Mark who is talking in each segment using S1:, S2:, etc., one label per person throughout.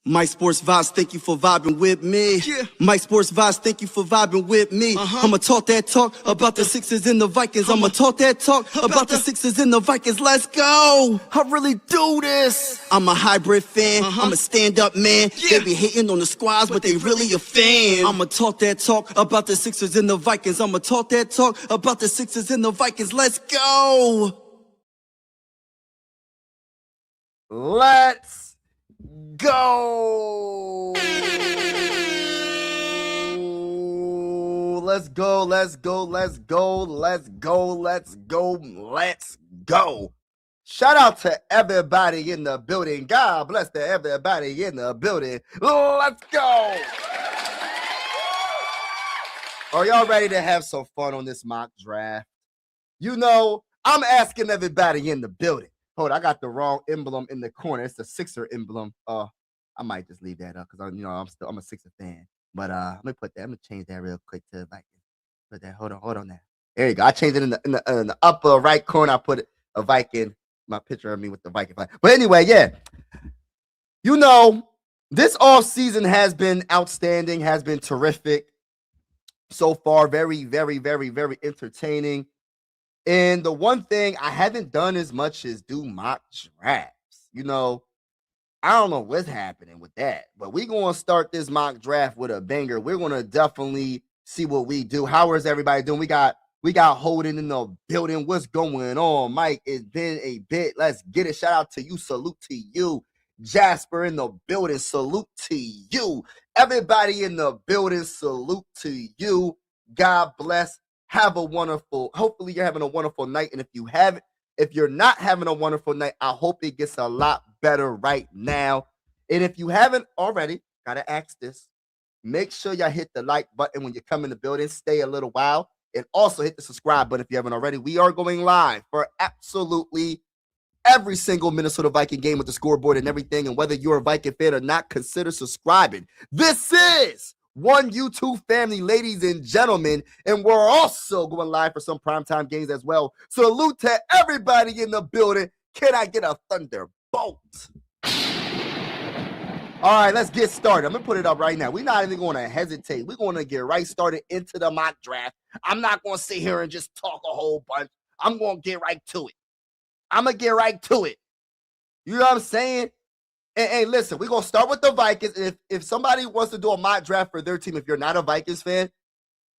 S1: My Sports Vibes, thank you for vibing with me.
S2: Yeah.
S1: My Sports Vibes, thank you for vibing with me. I'ma talk that talk about the Sixers and the Vikings. I'ma talk that talk about the Sixers and the Vikings. Let's go.
S2: I really do this.
S1: I'm a hybrid fan. I'm a stand-up man.
S2: Yeah.
S1: They be hating on the squads, but they really a fan. I'ma talk that talk about the Sixers and the Vikings. I'ma talk that talk about the Sixers and the Vikings. Let's go.
S2: Let's go. Let's go. Let's go. Let's go. Let's go. Let's go. Let's go. Shout out to everybody in the building. God bless to everybody in the building. Let's go. Are y'all ready to have some fun on this mock draft? You know, I'm asking everybody in the building. Hold on, I got the wrong emblem in the corner. It's the Sixer emblem. I might just leave that up because I'm a Sixer fan. But let me put that. I'm gonna change that real quick to Vikings. Put that. Hold on now. There you go. I changed it in the upper right corner. I put a Viking. My picture of me with the Viking flag. But anyway, yeah. You know, this off season has been outstanding. Has been terrific so far. Very, very, very, very entertaining. And the one thing I haven't done as much is do mock drafts. You know, I don't know what's happening with that, but we're going to start this mock draft with a banger. We're going to definitely see what we do. How is everybody doing? We got Holden in the building. What's going on, Mike? It's been a bit. Let's get it. Shout out to you. Salute to you. Jasper in the building. Salute to you. Everybody in the building. Salute to you. God bless. Hopefully you're having a wonderful night. And if you're not having a wonderful night, I hope it gets a lot better right now. And if you haven't already, gotta ask this. Make sure y'all hit the like button when you come in the building. Stay a little while. And also hit the subscribe button if you haven't already. We are going live for absolutely every single Minnesota Viking game with the scoreboard and everything. And whether you're a Viking fan or not, consider subscribing. This is One YouTube Family, ladies and gentlemen, and we're also going live for some primetime games as well. Salute to everybody in the building. Can I get a thunderbolt? All right, let's get started. I'm going to put it up right now. We're not even going to hesitate. We're going to get right started into the mock draft. I'm not going to sit here and just talk a whole bunch. I'm going to get right to it. You know what I'm saying? And listen, we're going to start with the Vikings. If somebody wants to do a mock draft for their team, if you're not a Vikings fan,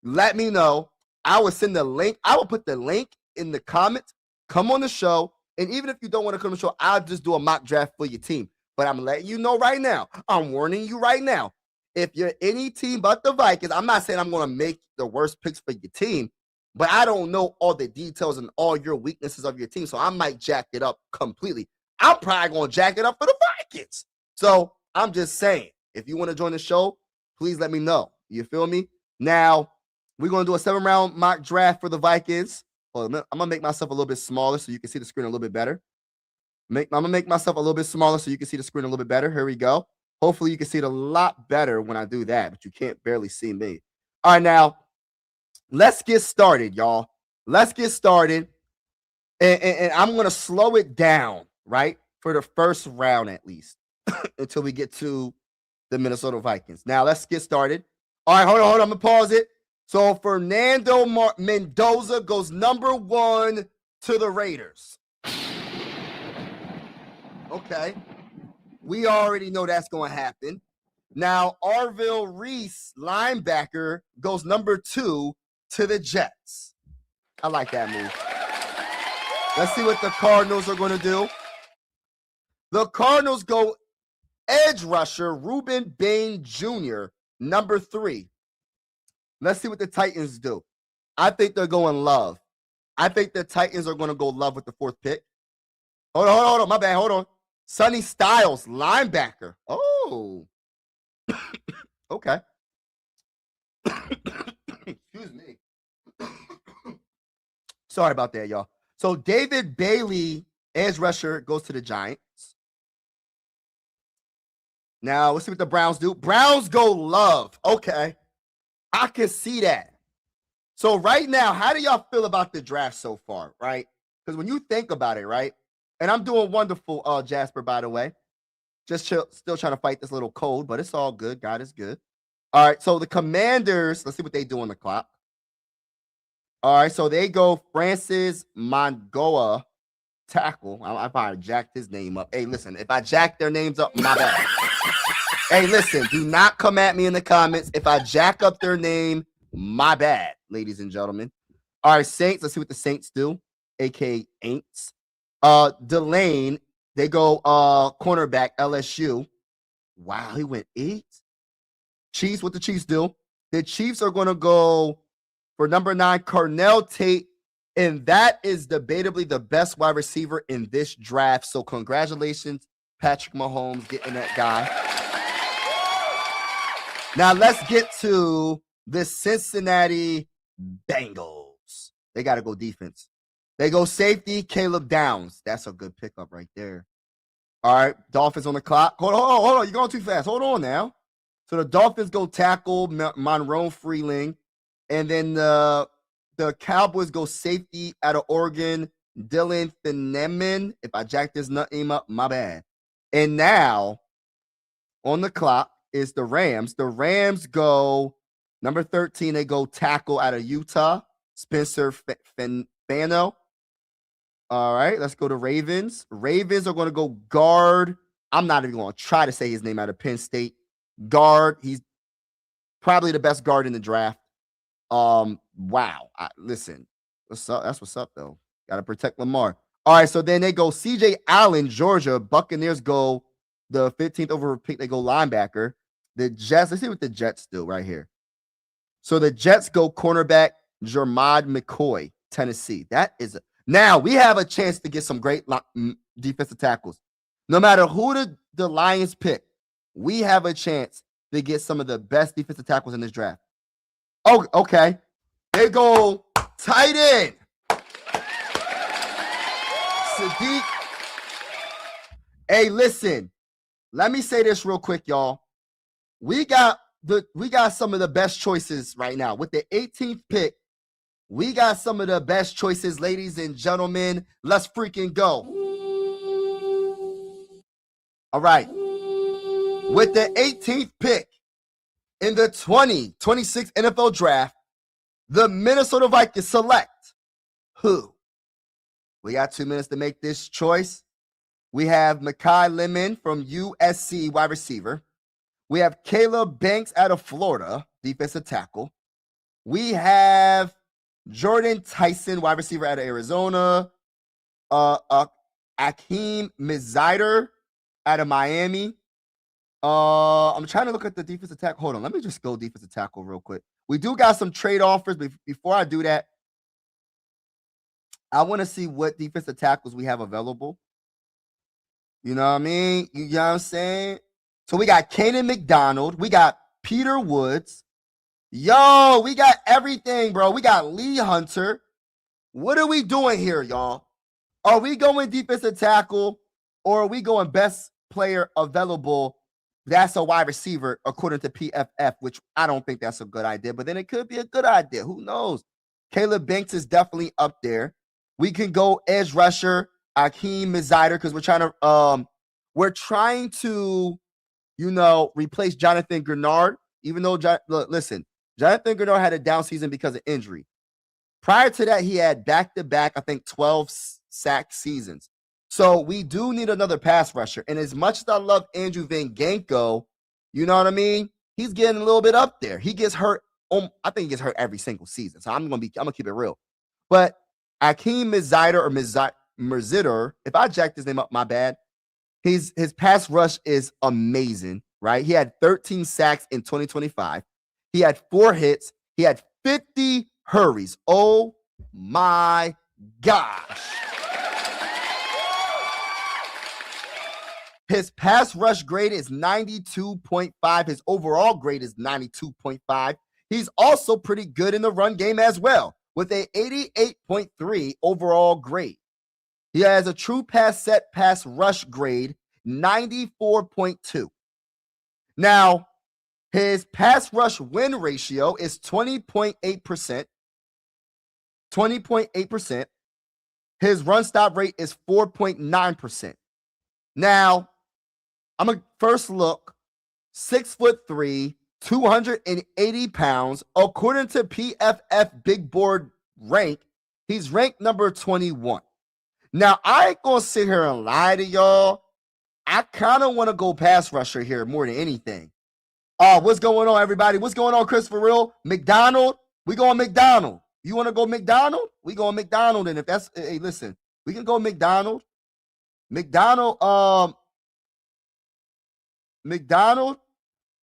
S2: let me know. I will send the link. I will put the link in the comments. Come on the show. And even if you don't want to come on the show, I'll just do a mock draft for your team. But I'm letting you know right now. I'm warning you right now. If you're any team but the Vikings, I'm not saying I'm going to make the worst picks for your team, but I don't know all the details and all your weaknesses of your team, so I might jack it up completely. I'm probably going to jack it up for the Vikings. So I'm just saying, if you want to join the show, please let me know. You feel me? Now, we're going to do a 7-round mock draft for the Vikings. Well, I'm going to make myself a little bit smaller so you can see the screen a little bit better. I'm going to make myself a little bit smaller so you can see the screen a little bit better. Here we go. Hopefully, you can see it a lot better when I do that, but you can't barely see me. All right, now, let's get started, y'all. Let's get started. And I'm going to slow it down, right, for the first round at least until we get to the Minnesota Vikings. Now, let's get started. All right, hold on. I'm going to pause it. So, Fernando Mendoza goes number 1 to the Raiders. Okay. We already know that's going to happen. Now, Arville Reese, linebacker, goes number 2 to the Jets. I like that move. Let's see what the Cardinals are going to do. The Cardinals go edge rusher, Reuben Bain Jr., number 3. Let's see what the Titans do. I think they're going Love. I think the Titans are going to go Love with the 4th pick. Hold on. My bad. Hold on. Sonny Styles, linebacker. Oh. Okay. Excuse me. Sorry about that, y'all. So David Bailey, edge rusher, goes to the Giants. Now, let's see what the Browns do. Browns go Love. Okay. I can see that. So right now, how do y'all feel about the draft so far, right? Because when you think about it, right? And I'm doing wonderful, Jasper, by the way. Just still trying to fight this little cold, but it's all good. God is good. All right, so the Commanders, let's see what they do on the clock. All right, so they go Francis Mongoa, tackle. I probably jacked his name up. Hey, listen, if I jack their names up, my bad. Hey, listen, do not come at me in the comments. If I jack up their name, my bad, ladies and gentlemen. All right, Saints, let's see what the Saints do, aka Aints. Delane, they go cornerback, LSU. Wow, he went 8. Chiefs, what the Chiefs do? The Chiefs are going to go for number 9, Cornell Tate, and that is debatably the best wide receiver in this draft. So congratulations, Patrick Mahomes, getting that guy. Now let's get to the Cincinnati Bengals. They got to go defense. They go safety, Caleb Downs. That's a good pickup right there. All right, Dolphins on the clock. Hold on. You're going too fast. Hold on now. So the Dolphins go tackle Monroe Freeling. And then the Cowboys go safety out of Oregon, Dylan Thieneman. If I jacked his name up, my bad. And now on the clock is the Rams. The Rams go number 13. They go tackle out of Utah, Spencer Fano. All right, let's go to Ravens. Ravens are going to go guard. I'm not even going to try to say his name out of Penn State. Guard. He's probably the best guard in the draft. Wow. Listen, what's up? That's what's up, though. Got to protect Lamar. All right, so then they go CJ Allen, Georgia. Buccaneers go the 15th overall pick. They go linebacker. The Jets, let's see what the Jets do right here. So the Jets go cornerback, Jermod McCoy, Tennessee. Now we have a chance to get some great defensive tackles. No matter who the Lions pick, we have a chance to get some of the best defensive tackles in this draft. Oh, okay. They go tight end. Sadiq. Hey, listen. Let me say this real quick, y'all. We got some of the best choices right now. With the 18th pick, we got some of the best choices, ladies and gentlemen. Let's freaking go. All right. With the 18th pick in the 2026 NFL Draft, the Minnesota Vikings select who? We got 2 minutes to make this choice. We have Mekhi Lemon from USC, wide receiver. We have Caleb Banks out of Florida, defensive tackle. We have Jordan Tyson, wide receiver out of Arizona. Akeem Mizider out of Miami. I'm trying to look at the defensive tackle. Hold on. Let me just go defensive tackle real quick. We do got some trade offers, but before I do that, I want to see what defensive tackles we have available. You know what I mean? You know what I'm saying? So we got Kanan McDonald. We got Peter Woods. Yo, we got everything, bro. We got Lee Hunter. What are we doing here, y'all? Are we going defensive tackle or are we going best player available? That's a wide receiver, according to PFF, which I don't think that's a good idea, but then it could be a good idea. Who knows? Caleb Banks is definitely up there. We can go edge rusher, Akeem Mizider, because we're trying to, replace Jonathan Grenard, even though, listen, Jonathan Grenard had a down season because of injury. Prior to that, he had back-to-back, I think, 12 sack seasons. So we do need another pass rusher. And as much as I love Andrew Van Ginkel, you know what I mean? He's getting a little bit up there. He gets hurt. I think he gets hurt every single season. So I'm gonna keep it real. But Akeem Mizider or Mirziter, if I jacked his name up, my bad. His pass rush is amazing, right? He had 13 sacks in 2025. He had 4 hits. He had 50 hurries. Oh my gosh. His pass rush grade is 92.5. His overall grade is 92.5. He's also pretty good in the run game as well, with a 88.3 overall grade. He has a true pass rush grade, 94.2. Now, his pass rush win ratio is 20.8%. 20.8%. His run stop rate is 4.9%. Now, I'm a first look, 6'3", 280 pounds. According to PFF Big Board rank, he's ranked number 21. Now, I ain't gonna sit here and lie to y'all. I kind of want to go pass rusher here more than anything. What's going on, everybody? What's going on, Chris, for real? McDonald? We going McDonald. You want to go McDonald? We going McDonald. And if that's, hey, listen, we can go McDonald. McDonald,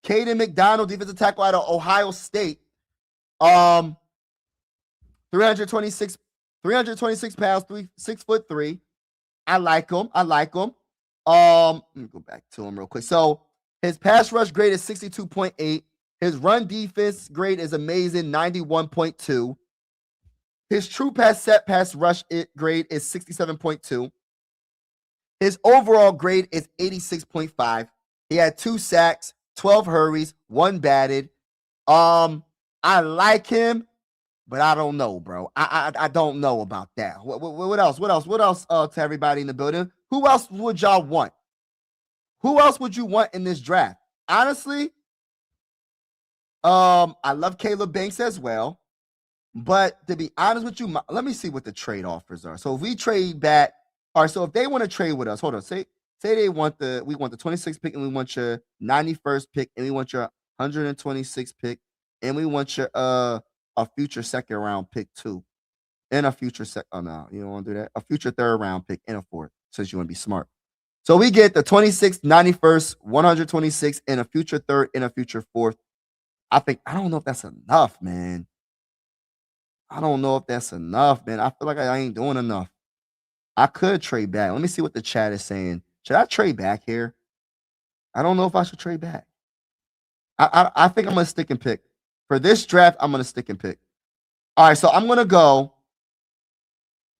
S2: Caden McDonald, defensive tackle out of Ohio State. 326 pounds, 6'3". I like him. Let me go back to him real quick. So his pass rush grade is 62.8. His run defense grade is amazing, 91.2. His true pass set pass rush grade is 67.2. His overall grade is 86.5. He had 2 sacks, 12 hurries, 1 batted. I like him, but I don't know, bro. I don't know about that. What else? To everybody in the building, who else would y'all want? Who else would you want in this draft? Honestly, I love Caleb Banks as well. But to be honest with you, let me see what the trade offers are. So if we trade back, all right, so if they want to trade with us, hold on, say we want the 26th pick and we want your 91st pick and we want your 126th pick and we want your a future second round pick too. And a future oh no, you don't want to do that. A future third round pick and a fourth, since you want to be smart. So we get the 26th, 91st, 126th, and a future third and a future fourth. I don't know if that's enough, man. I feel like I ain't doing enough. I could trade back. Let me see what the chat is saying. Should I trade back here? I don't know if I should trade back. I think I'm going to stick and pick. For this draft, I'm going to stick and pick. All right, so I'm going to go.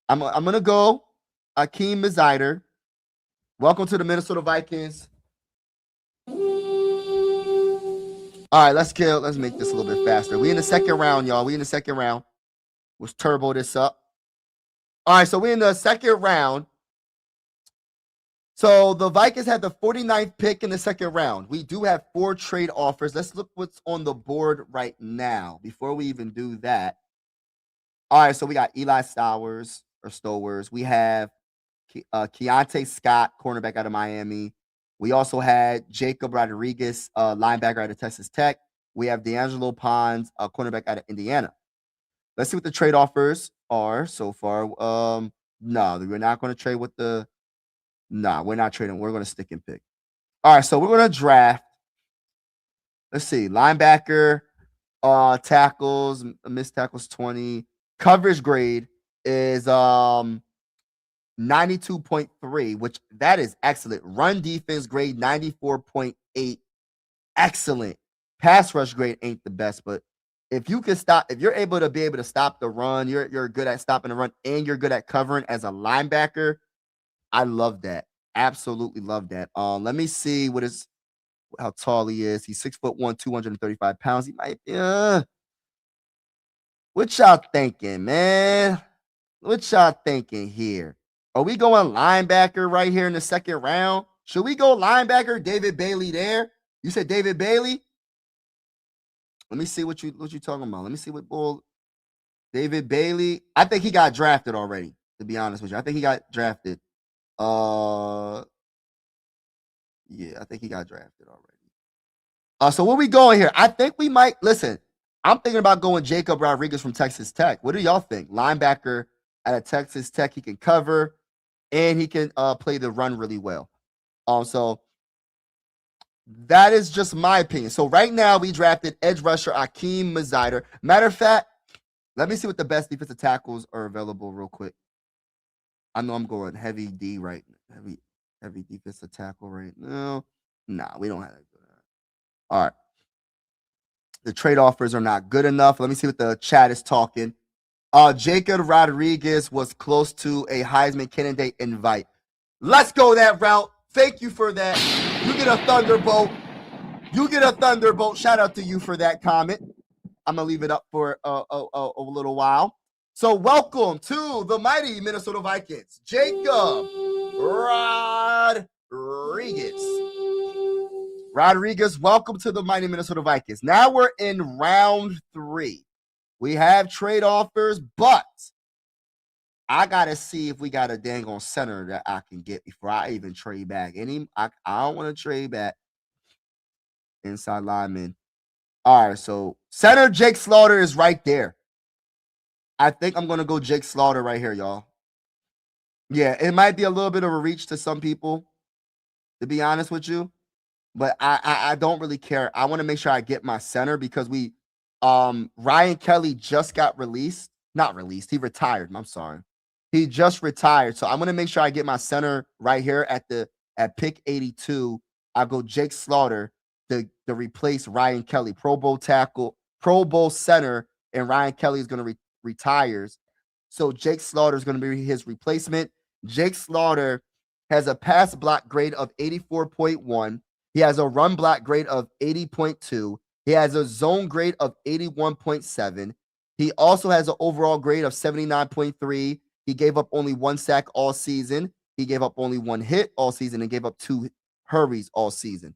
S2: I'm going to go Akeem Mizider. Welcome to the Minnesota Vikings. All right, let's make this a little bit faster. We in the second round, y'all. Let's turbo this up. All right, so we're in the second round. So the Vikings had the 49th pick in the second round. We do have 4 trade offers. Let's look what's on the board right now before we even do that. All right, so we got Eli Stowers. We have Keontae Scott, cornerback out of Miami. We also had Jacob Rodriguez, linebacker out of Texas Tech. We have D'Angelo Pons, cornerback out of Indiana. Let's see what the trade offers are so far. No, we're not going to trade with the. No, we're not trading. We're going to stick and pick. All right, so we're going to draft. Let's see, linebacker, tackles, missed tackles 20. Coverage grade is 92.3, which that is excellent. Run defense grade 94.8, excellent. Pass rush grade ain't the best, but if you're able to stop the run, you're good at stopping the run, and you're good at covering as a linebacker. I love that. Absolutely love that. Let me see how tall he is. He's 6'1", 235 pounds. He might be. What y'all thinking, man? What y'all thinking here? Are we going linebacker right here in the second round? Should we go linebacker? David Bailey there. You said David Bailey. Let me see what you talking about. Let me see what bull. David Bailey. I think he got drafted already. To be honest with you, I think he got drafted. Yeah, I think he got drafted already. So where we going here? I think we might listen. I'm thinking about going Jacob Rodriguez from Texas Tech. What do y'all think? Linebacker at a Texas Tech, he can cover and he can play the run really well. So that is just my opinion. So right now we drafted edge rusher Akeem Mizider. Matter of fact, let me see what the best defensive tackles are available real quick. I know I'm going heavy D right now. Heavy defensive tackle right now. Nah, we don't have to do that. All right. The trade offers are not good enough. Let me see what the chat is talking. Jacob Rodriguez was close to a Heisman candidate invite. Let's go that route. Thank you for that. You get a Thunderbolt. Shout out to you for that comment. I'm going to leave it up for a little while. So welcome to the mighty Minnesota Vikings, Jacob Rodriguez. Rodriguez, welcome to the mighty Minnesota Vikings. Now we're in round 3. We have trade offers, but I gotta see if we got a dang on center that I can get before I even trade back. I don't want to trade back inside lineman. All right, so center Jake Slaughter is right there. I think I'm gonna go Jake Slaughter right here, y'all. Yeah, it might be a little bit of a reach to some people, to be honest with you, but I don't really care. I want to make sure I get my center because Ryan Kelly just got released. Not released, he retired. I'm sorry. He just retired. So I'm gonna make sure I get my center right here at pick 82. I'll go Jake Slaughter to replace Ryan Kelly, Pro Bowl tackle, Pro Bowl center, and Ryan Kelly is gonna retires. So Jake Slaughter is gonna be his replacement. Jake Slaughter has a pass block grade of 84.1. He has a run block grade of 80.2. He has a zone grade of 81.7. He also has an overall grade of 79.3. He gave up only 1 sack all season. He gave up only 1 hit all season and gave up 2 hurries all season.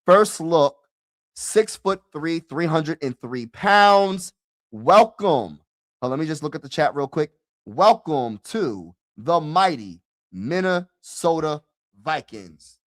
S2: First look, 6'3", 303 pounds. Welcome. Let me just look at the chat real quick. Welcome to the mighty Minnesota Vikings.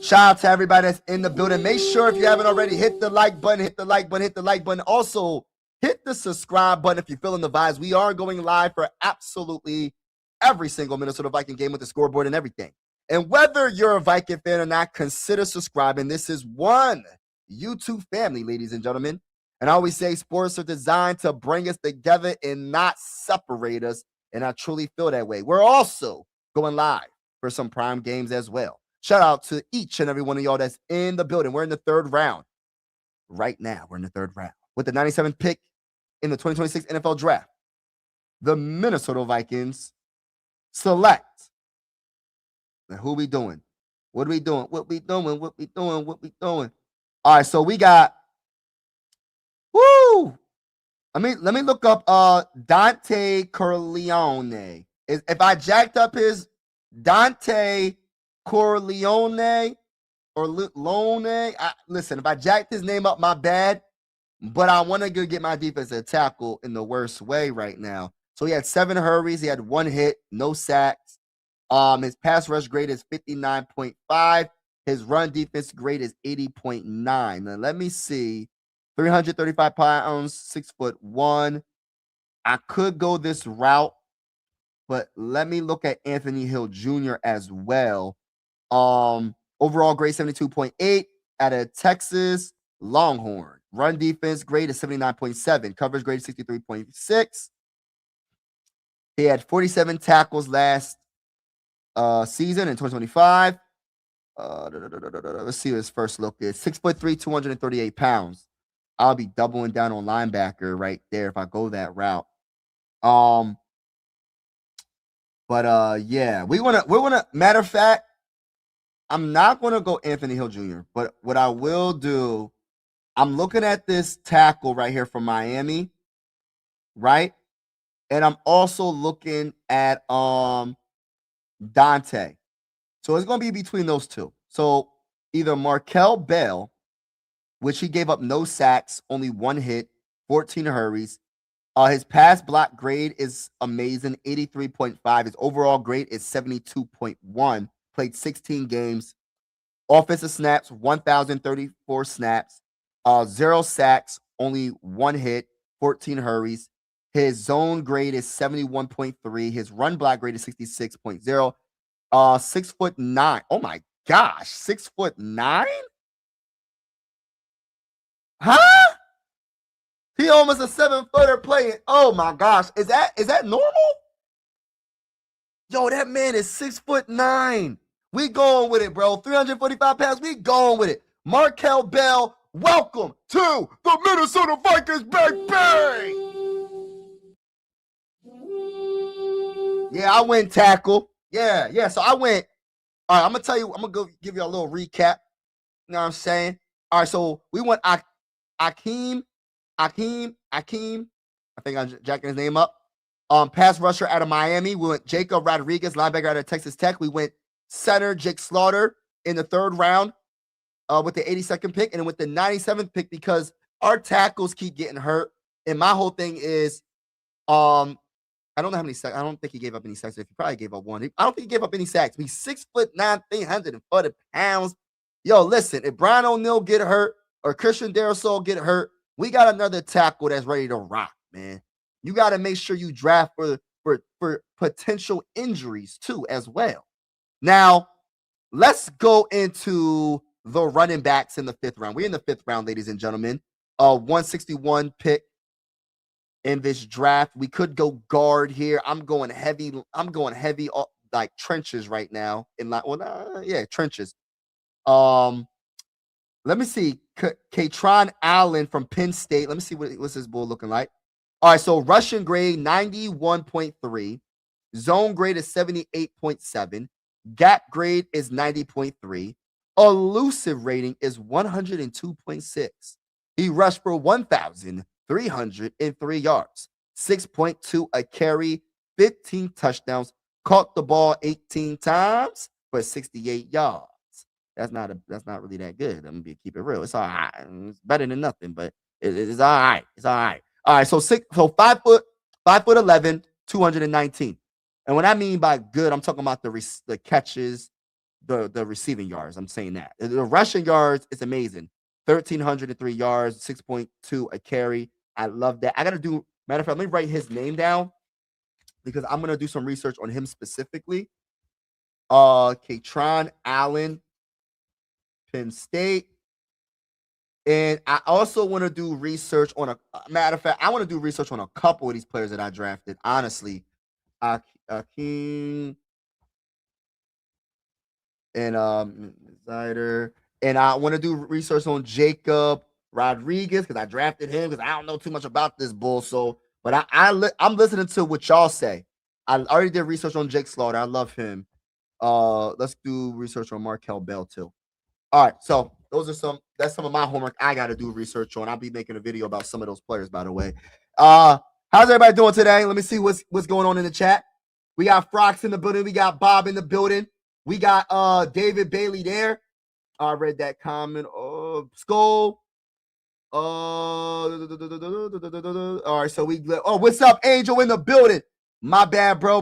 S2: Shout out to everybody that's in the building. Make sure if you haven't already, hit the like button, hit the like button, hit the like button. Also, hit the subscribe button if you're feeling the vibes. We are going live for absolutely every single Minnesota Viking game with the scoreboard and everything. And whether you're a Viking fan or not, consider subscribing. This is one YouTube family, ladies and gentlemen. And I always say sports are designed to bring us together and not separate us. And I truly feel that way. We're also going live for some prime games as well. Shout out to each and every one of y'all that's in the building. We're in the 3rd round. Right now, we're in the 3rd round. With the 97th pick in the 2026 NFL Draft, the Minnesota Vikings select. Now, who we doing? What are we doing? What we doing? What we doing? What we doing? All right, so we got, woo! Let me look up Dante Corleone. If I jacked up his Dante Corleone or Lone, listen, if I jacked his name up, my bad. But I want to go get my defensive tackle in the worst way right now. So he had 7 hurries. He had 1 hit, no sacks. His pass rush grade is 59.5. His run defense grade is 80.9. Now, let me see. 335 pounds, 6'1". I could go this route, but let me look at Anthony Hill Jr. as well. Overall grade 72.8 out of Texas Longhorn. Run defense grade is 79.7. Coverage grade 63.6. He had 47 tackles last season in 2025. Let's see what his first look is. 6'3", 238 pounds. I'll be doubling down on linebacker right there if I go that route. Yeah, we're gonna matter of fact, I'm not gonna go Anthony Hill Jr., but what I will do, I'm looking at this tackle right here from Miami, right? And I'm also looking at Dante. So it's gonna be between those two. So either Markel Bell, which he gave up no sacks, only 1 hit, 14 hurries. His pass block grade is amazing, 83.5. His overall grade is 72.1. Played 16 games. Offensive snaps, 1,034 snaps. 0 sacks, only 1 hit, 14 hurries. His zone grade is 71.3. His run block grade is 66.0. 6'9". Oh my gosh, 6'9"? Huh? He almost a 7-footer playing. Oh my gosh. Is that normal? Yo, that man is 6'9". We going with it, bro. 345 pounds. We going with it. Markel Bell, welcome to the Minnesota Vikings, baby. Yeah, I went tackle. Yeah. So I went. All right, I'm gonna tell you. I'm gonna go give you a little recap. You know what I'm saying? All right, so we went Akeem. I think I'm jacking his name up. Pass rusher out of Miami. We went Jacob Rodriguez, linebacker out of Texas Tech. We went center Jake Slaughter in the 3rd round with the 82nd pick, and then with the 97th pick, because our tackles keep getting hurt. And my whole thing is, I don't know how many sacks. I don't think he gave up any sacks. If he probably gave up one, I don't think he gave up any sacks. He's 6'9", 340 pounds. Yo, listen, if Brian O'Neill get hurt or Christian Darrisaw get hurt, we got another tackle that's ready to rock, man. You got to make sure you draft for potential injuries too, as well. Now, let's go into the running backs in the 5th round. We're in the 5th round, ladies and gentlemen. 161 pick in this draft. We could go guard here. I'm going heavy like trenches right now. Trenches. Let me see. Katron Allen from Penn State. Let me see what's this bull looking like. All right, so rushing grade 91.3. Zone grade is 78.7. Gap grade is 90.3. Elusive rating is 102.6. He rushed for 1,303 yards, 6.2 a carry, 15 touchdowns, caught the ball 18 times for 68 yards. That's not really that good. I'm gonna keep it real. It's all right. It's better than nothing, but it's all right. It's all right. All right. So 5'11", 219. And what I mean by good, I'm talking about the catches, the receiving yards. I'm saying that the rushing yards is amazing. 1,303 yards, 6.2 a carry. I love that. I gotta do. Matter of fact, let me write his name down because I'm gonna do some research on him specifically. Katron Allen, Penn State. And I also want to do research on matter of fact, I want to do research on a couple of these players that I drafted. Honestly, Akeem and Zider. And I want to do research on Jacob Rodriguez because I drafted him because I don't know too much about this bull. So, but I'm listening to what y'all say. I already did research on Jake Slaughter. I love him. Let's do research on Markel Bell too. All right, so that's some of my homework I got to do research on. I'll be making a video about some of those players, by the way. How's everybody doing today? Let me see what's going on in the chat. We got Frox in the building. We got Bob in the building. We got David Bailey there. I read that comment. Skull. All right, so what's up, Angel in the building? My bad, bro.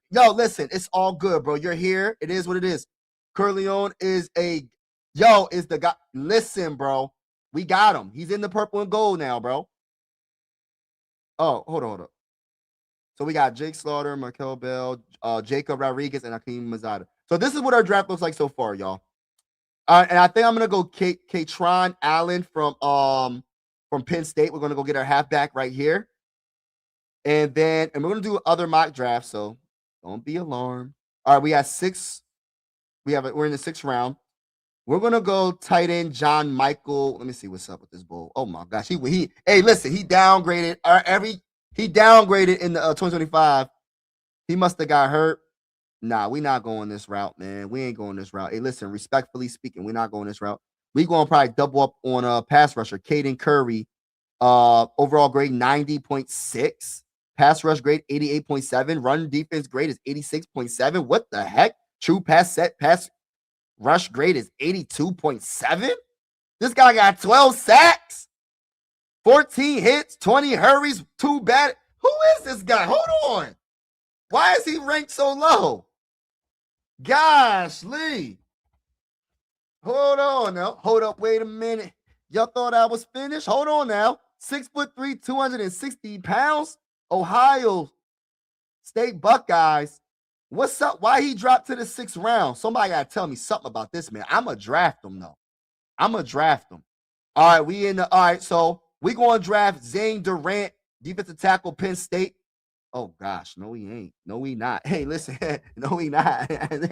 S2: Listen, it's all good, bro. You're here. It is what it is. Curleone is the guy. Listen, bro. We got him. He's in the purple and gold now, bro. Oh, hold on. So we got Jake Slaughter, Markel Bell, Jacob Rodriguez, and Akeem Mazada. So this is what our draft looks like so far, y'all. And I think I'm gonna go Katron Allen from Penn State. We're gonna go get our halfback right here, and we're gonna do other mock drafts. So don't be alarmed. All right, we got 6. We're in the 6th round. We're gonna go tight end John Michael. Let me see what's up with this bull. Oh my gosh, hey, listen, he downgraded. He downgraded in the 2025. He must have got hurt. Nah, we not going this route, man. We ain't going this route. Hey, listen, respectfully speaking, we're not going this route. We going to probably double up on a pass rusher. Caden Curry, overall grade 90.6. Pass rush grade 88.7. Run defense grade is 86.7. What the heck? True pass rush grade is 82.7. This guy got 12 sacks, 14 hits, 20 hurries, 2 bad. Who is this guy? Hold on. Why is he ranked so low? Gosh, Lee. Hold on now. Hold up. Wait a minute. Y'all thought I was finished? Hold on now. 6'3", 260 pounds. Ohio State Buckeyes. What's up? Why he dropped to the 6th round? Somebody got to tell me something about this, man. I'm going to draft him, though. I'm going to draft him. All right, so we going to draft Zane Durant, defensive tackle, Penn State. Oh, gosh. No, he ain't. No, he not. Hey, listen. No, he not. You know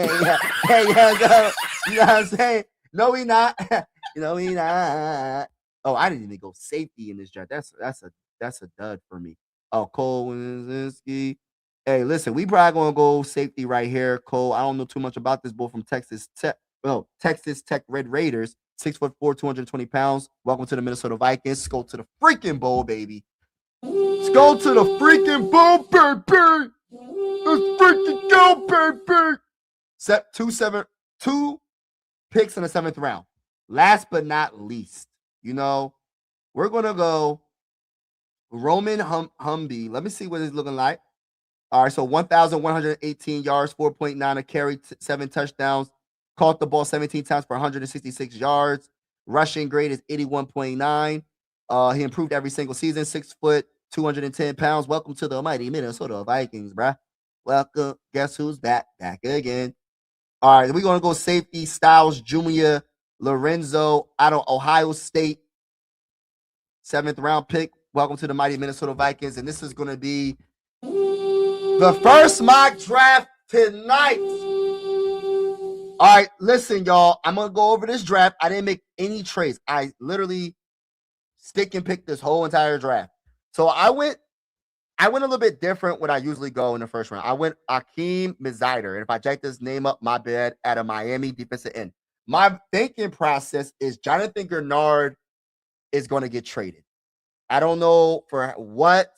S2: what I'm saying? No, he not. No, he not. Oh, I didn't even go safety in this draft. That's a dud for me. Oh, Cole Winsky. Hey, listen, we probably going to go safety right here, Cole. I don't know too much about this bull from Texas Tech. Well, Texas Tech Red Raiders. 6'4", 220 pounds. Welcome to the Minnesota Vikings. Let's go to the freaking bowl, baby. Let's go to the freaking bowl, baby. Let's freaking go, baby. Two picks in the 7th round. Last but not least, we're gonna go Roman Humby. Let me see what it's looking like. All right, so 1,118 yards, 4.9 a carry, 7 touchdowns. Caught the ball 17 times for 166 yards. Rushing grade is 81.9. He improved every single season. 6 foot, 210 pounds. Welcome to the mighty Minnesota Vikings, bruh. Welcome. Guess who's back? Back again. All right, we're gonna go safety Styles Jr. Lorenzo out of Ohio State. 7th round pick. Welcome to the mighty Minnesota Vikings. And this is gonna be the first mock draft tonight. All right, listen, y'all. I'm going to go over this draft. I didn't make any trades. I literally stick and pick this whole entire draft. So I went a little bit different what I usually go in the first round. I went Akeem Mizider. And if I jack this name up, my bad, out of Miami defensive end. My thinking process is Jonathan Grenard is going to get traded. I don't know for what.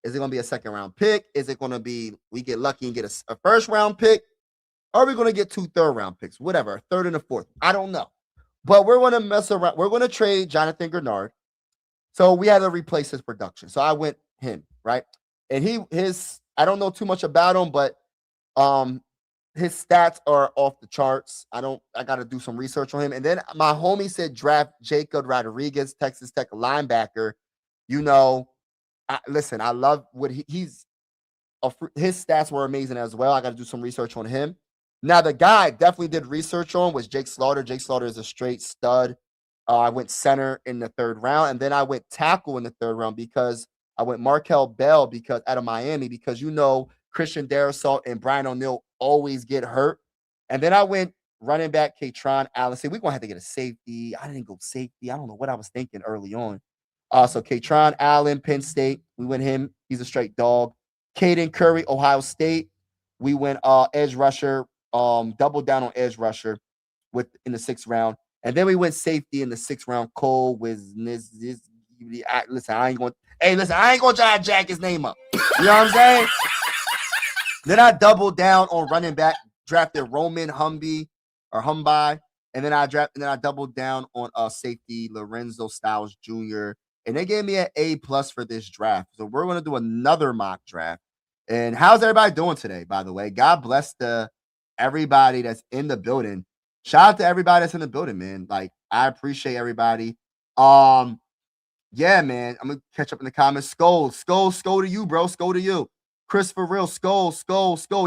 S2: Is it going to be a 2nd round pick? Is it going to be we get lucky and get a 1st round pick? Or are we going to get 2 3rd round picks? Whatever, a 3rd and a 4th. I don't know. But we're going to mess around. We're going to trade Jonathan Grenard. So we had to replace his production. So I went him, right? And I don't know too much about him, but his stats are off the charts. I got to do some research on him. And then my homie said draft Jacob Rodriguez, Texas Tech linebacker. Listen, I love what his stats were amazing as well. I got to do some research on him. Now, the guy I definitely did research on was Jake Slaughter. Jake Slaughter is a straight stud. I went center in the 3rd round, and then I went tackle in the 3rd round because I went Markel Bell out of Miami because Christian Darrisaw and Brian O'Neill always get hurt. And then I went running back Katron Allen. See, we're going to have to get a safety. I didn't go safety. I don't know what I was thinking early on. So Katron Allen, Penn State. We went him. He's a straight dog. Caden Curry, Ohio State. We went edge rusher, doubled down on edge rusher in the 6th round. And then we went safety in the 6th round. Cole listen, I ain't going to try to jack his name up. You know what I'm saying? Then I doubled down on running back, drafted Roman Humby. And then I doubled down on safety Lorenzo Styles Jr. And they gave me an A+ for this draft. So we're going to do another mock draft. And how's everybody doing today, by the way? God bless everybody that's in the building. Shout out to everybody that's in the building, man. Like, I appreciate everybody. Yeah, man. I'm going to catch up in the comments. Skull to you, bro. Skull to you. Chris for real. Skull.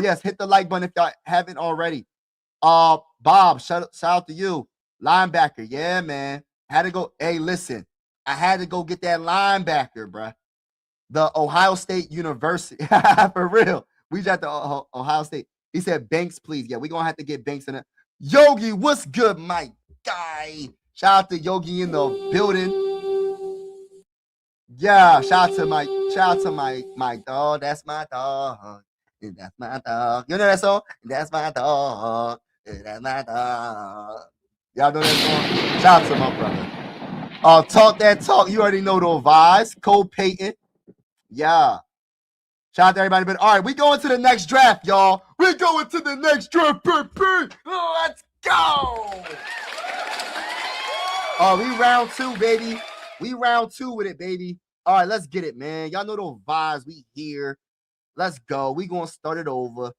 S2: Yes, hit the like button if y'all haven't already. Bob, shout out to you. Linebacker. Yeah, man. Had to go. Hey, listen. I had to go get that linebacker, bruh. The Ohio State University. For real. We got the Ohio State. He said, Banks, please. Yeah, we're going to have to get Banks in it. Yogi, what's good, my guy? Shout out to Yogi in the building. Yeah, shout out to my dog. That's my dog. That's my dog. You know that song? That's my dog. That's my dog. Y'all know that song? Shout out to my brother. Talk that talk. You already know those vibes. Cole Payton. Yeah. Shout out to everybody. But all right, we going to the next draft, y'all. We're going to the next draft. Let's go. Oh, we round 2, baby. We round 2 with it, baby. All right, let's get it, man. Y'all know those vibes. We here. Let's go. We going to start it over.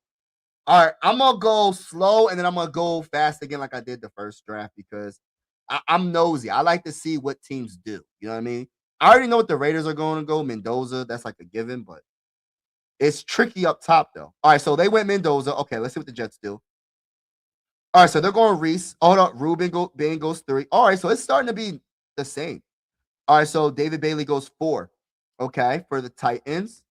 S2: All right, I'm going to go slow, and then I'm going to go fast again like I did the first draft because I'm nosy. I like to see what teams do. You know what I mean? I already know what the Raiders are going to go. Mendoza, that's like a given, but it's tricky up top, though. All right, so they went Mendoza. Okay, let's see what the Jets do. All right, so they're going Reese. Hold up. Ruben goes 3. All right, so it's starting to be the same. All right, so David Bailey goes 4. Okay, for the Titans.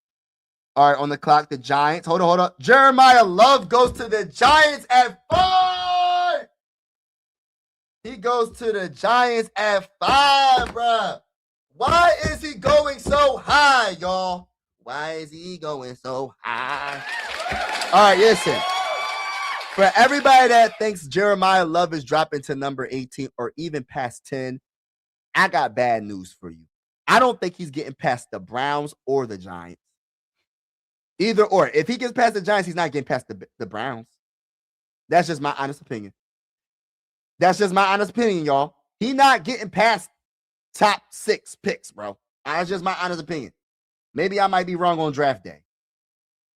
S2: All right, on the clock, the Giants. Hold on. Jeremiah Love goes to the Giants at 5. He goes to the Giants at 5, bruh. Why is he going so high, y'all? Why is he going so high? All right, listen. For everybody that thinks Jeremiah Love is dropping to number 18 or even past 10, I got bad news for you. I don't think he's getting past the Browns or the Giants. Either or. If he gets past the Giants, he's not getting past the Browns. That's just my honest opinion. That's just my honest opinion, y'all. He not getting past top 6 picks, bro. That's just my honest opinion. Maybe I might be wrong on draft day.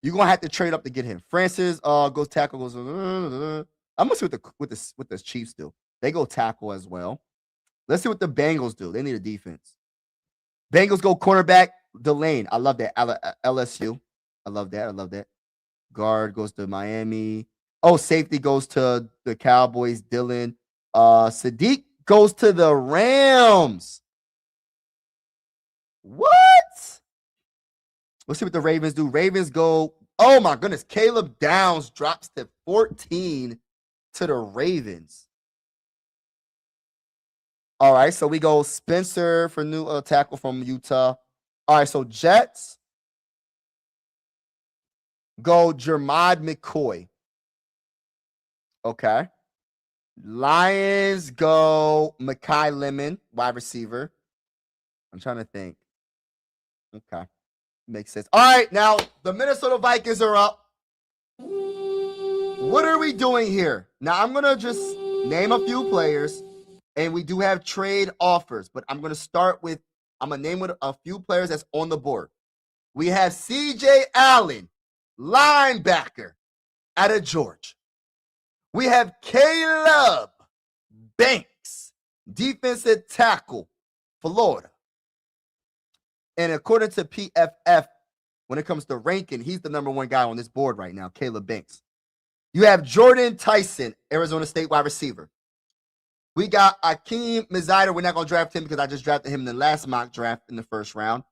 S2: You're gonna have to trade up to get him. Francis goes tackle, goes. I'm gonna see what the Chiefs do. They go tackle as well. Let's see what the Bengals do. They need a defense. Bengals go cornerback, Delane. I love that. LSU. I love that. I love that. Guard goes to Miami. Oh, safety goes to the Cowboys, Dylan. Sadiq goes to the Rams. What? Let's see what the Ravens do. Ravens go, oh my goodness. Caleb Downs drops to 14 to the Ravens. All right, so we go Spencer for new tackle from Utah. All right, so Jets go Jermod McCoy. Okay. Lions go Mekhi Lemon, wide receiver. I'm trying to think. Okay. Makes sense. All right, now the Minnesota Vikings are up. What are we doing here? Now, I'm going to just name a few players, and we do have trade offers, but I'm going to name with a few players that's on the board. We have C.J. Allen, linebacker out of Georgia. We have Caleb Banks, defensive tackle, Florida. And according to PFF, when it comes to ranking, he's the number 1 guy on this board right now, Caleb Banks. You have Jordan Tyson, Arizona State wide receiver. We got Akeem Mizida. We're not going to draft him because I just drafted him in the last mock draft in the first round.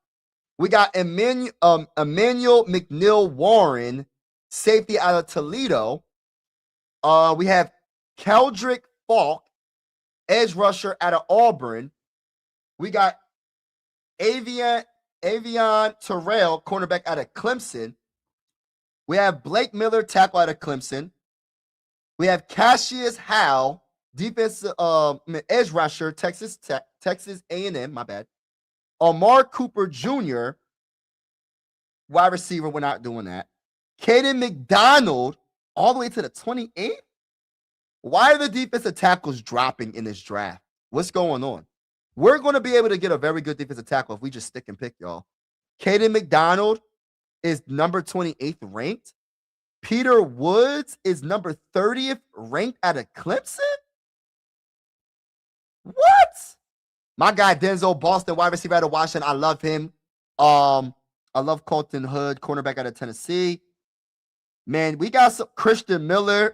S2: We got Emmanuel McNeil Warren, safety out of Toledo. We have Keldrick Falk, edge rusher out of Auburn. We got Avion Terrell, cornerback out of Clemson. We have Blake Miller, tackle out of Clemson. We have Cassius Howe, defensive edge rusher, Texas A&M, my bad. Amar Cooper Jr., wide receiver, we're not doing that. Caden McDonald, all the way to the 28th? Why are the defensive tackles dropping in this draft? What's going on? We're going to be able to get a very good defensive tackle if we just stick and pick, y'all. Caden McDonald is number 28th ranked. Peter Woods is number 30th ranked out of Clemson? What? My guy Denzel Boston, wide receiver out of Washington. I love him. I love Colton Hood, cornerback out of Tennessee. Man, we got some Christian Miller.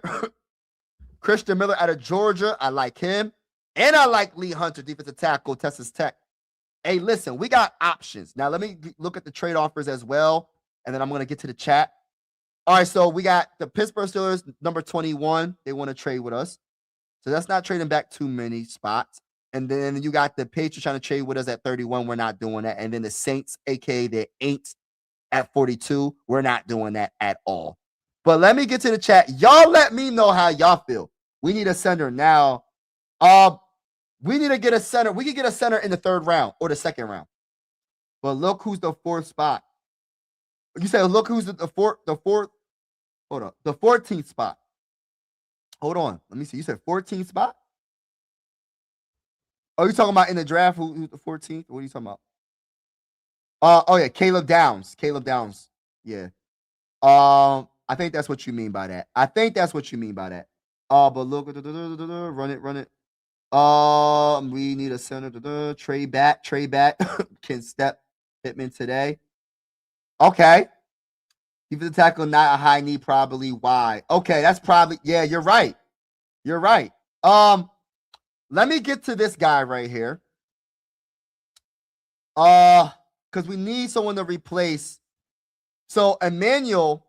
S2: Christian Miller out of Georgia. I like him. And I like Lee Hunter, defensive tackle, Texas Tech. Hey, listen, we got options. Now, let me look at the trade offers as well, and then I'm going to get to the chat. All right, so we got the Pittsburgh Steelers, number 21. They want to trade with us. So that's not trading back too many spots. And then you got the Patriots trying to trade with us at 31. We're not doing that. And then the Saints, a.k.a. the Aints, at 42. We're not doing that at all. But let me get to the chat. Y'all let me know how y'all feel. We need a center now. We need to get a center. We can get a center in the 3rd round or the 2nd round. But look who's the 4th spot. You said look who's the 4th. Hold on. The 14th spot. Hold on. Let me see. You said 14th spot? Oh, you talking about in the draft? Who's the 14th? What are you talking about? Oh yeah, Caleb Downs. Caleb Downs. Yeah. I think that's what you mean by that. But look, run it. We need a center. Trade back. Can step Pittman today. Okay. Defensive tackle, not a high knee, probably wide. Okay, that's probably, yeah, you're right. Let me get to this guy right here. Because we need someone to replace. So Emmanuel,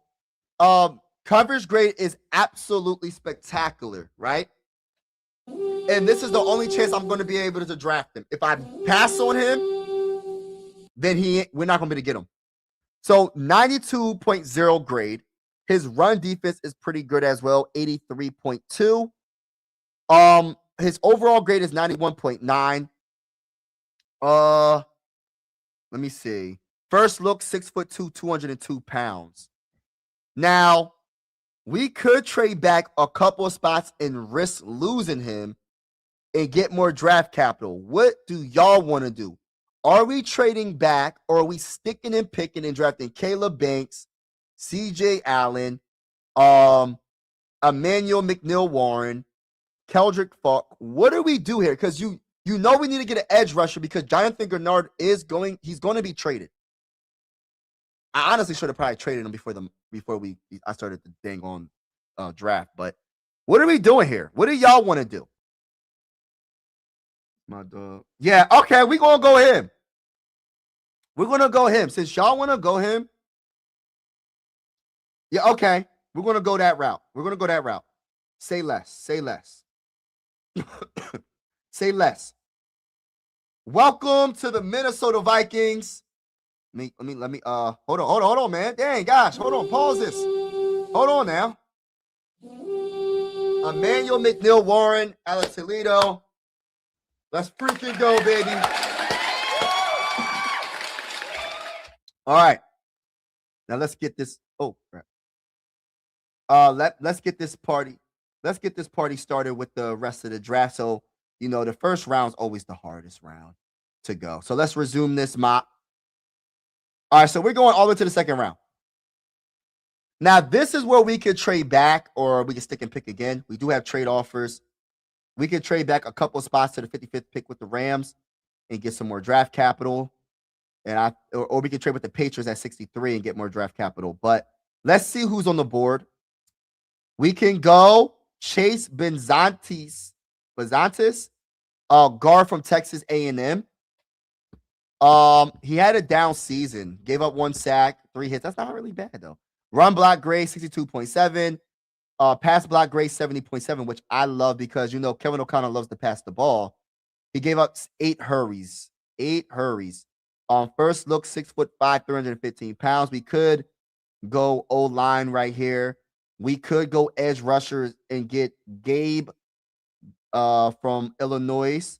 S2: coverage grade is absolutely spectacular, right? And this is the only chance I'm going to be able to draft him. If I pass on him, then we're not going to be able to get him. So 92.0 grade. His run defense is pretty good as well, 83.2. His overall grade is 91.9. Let me see. First look, 6'2", 202 pounds. Now, we could trade back a couple of spots and risk losing him and get more draft capital. What do y'all want to do? Are we trading back, or are we sticking and picking and drafting Caleb Banks, CJ Allen, Emmanuel McNeil-Warren, Keldrick Falk? What do we do here? Because you know we need to get an edge rusher because Jonathan Grenard he's going to be traded. I honestly should have probably traded him before I started the dang on draft. But what are we doing here? What do y'all want to do? My dog. Yeah, okay, we're gonna go him. We're gonna go him. Since y'all want to go him. Yeah, okay. We're gonna go that route. Say less. Say less. Welcome to the Minnesota Vikings. Let me hold on, man. Dang, gosh, hold on, pause this. Hold on now. Emmanuel McNeil-Warren, Alex Toledo. Let's freaking go, baby. All right. Now let's get this. Oh, crap. Let's get this party. Let's get this party started with the rest of the draft. So, the first round's always the hardest round to go. So let's resume this mock. All right, so we're going all the way to the second round. Now, this is where we could trade back, or we could stick and pick again. We do have trade offers. We could trade back a couple spots to the 55th pick with the Rams and get some more draft capital. Or we could trade with the Patriots at 63 and get more draft capital. But let's see who's on the board. We can go Chase Bezantis, guard from Texas A&M. He had a down season, gave up 1 sack, 3 hits. That's not really bad though. Run block grade 62.7, pass block grade 70.7, which I love because Kevin O'Connell loves to pass the ball. He gave up 8 hurries. 8 hurries. First look, 6'5", 315 pounds. We could go O-line right here. We could go edge rushers and get Gabe from Illinois.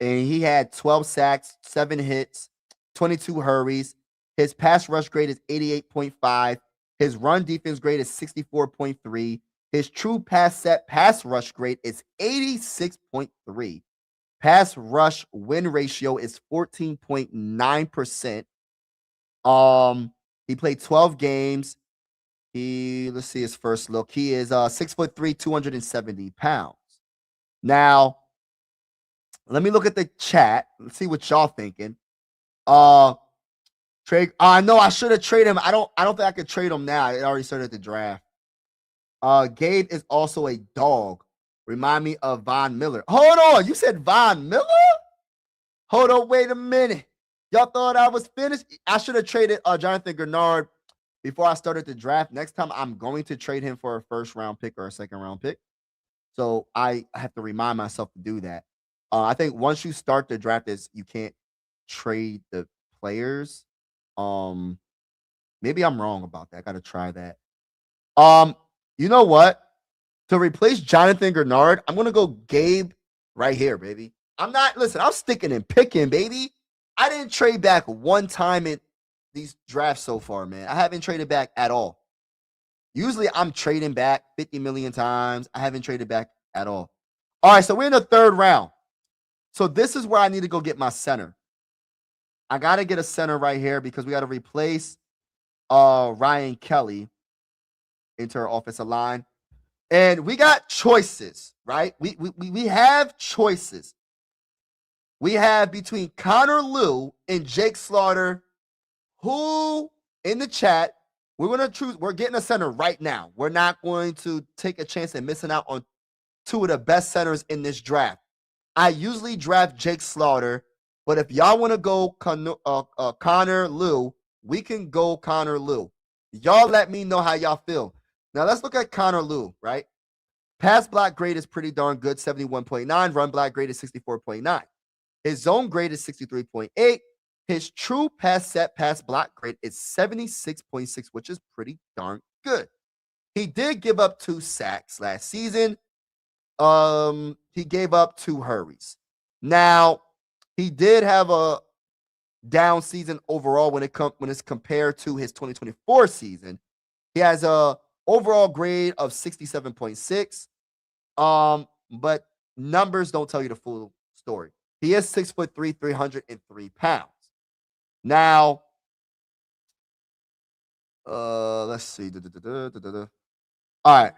S2: And he had 12 sacks, 7 hits, 22 hurries. His pass rush grade is 88.5. His run defense grade is 64.3. His true pass rush grade is 86.3. Pass rush win ratio is 14.9%. He played 12 games. Let's see his first look. He is 6'3", 270 pounds. Now, let me look at the chat. Let's see what y'all thinking. Trade. I know I should have traded him. I don't think I could trade him now. I already started the draft. Gabe is also a dog. Remind me of Von Miller. Hold on. You said Von Miller? Hold on. Wait a minute. Y'all thought I was finished? I should have traded Jonathan Grenard before I started the draft. Next time, I'm going to trade him for a first-round pick or a second-round pick. So I have to remind myself to do that. I think once you start the draft, you can't trade the players. Maybe I'm wrong about that. I got to try that. You know what? To replace Jonathan Grenard, I'm going to go Gabe right here, baby. I'm sticking and picking, baby. I didn't trade back one time in these drafts so far, man. I haven't traded back at all. Usually I'm trading back 50 million times. I haven't traded back at all. All right, so we're in the third round. So this is where I need to go get my center. I got to get a center right here because we got to replace Ryan Kelly into our offensive line. And we got choices, right? We have choices. We have between Connor Liu and Jake Slaughter, who in the chat, we're going to choose. We're getting a center right now. We're not going to take a chance at missing out on 2 of the best centers in this draft. I usually draft Jake Slaughter, but if y'all want to go Connor Liu, we can go Connor Liu. Y'all let me know how y'all feel. Now let's look at Connor Liu, right? Pass block grade is pretty darn good, 71.9. Run block grade is 64.9. His zone grade is 63.8. His true pass block grade is 76.6, which is pretty darn good. He did give up 2 sacks last season. He gave up 2 hurries. Now, he did have a down season overall when it's compared to his 2024 season. He has a Overall grade of 67.6. But numbers don't tell you the full story. He is 6'3", 303 pounds. Now, let's see. All right.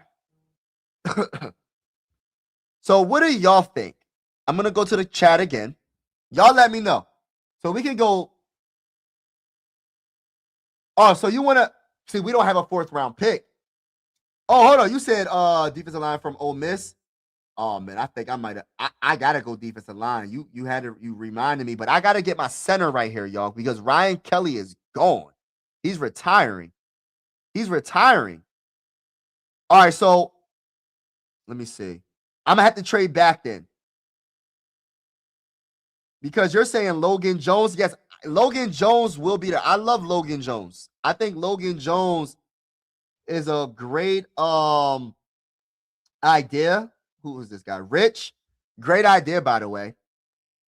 S2: So what do y'all think? I'm gonna go to the chat again. Y'all let me know. So we can go. Oh, so you wanna see? We don't have a 4th round pick. Oh, hold on. You said defensive line from Ole Miss. Oh man, I think I might have. I gotta go defensive line. You reminded me, but I gotta get my center right here, y'all, because Ryan Kelly is gone. He's retiring. All right, so let me see. I'm gonna have to trade back then. Because you're saying Logan Jones. Yes, Logan Jones will be there. I love Logan Jones. I think Logan Jones is a great idea. Who is this guy? Rich. Great idea, by the way.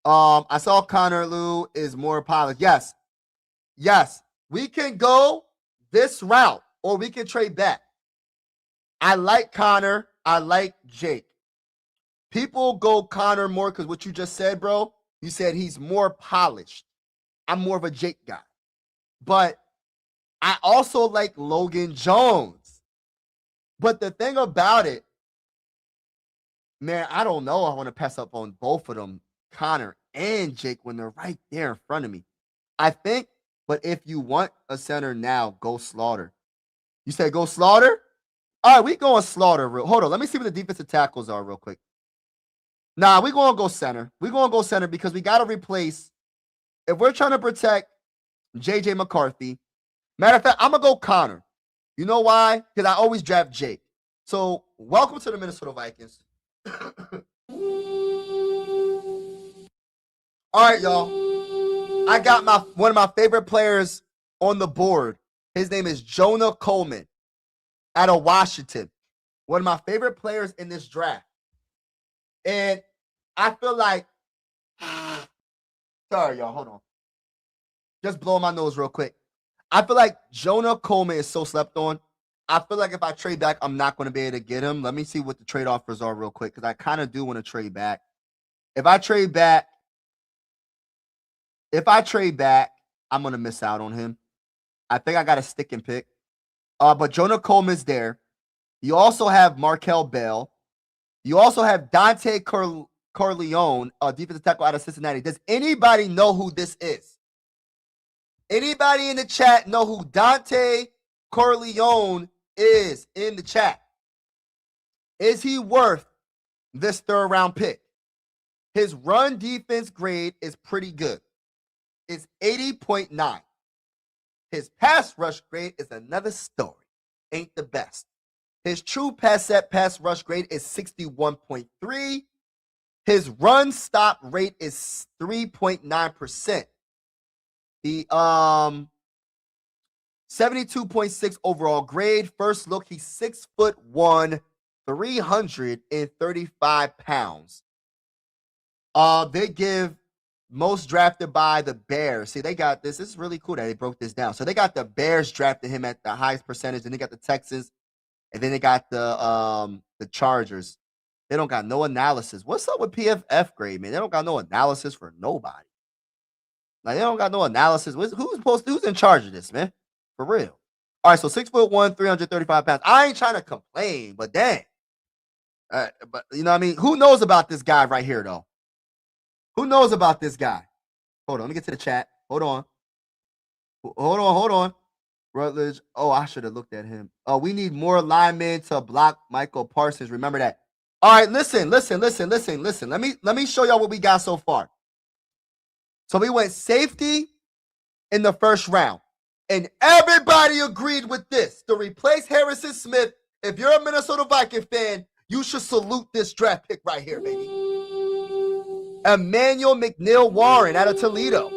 S2: I saw Connor Lew is more polished. Yes. We can go this route, or we can trade back. I like Connor. I like Jake. People go Connor more because what you just said, bro. You said he's more polished. I'm more of a Jake guy. But I also like Logan Jones. But the thing about it, man, I don't know. I want to pass up on both of them, Connor and Jake, when they're right there in front of me. I think, but if you want a center now, go Slaughter. You said go Slaughter? All right, we going Slaughter. Hold on. Let me see what the defensive tackles are real quick. Nah, we're going to go center. We're going to go center because we got to replace. If we're trying to protect J.J. McCarthy, matter of fact, I'm going to go Connor. You know why? Because I always draft Jake. So welcome to the Minnesota Vikings. All right, y'all. I got one of my favorite players on the board. His name is Jonah Coleman out of Washington. One of my favorite players in this draft. And I feel like, sorry, y'all, hold on. Just blowing my nose real quick. I feel like Jonah Coleman is so slept on. I feel like if I trade back, I'm not going to be able to get him. Let me see what the trade offers are real quick, because I kind of do want to trade back. If I trade back, I'm going to miss out on him. I think I got a stick and pick. But Jonah Coleman's there. You also have Markel Bell. You also have Dante Corleone, defensive tackle out of Cincinnati. Does anybody know who this is? Anybody in the chat know who Dante Corleone is in the chat? Is he worth this 3rd round pick? His run defense grade is pretty good. It's 80.9. His pass rush grade is another story. Ain't the best. His true pass rush grade is 61.3. His run stop rate is 3.9%. The 72.6 overall grade. First look, he's 6'1", 335 pounds. They give most drafted by the Bears. See, they got this. This is really cool that they broke this down. So they got the Bears drafted him at the highest percentage, and they got the Texans, and then they got the Chargers. They don't got no analysis. What's up with PFF grade, man? They don't got no analysis for nobody. Like, they don't got no analysis. Who's in charge of this, man? For real. All right, so 6'1", 335 pounds. I ain't trying to complain, but dang. But you know what I mean? Who knows about this guy right here, though? Who knows about this guy? Hold on, let me get to the chat. Hold on. Rutledge. Oh, I should have looked at him. Oh, we need more linemen to block Michael Parsons. Remember that. All right, listen. Let me show y'all what we got so far. So we went safety in the 1st round. And everybody agreed with this. To replace Harrison Smith, if you're a Minnesota Viking fan, you should salute this draft pick right here, baby. Emmanuel McNeil-Warren out of Toledo.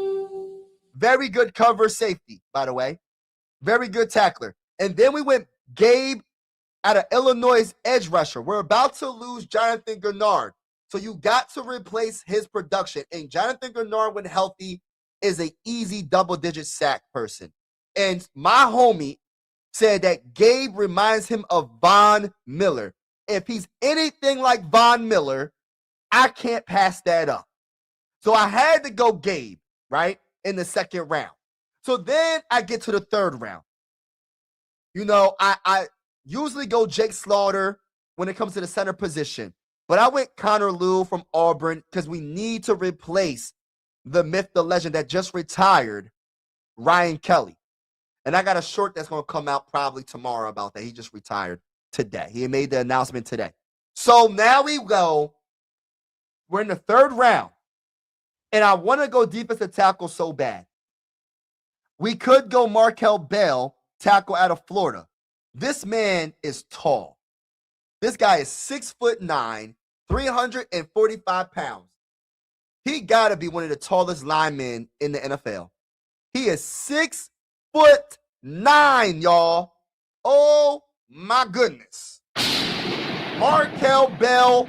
S2: Very good cover safety, by the way. Very good tackler. And then we went Gabe out of Illinois' edge rusher. We're about to lose Jonathan Gennard. So you got to replace his production. And Jonathan Gennard, when healthy, is an easy double-digit sack person. And my homie, said that Gabe reminds him of Von Miller. If he's anything like Von Miller, I can't pass that up. So I had to go Gabe, right, in the second round. So then I get to the third round. You know, I usually go Jake Slaughter when it comes to the center position. But I went Connor Lew from Auburn because we need to replace the myth, the legend that just retired, Ryan Kelly. And I got a short that's going to come out probably tomorrow about that. He just retired today. He made the announcement today. So now we go. We're in the third round. And I want to go defensive tackle so bad. We could go Markel Bell, tackle out of Florida. This man is tall. This guy is 6'9", 345 pounds. He got to be one of the tallest linemen in the NFL. He is 6'9", y'all. Oh, my goodness. Markel Bell,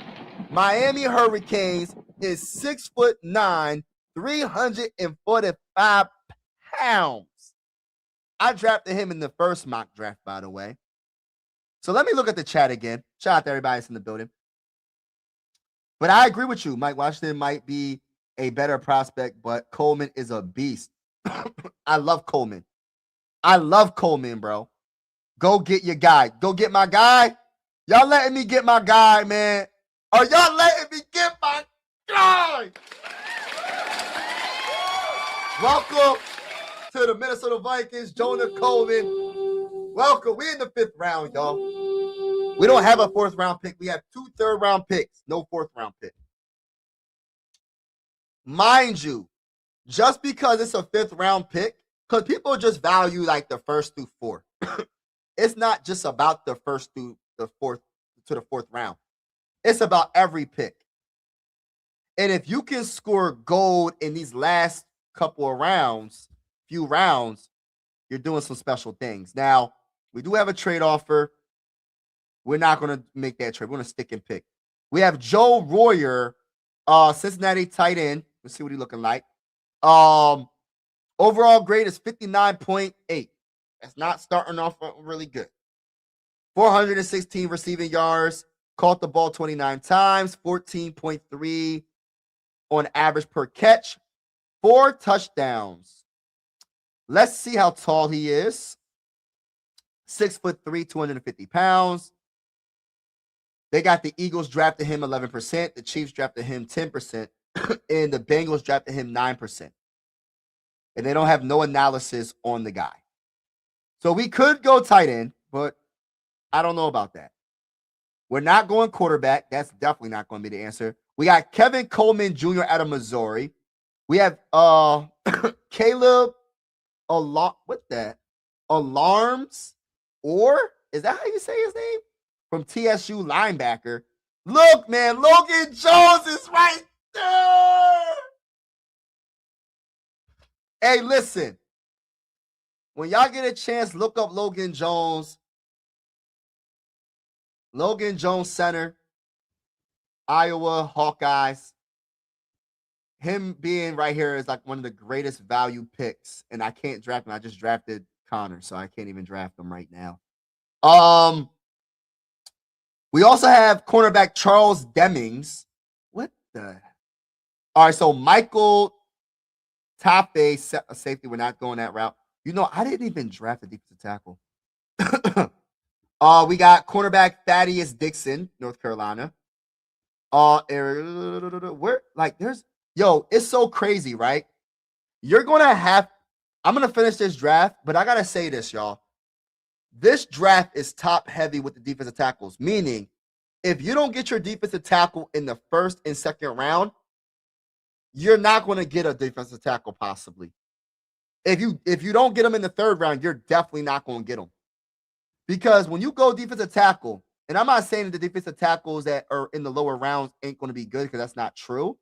S2: Miami Hurricanes, is 6'9", 345 pounds. I drafted him in the first mock draft, by the way. So let me look at the chat again. Shout out to everybody that's in the building. But I agree with you. Mike Washington might be a better prospect, but Coleman is a beast. I love Coleman. I love Coleman, bro. Go get your guy. Go get my guy. Y'all letting me get my guy, man. Are y'all letting me get my guy? Welcome to the Minnesota Vikings, Jonah Coleman. Welcome. We're in the 5th round, y'all. We don't have a 4th round pick. We have 2 third-round picks. No 4th round pick. Mind you, just because it's a 5th round pick, because people just value like the 1st through 4th. It's not just about the 1st through the 4th to the 4th round. It's about every pick. And if you can score gold in these last couple of rounds, few rounds, you're doing some special things. Now, we do have a trade offer. We're not going to make that trade. We're going to stick and pick. We have Joe Royer, Cincinnati tight end. Let's see what he's looking like. Overall grade is 59.8. That's not starting off really good. 416 receiving yards. Caught the ball 29 times. 14.3 on average per catch. 4 touchdowns. Let's see how tall he is. 6'3", 250 pounds. They got the Eagles drafted him 11%. The Chiefs drafted him 10%. And the Bengals drafted him 9%. And they don't have no analysis on the guy. So we could go tight end, but I don't know about that. We're not going quarterback. That's definitely not going to be the answer. We got Kevin Coleman Jr. out of Missouri. We have Caleb Alarms, or is that how you say his name? From TSU linebacker. Look, man, Logan Jones is right there. Hey, listen. When y'all get a chance, look up Logan Jones. Logan Jones center. Iowa Hawkeyes. Him being right here is like one of the greatest value picks. And I can't draft him. I just drafted Connor, so I can't even draft him right now. We also have cornerback Charles Demings. What the? All right, so Michael Tafe, safety. We're not going that route. You know, I didn't even draft a defensive tackle. We got cornerback Thaddeus Dixon, North Carolina. Where like there's it's so crazy, right? I'm gonna finish this draft, but I gotta say this, y'all. This draft is top heavy with the defensive tackles, meaning if you don't get your defensive tackle in the 1st and 2nd round, you're not going to get a defensive tackle possibly. If you don't get them in the 3rd round, you're definitely not going to get them. Because when you go defensive tackle, and I'm not saying that the defensive tackles that are in the lower rounds ain't going to be good, because that's not true.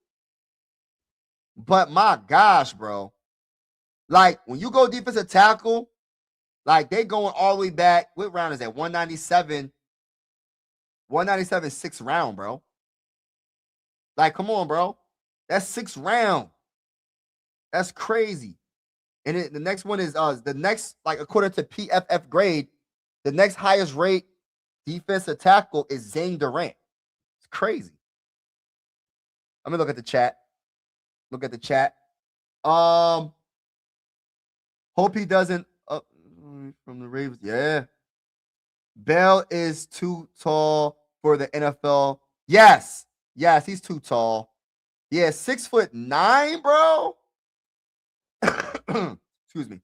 S2: But my gosh, bro. Like, when you go defensive tackle, like, they going all the way back. What round is that? 197. 197, 6th round, bro. Like, come on, bro. That's 6th round. That's crazy. And the next one is the next, like, according to PFF grade, The next highest rate defensive tackle is Zane Durant. It's crazy. Let me look at the chat. Look at the chat. Hope he doesn't from the Ravens. Yeah. Bell is too tall for the NFL. Yes. Yes, he's too tall. Yeah, 6'9", bro. Excuse me.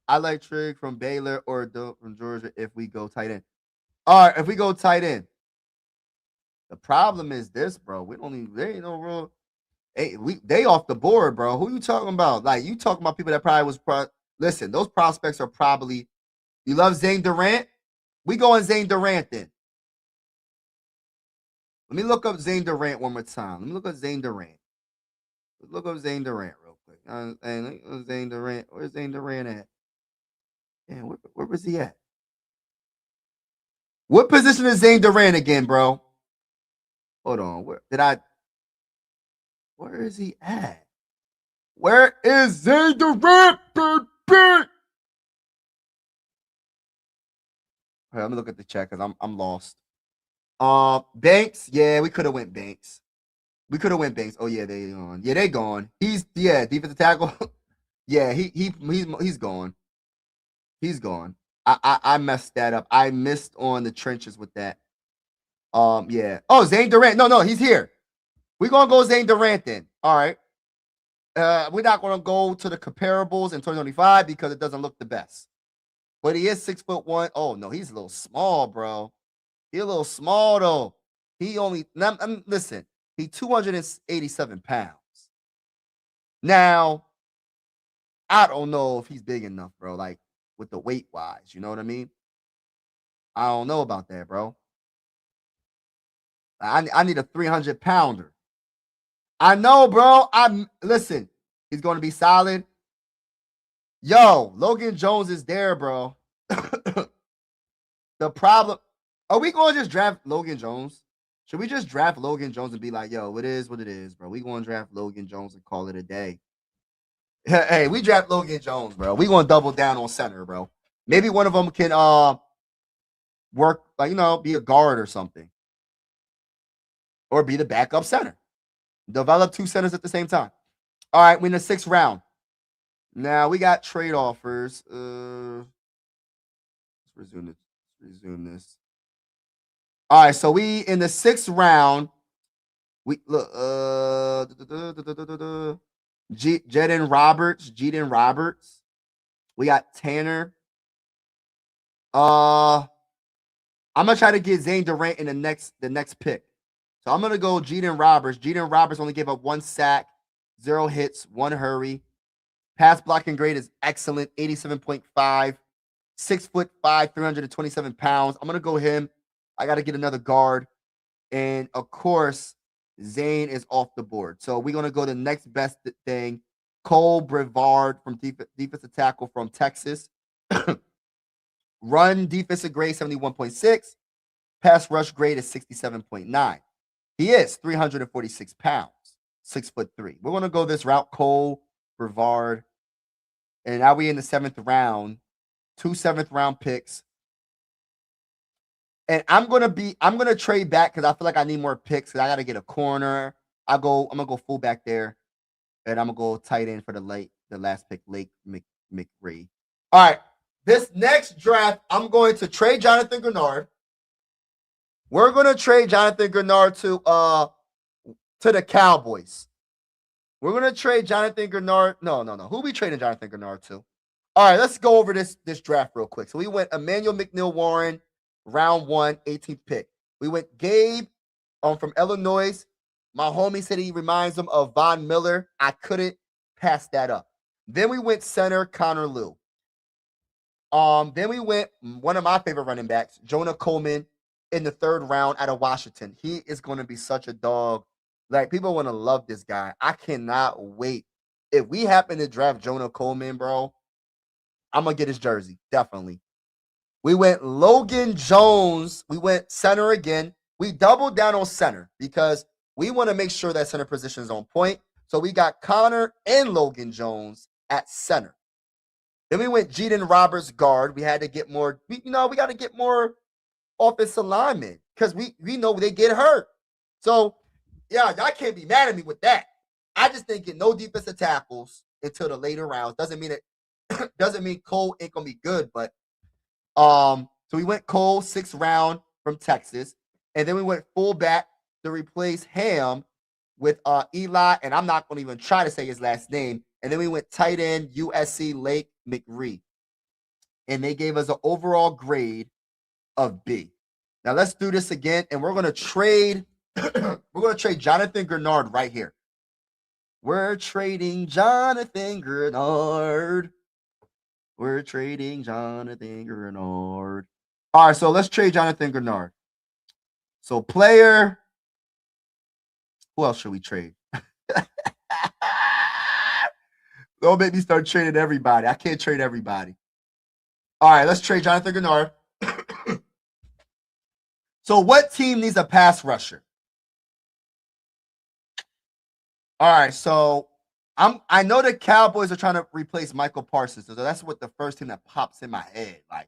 S2: I like Trig from Baylor or from Georgia if we go tight end. All right, if we go tight end. The problem is this, bro. There ain't no real. Hey, they off the board, bro. Who you talking about? Like, you talking about people that probably was listen, those prospects are probably. You love Zane Durant? We going Zane Durant then. Let me look up Zane Durant one more time. Let me look up Zane Durant. Look up Zane Durant real quick. And Zane Durant. Where's Zane Durant at? Damn, where was he at? What position is Zane Durant again, bro? Hold on. Where is he at? Where is Zane Durant, baby? All right, let me look at the chat because I'm lost. Banks. Yeah, we could have went Banks. We could have went Banks. Oh yeah, they gone. Yeah, they gone. He's defensive tackle. Yeah, he's gone. He's gone. I messed that up. I missed on the trenches with that. Yeah. Oh, Zane Durant. No, he's here. We're gonna go Zane Durant then. All right. We're not gonna go to the comparables in 2025 because it doesn't look the best. But he is 6'1". Oh no, he's a little small, bro. He's a little small though. He only listen. He's 287 pounds. Now, I don't know if he's big enough, bro. Like with the weight wise, you know what I mean? I don't know about that, bro. I need a 300 pounder. I know, bro. Listen. He's going to be solid. Yo, Logan Jones is there, bro. The problem. Are we going to just draft Logan Jones? Should we just draft Logan Jones and be like, yo, it is what it is, bro? We going to draft Logan Jones and call it a day. Hey, we draft Logan Jones, bro. We going to double down on center, bro. Maybe one of them can work, like, be a guard or something. Or be the backup center. Develop two centers at the same time. All right, we're in the 6th round. Now we got trade offers. Let's resume this. All right, so we in the 6th round. We look Jaden Roberts. We got Tanner. I'm gonna try to get Zane Durant in the next pick. So I'm gonna go Jaden Roberts. Jaden Roberts only gave up 1 sack, 0 hits, 1 hurry. Pass blocking grade is excellent, 87.5. 6'5", 327 pounds. I'm gonna go him. I gotta get another guard. And of course, Zane is off the board. So we're gonna go the next best thing. Cole Brevard from defensive tackle from Texas. Run defensive grade 71.6. Pass rush grade is 67.9. He is 346 pounds, 6'3". We're gonna go this route. Cole Brevard. And now we in the 7th round. 2 7th round picks. And I'm gonna trade back because I feel like I need more picks because I gotta get a corner. I'm gonna go fullback there. And I'm gonna go tight end for the last pick, Lake McRae. All right. This next draft, I'm going to trade Jonathan Grenard. We're gonna trade Jonathan Grenard to the Cowboys. We're gonna trade Jonathan Grenard. No. Who we trading Jonathan Grenard to? All right, let's go over this draft real quick. So we went Emmanuel McNeil-Warren, round 1, 18th pick. We went Gabe from Illinois. My homie said he reminds him of Von Miller. I couldn't pass that up. Then we went center, Connor Liu. Then we went one of my favorite running backs, Jonah Coleman, in the 3rd round out of Washington. He is going to be such a dog. Like, people want to love this guy. I cannot wait. If we happen to draft Jonah Coleman, bro, I'm going to get his jersey, definitely. We went Logan Jones. We went center again. We doubled down on center because we want to make sure that center position is on point. So we got Connor and Logan Jones at center. Then we went Jaden Roberts guard. We had to get more. We got to get more offensive linemen because we know they get hurt. So yeah, y'all can't be mad at me with that. I just didn't get no defensive tackles until the later rounds. Doesn't mean Cole ain't gonna be good, but so we went Cole 6th round from Texas, and then we went fullback to replace Ham with Eli, and I'm not gonna even try to say his last name. And then we went tight end USC Lake McRee, and they gave us an overall grade of B. Now let's do this again, and we're gonna trade. We're gonna trade Jonathan Grenard right here. We're trading Jonathan Grenard. We're trading Jonathan Grenard. All right, so let's trade Jonathan Grenard. So player. Who else should we trade? Don't make me start trading everybody. I can't trade everybody. All right, let's trade Jonathan Grenard. So what team needs a pass rusher? All right, so I know the Cowboys are trying to replace Michael Parsons. So that's what the first team that pops in my head, like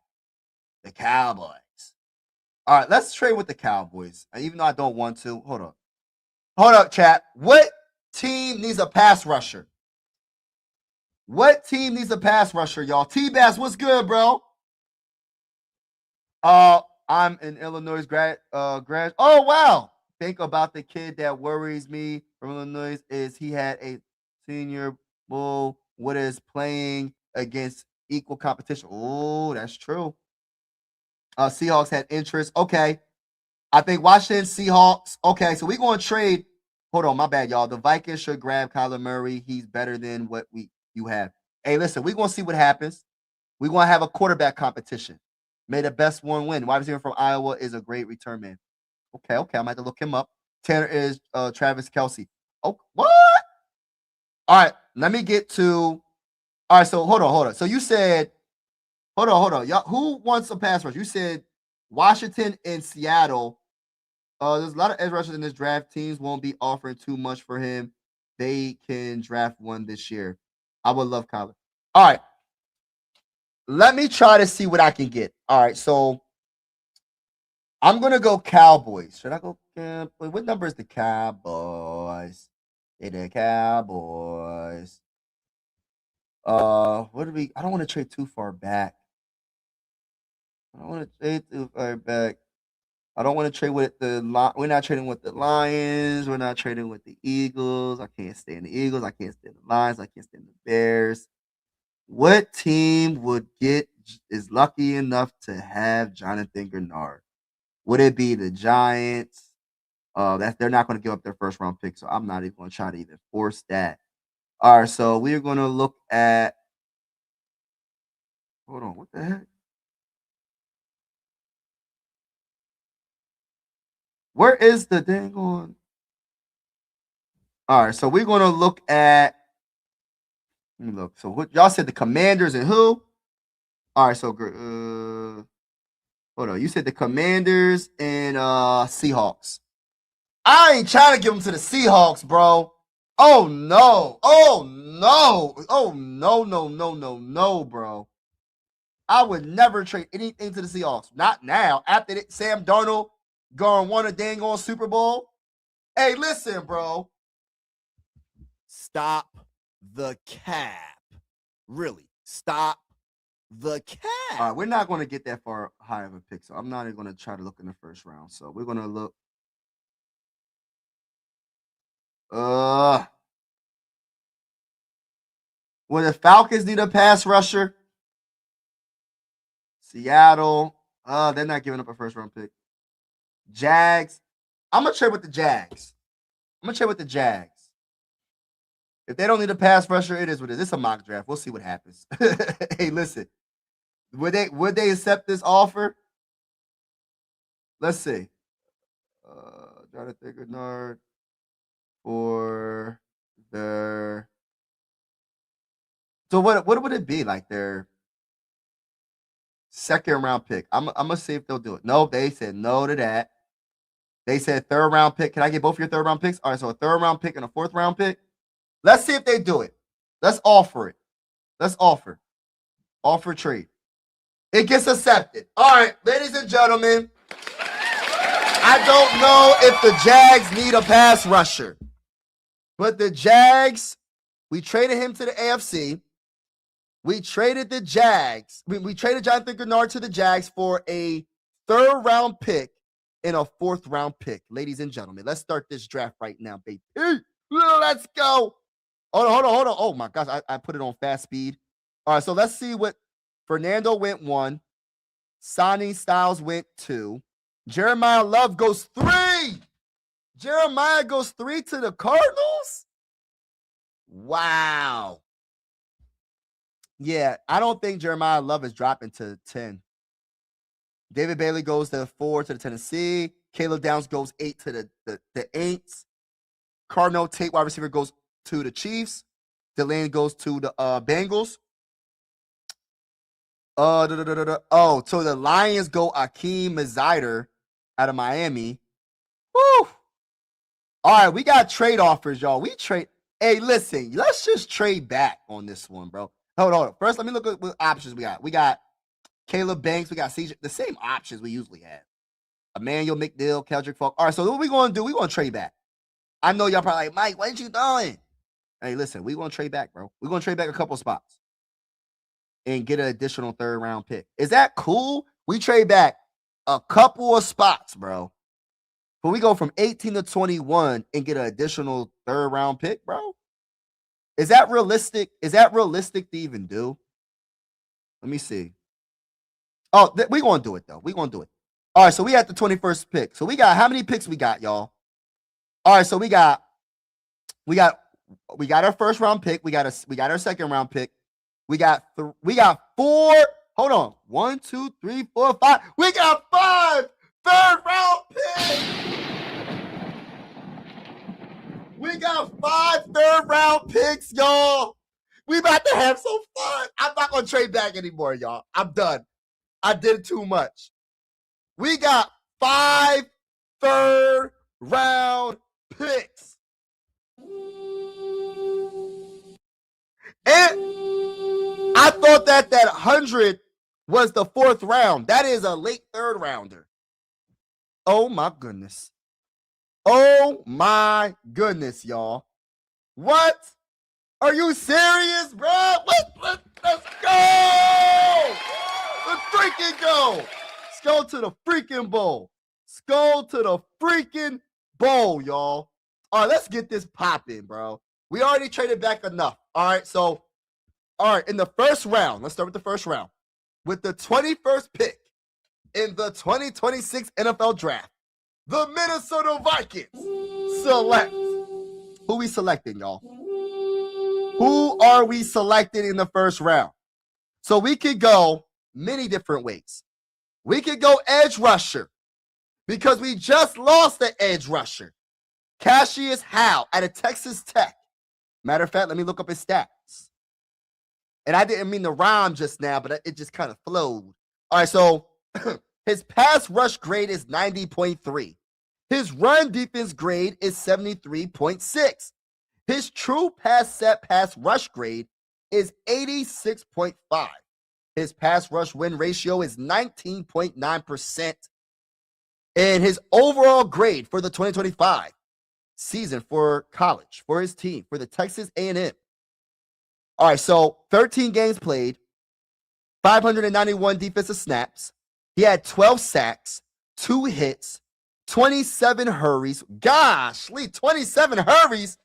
S2: the Cowboys. All right, let's trade with the Cowboys. Even though I don't want to. Hold up, chat. What team needs a pass rusher? What team needs a pass rusher, y'all? T-Bass, what's good, bro? I'm an Illinois grad. Oh, wow. Think about the kid that worries me from Illinois is he had a Senior Bowl with his playing against equal competition. Oh, that's true. Seahawks had interest. Okay. I think Washington Seahawks. Okay, so we're going to trade. Hold on, my bad, y'all. The Vikings should grab Kyler Murray. He's better than what you have. Hey, listen, we're going to see what happens. We're going to have a quarterback competition. May the best one win. Wide receiver from Iowa is a great return man. Okay. I'm going to have to look him up. Tanner is Travis Kelce. Oh, what? All right, let me get to. All right, so hold on. So you said, hold on. Y'all, who wants a pass rush? You said Washington and Seattle. There's a lot of edge rushers in this draft. Teams won't be offering too much for him. They can draft one this year. I would love Kyler. All right. Let me try to see what I can get. All right, so I'm going to go Cowboys. Should I go? What number is the Cowboys? They're the Cowboys. What do we? I don't want to trade too far back. I don't want to trade too far back. I don't want to trade with the. We're not trading with the Lions. We're not trading with the Eagles. I can't stand the Eagles. I can't stand the Lions. I can't stand the Bears. What team is lucky enough to have Jonathan Grenard? Would it be the Giants? They're not going to give up their first round pick, so I'm not even going to try to even force that. All right, so we're going to look at. Hold on, what the heck? Where is the dang on? All right, so we're going to look at. Let me look. So what y'all said the Commanders and who? All right, so hold on. You said the Commanders and Seahawks. I ain't trying to give them to the Seahawks, bro. Oh no. Oh no. Oh no, bro. I would never trade anything to the Seahawks. Not now. After Sam Darnold going won a dang on Super Bowl. Hey, listen, bro. Stop the cap. Really. Stop the cap. All right, we're not going to get that far high of a pick, so I'm not even going to try to look in the first round. So we're going to look. Will the Falcons need a pass rusher? Seattle. They're not giving up a first round pick. Jags. I'm going to trade with the Jags. If they don't need a pass rusher, it is what it is. It's a mock draft. We'll see what happens. Hey, listen. Would they accept this offer? Let's see. Jonathan Grenard for their. So what would it be like their second round pick? I'm gonna see if they'll do it. No, they said no to that. They said third round pick. Can I get both of your third round picks? All right, so a third round pick and a fourth round pick. Let's see if they do it. Let's offer it. Let's offer. Offer trade. It gets accepted. All right, ladies and gentlemen. I don't know if the Jags need a pass rusher. But the Jags, we traded him to the AFC. We traded the Jags. We traded Jonathan Gennard to the Jags for a 3rd-round pick and a 4th-round pick. Ladies and gentlemen, let's start this draft right now, baby. Let's go. Hold on. Oh, my gosh. I put it on fast speed. All right, so let's see what Fernando went 1. Sonny Styles went 2. Jeremiah Love goes 3. Jeremiah goes 3 to the Cardinals? Wow. Yeah, I don't think Jeremiah Love is dropping to 10. David Bailey goes to 4 to the Tennessee. Caleb Downs goes 8 to the Aints. Cardinal Tate, wide receiver, goes to the Chiefs. Delane goes to the Bengals. Oh, so the Lions go Akeem Mazider out of Miami. Woo! All right, we got trade offers, y'all. We trade. Hey, listen, let's just trade back on this one, bro. Hold on. First, let me look at what options we got. We got Caleb Banks. We got CJ. The same options we usually have. Emmanuel McNeil, Keldrick Falk. All right, so what we going to do? We going to trade back. I know y'all probably like, Mike, what you doing? Hey, listen, we going to trade back, bro. We're going to trade back a couple spots and get an additional 3rd-round pick. Is that cool? We trade back a couple of spots, bro. But we go from 18 to 21 and get an additional 3rd-round pick, bro. Is that realistic? Is that realistic to even do? Let me see. Oh, we're going to do it, though. We're going to do it. All right, so we at the 21st pick. So we got, how many picks we got, y'all? All right, so we got our 1st-round pick. We got our 2nd-round pick. We got 4. Hold on. 1, 2, 3, 4, 5. We got 5 3rd-round picks. We got 5 3rd-round picks, y'all. We about to have some fun. I'm not going to trade back anymore, y'all. I'm done. I did too much. We got 5 3rd-round picks. And I thought that 100 was the 4th round. That is a late 3rd rounder. Oh, my goodness. Oh, my goodness, y'all. What? Are you serious, bro? Let's go. Let's freaking go. Let's go to the freaking bowl. Let's go to the freaking bowl, y'all. All right, let's get this popping, bro. We already traded back enough. All right, so, all right, in the 1st round, let's start with the 1st round. With the 21st pick in the 2026 NFL Draft, the Minnesota Vikings select. Who we selecting, y'all? Who are we selecting in the 1st round? So we could go many different ways. We could go edge rusher because we just lost the edge rusher. Cassius Howe out of Texas Tech. Matter of fact, let me look up his stats. And I didn't mean to rhyme just now, but it just kind of flowed. All right, so his pass rush grade is 90.3. His run defense grade is 73.6. His true pass rush grade is 86.5. His pass rush win ratio is 19.9%. And his overall grade for the 2025 season for college, for his team, for the Texas A&M. All right, so 13 games played, 591 defensive snaps. He had 12 sacks, 2 hits, 27 hurries. Gosh, 27 hurries.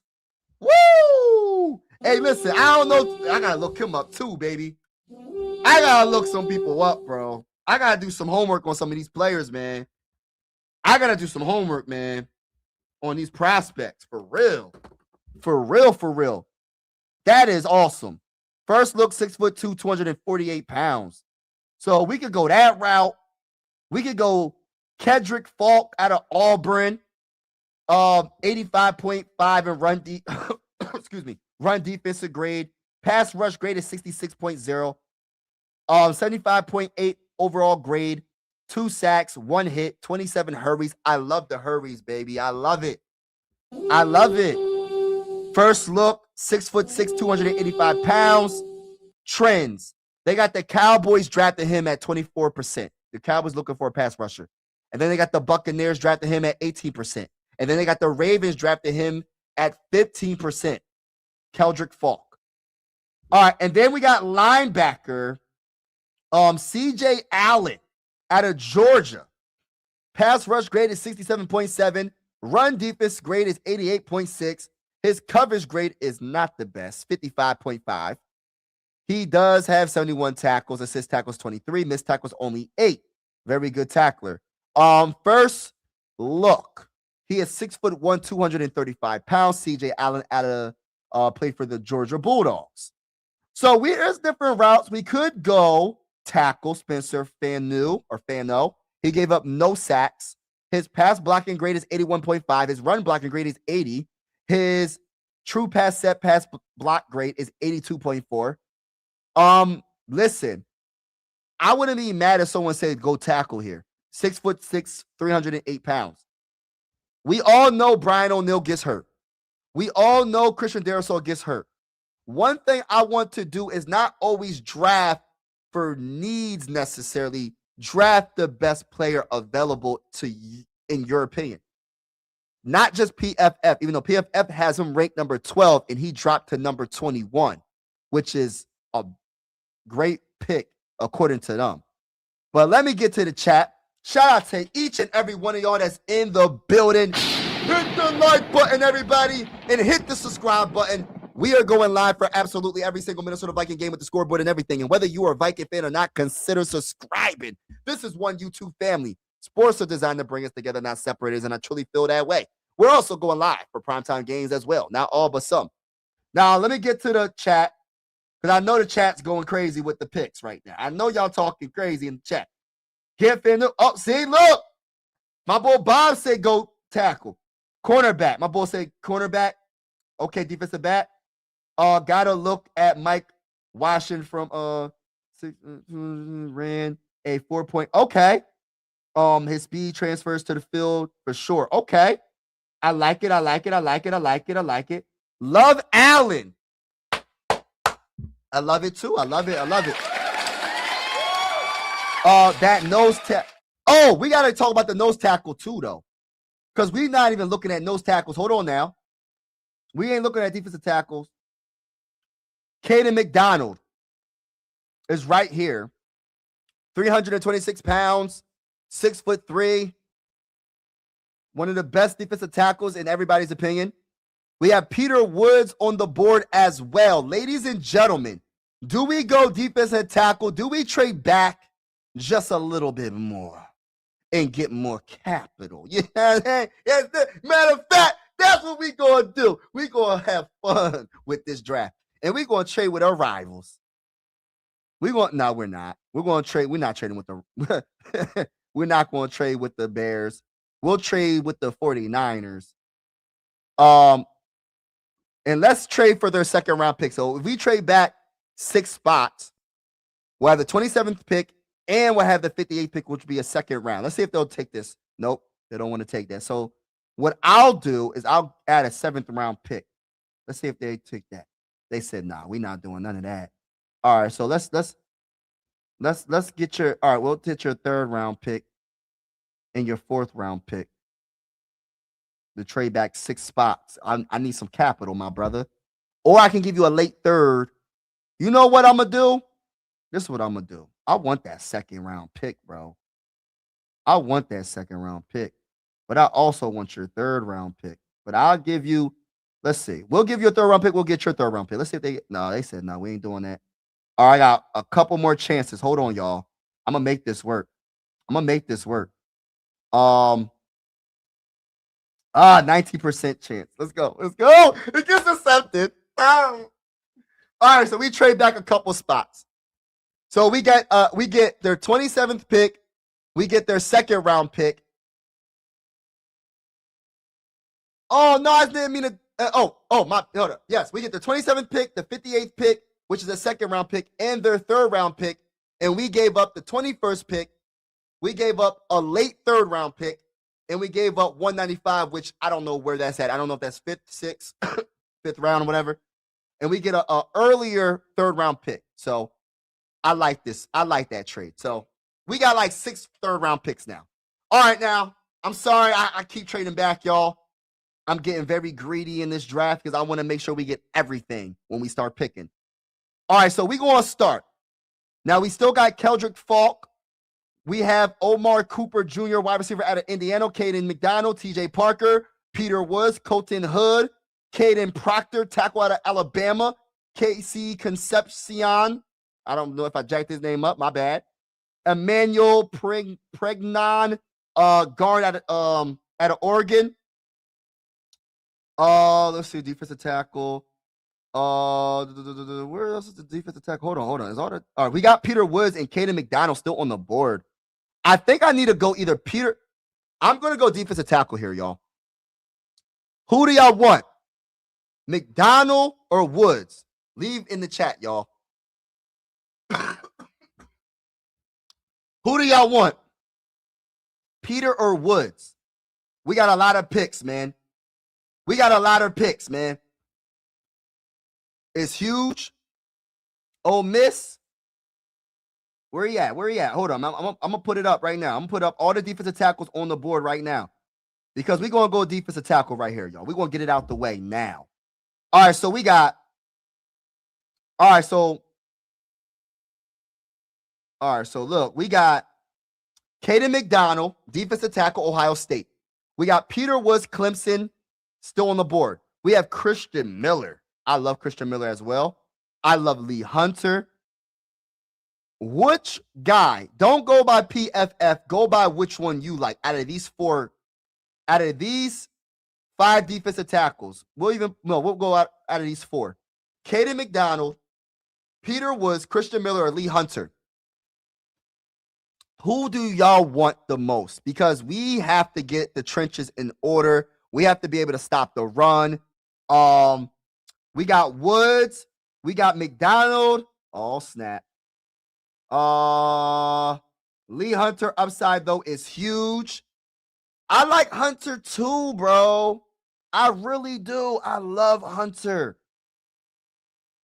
S2: Woo! Hey, listen, I don't know. I got to look him up too, baby. I got to look some people up, bro. I got to do some homework on some of these players, man. I got to do some homework, man, on these prospects. For real. For real, for real. That is awesome. First look, 6'2", 248 pounds. So we could go that route. We could go Kedrick Falk out of Auburn. 85.5 in run excuse me, run defensive grade. Pass rush grade is 66.0. 75.8 overall grade. 2 sacks, 1 hit, 27 hurries. I love the hurries, baby. I love it. I love it. First look, 6'6", 285 pounds. Trends. They got the Cowboys drafting him at 24%. The Cowboys looking for a pass rusher. And then they got the Buccaneers drafting him at 18%. And then they got the Ravens drafting him at 15%. Keldrick Falk. All right, and then we got linebacker CJ Allen out of Georgia. Pass rush grade is 67.7. Run defense grade is 88.6. His coverage grade is not the best, 55.5. He does have 71 tackles, assist tackles 23, missed tackles only 8. Very good tackler. First look, he is 6'1", 235 pounds. CJ Allen out of played for the Georgia Bulldogs. So there's different routes. We could go tackle Spencer Fano. He gave up no sacks. His pass blocking grade is 81.5. His run blocking grade is 80. His true pass set pass block grade is 82.4. Listen, I wouldn't be mad if someone said go tackle here. 6'6", 308 pounds. We all know Brian O'Neill gets hurt. We all know Christian Darrisaw gets hurt. One thing I want to do is not always draft for needs necessarily. Draft the best player available to you, in your opinion. Not just PFF, even though PFF has him ranked number 12 and he dropped to number 21, which is a great pick according to them. But let me get to the chat. Shout out to each and every one of y'all that's in the building. Hit the like button, everybody, and hit the subscribe button. We are going live for absolutely every single Minnesota Viking game with the scoreboard and everything. And whether you are a Viking fan or not, consider subscribing. This is one YouTube family. Sports are designed to bring us together, not separate us, and I truly feel that way. We're also going live for primetime games as well. Not all, but some. Now, let me get to the chat, because I know the chat's going crazy with the picks right now. I know y'all talking crazy in the chat. Can't fit. Oh, see, look. My boy Bob said go tackle. Cornerback. My boy said cornerback. Okay, defensive back. Gotta look at Mike Washington from ran a 4 point. Okay. His speed transfers to the field for sure. Okay. I like it. I like it. I like it. I like it. I like it. Love Allen. I love it too. I love it. I love it. That nose tackle. Oh, we gotta talk about the nose tackle too, though. Because we're not even looking at nose tackles. Hold on now. We ain't looking at defensive tackles. Caden McDonald is right here. 326 pounds, 6'3". One of the best defensive tackles in everybody's opinion. We have Peter Woods on the board as well. Ladies and gentlemen, do we go defensive tackle? Do we trade back just a little bit more and get more capital? Yeah, matter of fact, that's what we gonna do. We gonna have fun with this draft, and we gonna trade with our rivals. No, we're not. We're gonna trade. We're not trading with the. We're not gonna trade with the Bears. We'll trade with the 49ers. And let's trade for their second round pick. So if we trade back 6 spots, we'll have the 27th pick and we'll have the 58th pick, which will be a second round. Let's see if they'll take this. Nope, they don't want to take that. So what I'll do is I'll add a 7th round pick. Let's see if they take that. They said, nah, we're not doing none of that. All right, so let's get your we'll get your 3rd round pick and your 4th round pick. To trade back 6 spots. I need some capital, my brother. Or I can give you a late 3rd. You know what I'm gonna do? This is what I'm gonna do. I want that 2nd round pick, bro. I want that 2nd round pick. But I also want your 3rd round pick. But I'll give you, let's see. We'll give you a 3rd round pick. We'll get your 3rd round pick. Let's see if they said, no, we ain't doing that. All right, I got a couple more chances. Hold on, y'all. I'm gonna make this work. 19% chance. Let's go. It gets accepted. All right, so we trade back a couple spots. So we get their 27th pick. We get their 2nd round pick. Oh no, I didn't mean to. Hold up. Yes, we get the 27th pick, the 58th pick, which is a 2nd round pick, and their 3rd round pick. And we gave up the 21st pick. We gave up a late 3rd round pick. And we gave up 195, which I don't know where that's at. I don't know if that's 5th, 6th, 5th round or whatever. And we get a earlier 3rd round pick. So I like this. I like that trade. So we got like 6 third-round picks now. All right, now. I'm sorry. I keep trading back, y'all. I'm getting very greedy in this draft because I want to make sure we get everything when we start picking. All right, so we're going to start. Now, we still got Keldrick Falk. We have Omar Cooper Jr., wide receiver out of Indiana, Caden McDonald, TJ Parker, Peter Woods, Colton Hood, Caden Proctor, tackle out of Alabama, Casey Concepcion. I don't know if I jacked his name up. My bad. Emmanuel Pregnon, guard out of Oregon. Let's see, defensive tackle. Where else is the defensive tackle? Hold on. All right, we got Peter Woods and Caden McDonald still on the board. I think I need to go either Peter. I'm going to go defensive tackle here, y'all. Who do y'all want? McDonald or Woods? Leave in the chat, y'all. Who do y'all want? Peter or Woods? We got a lot of picks, man. It's huge. Ole Miss. Where you at? Hold on. I'm going to put it up right now. I'm going to put up all the defensive tackles on the board right now. Because we're going to go defensive tackle right here, y'all. We're going to get it out the way now. All right, so we got. All right, so look, we got Caden McDonald, defensive tackle, Ohio State. We got Peter Woods, Clemson, still on the board. We have Christian Miller. I love Christian Miller as well. I love Lee Hunter. Which guy? Don't go by PFF. Go by which one you like out of these 5 defensive tackles. We'll go out of these 4. Caden McDonald, Peter Woods, Christian Miller, or Lee Hunter. Who do y'all want the most? Because we have to get the trenches in order. We have to be able to stop the run. We got Woods. We got McDonald. Oh, snap. Lee Hunter upside, though, is huge. I like Hunter, too, bro. I really do. I love Hunter.